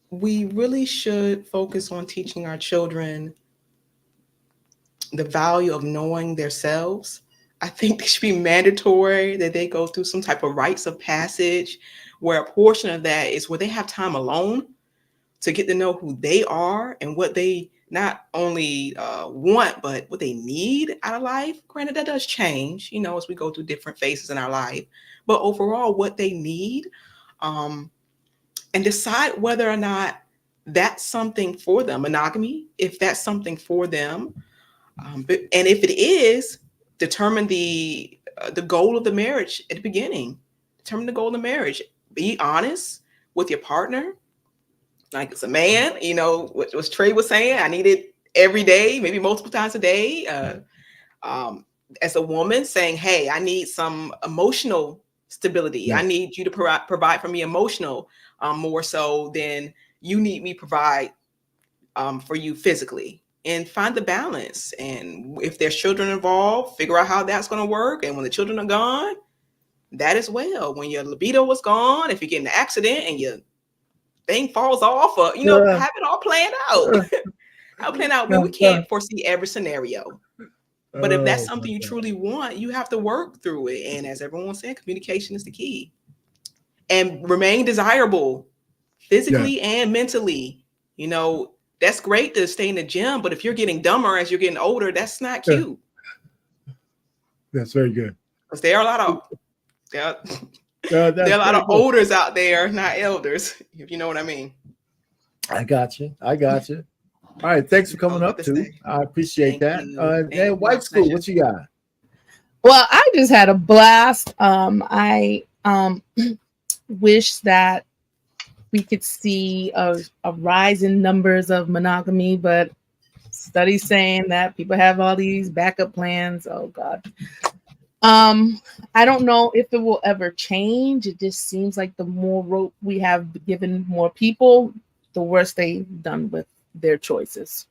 we really should focus on teaching our children the value of knowing themselves. I think it should be mandatory that they go through some type of rites of passage where a portion of that is where they have time alone to get to know who they are and what they not only want, but what they need out of life. Granted, that does change, you know, as we go through different phases in our life, but overall what they need, and decide whether or not that's something for them, monogamy, if that's something for them. And if it is, determine the goal of the marriage at the beginning. Determine the goal of the marriage. Be honest with your partner. Like as a man, you know, what Trey was saying, I need it every day, maybe multiple times a day. As a woman saying, hey, I need some emotional stability. Yes. I need you to provide for me emotional, more so than you need me provide for you physically. And find the balance. And if there's children involved, figure out how that's going to work. And when the children are gone, that as well. When your libido is gone, if you get in an accident and your thing falls off, or you know, have it all planned out. I'll plan out. But we can't foresee every scenario. But if that's something you truly want, you have to work through it. And as everyone said, communication is the key. And remain desirable physically and mentally. You know, that's great to stay in the gym, but if you're getting dumber as you're getting older, that's not cute. That's very good. Because there are a lot of there are a lot of olders out there, not elders, if you know what I mean. I got you. All right, thanks for coming up too. I appreciate that. And White School, what you got? Well, I just had a blast. I wish that we could see a rise in numbers of monogamy, but studies saying that people have all these backup plans. Oh God. I don't know if it will ever change. It just seems like the more rope we have given more people, the worse they've done with their choices.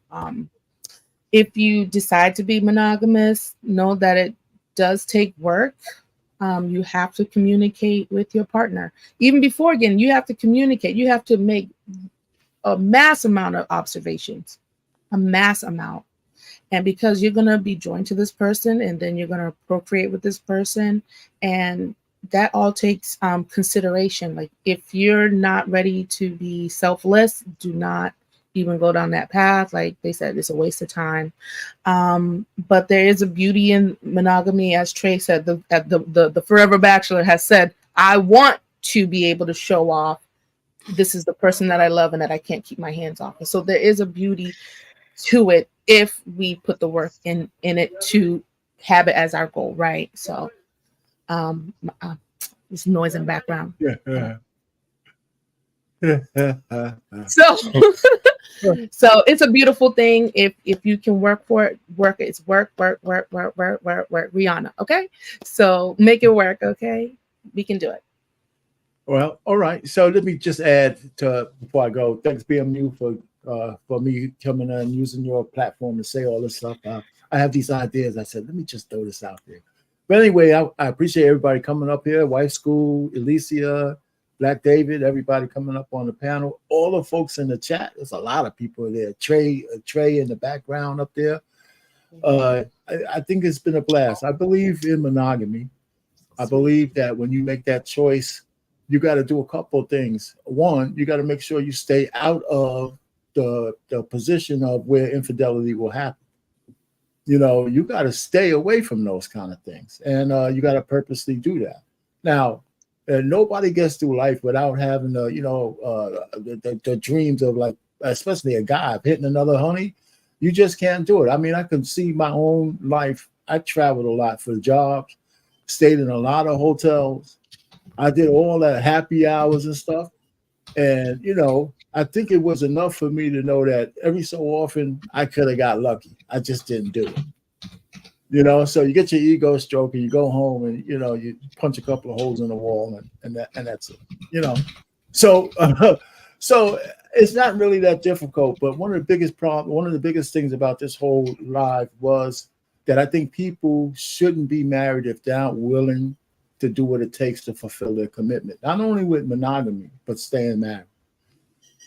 If you decide to be monogamous, know that it does take work. You have to communicate with your partner. Even before, again, you have to communicate. You have to make a mass amount of observations, a mass amount. And because you're going to be joined to this person and then you're going to procreate with this person. And that all takes consideration. Like if you're not ready to be selfless, do not even go down that path. Like they said, it's a waste of time. But there is a beauty in monogamy, as Trey said. The forever bachelor has said, I want to be able to show off this is the person that I love and that I can't keep my hands off. And so there is a beauty to it if we put the work in it to have it as our goal, right? So there's noise in the background. So it's a beautiful thing if you can work for it. It's work. Rihanna, okay? So make it work, okay? We can do it. Well, all right. So let me just add to before I go. Thanks, BMU, for me coming and using your platform to say all this stuff. I have these ideas. I said, let me just throw this out there. But anyway, I appreciate everybody coming up here. Wife School, Alicia, Black David, everybody coming up on the panel. All the folks in the chat. There's a lot of people there. Trey in the background up there. I think it's been a blast. I believe in monogamy. I believe that when you make that choice, you got to do a couple of things. One, you got to make sure you stay out of the position of where infidelity will happen. You know, you got to stay away from those kind of things, and you got to purposely do that. Now, nobody gets through life without having the dreams of, like, especially a guy hitting another honey. You just can't do it. I mean, I can see my own life. I traveled a lot for jobs, stayed in a lot of hotels. I did all that happy hours and stuff. And, you know, I think it was enough for me to know that every so often I could have got lucky. I just didn't do it. You know, so you get your ego stroke and you go home and, you know, you punch a couple of holes in the wall and that's it, you know. So so it's not really that difficult. But one of the biggest things about this whole live was that I think people shouldn't be married if they're not willing to do what it takes to fulfill their commitment, not only with monogamy, but staying married.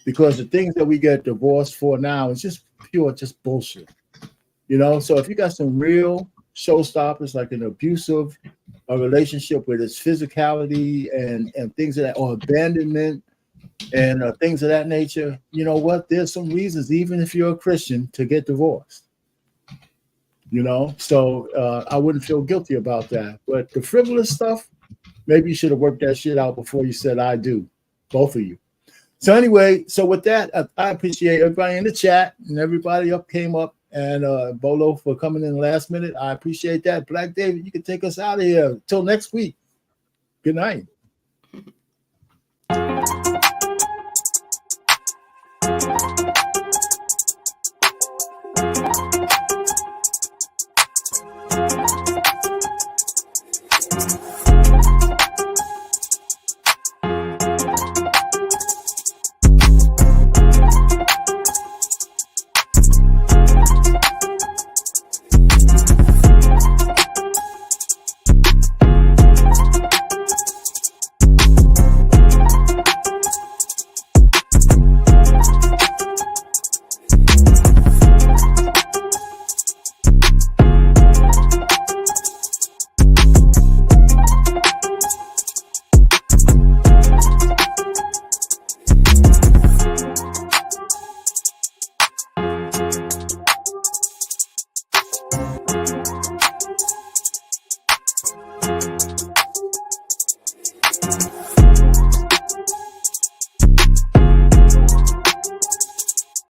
Because the things that we get divorced for now is just bullshit. You know, so if you got some real showstoppers, like an abusive relationship with its physicality and things of that, or abandonment and things of that nature, you know what? There's some reasons, even if you're a Christian, to get divorced. You know, so I wouldn't feel guilty about that. But the frivolous stuff, maybe you should have worked that shit out before you said I do, both of you. So anyway, so with that, I appreciate everybody in the chat and everybody came up, and Bolo for coming in last minute. I appreciate that. Black David, you can take us out of here. Till next week. Good night.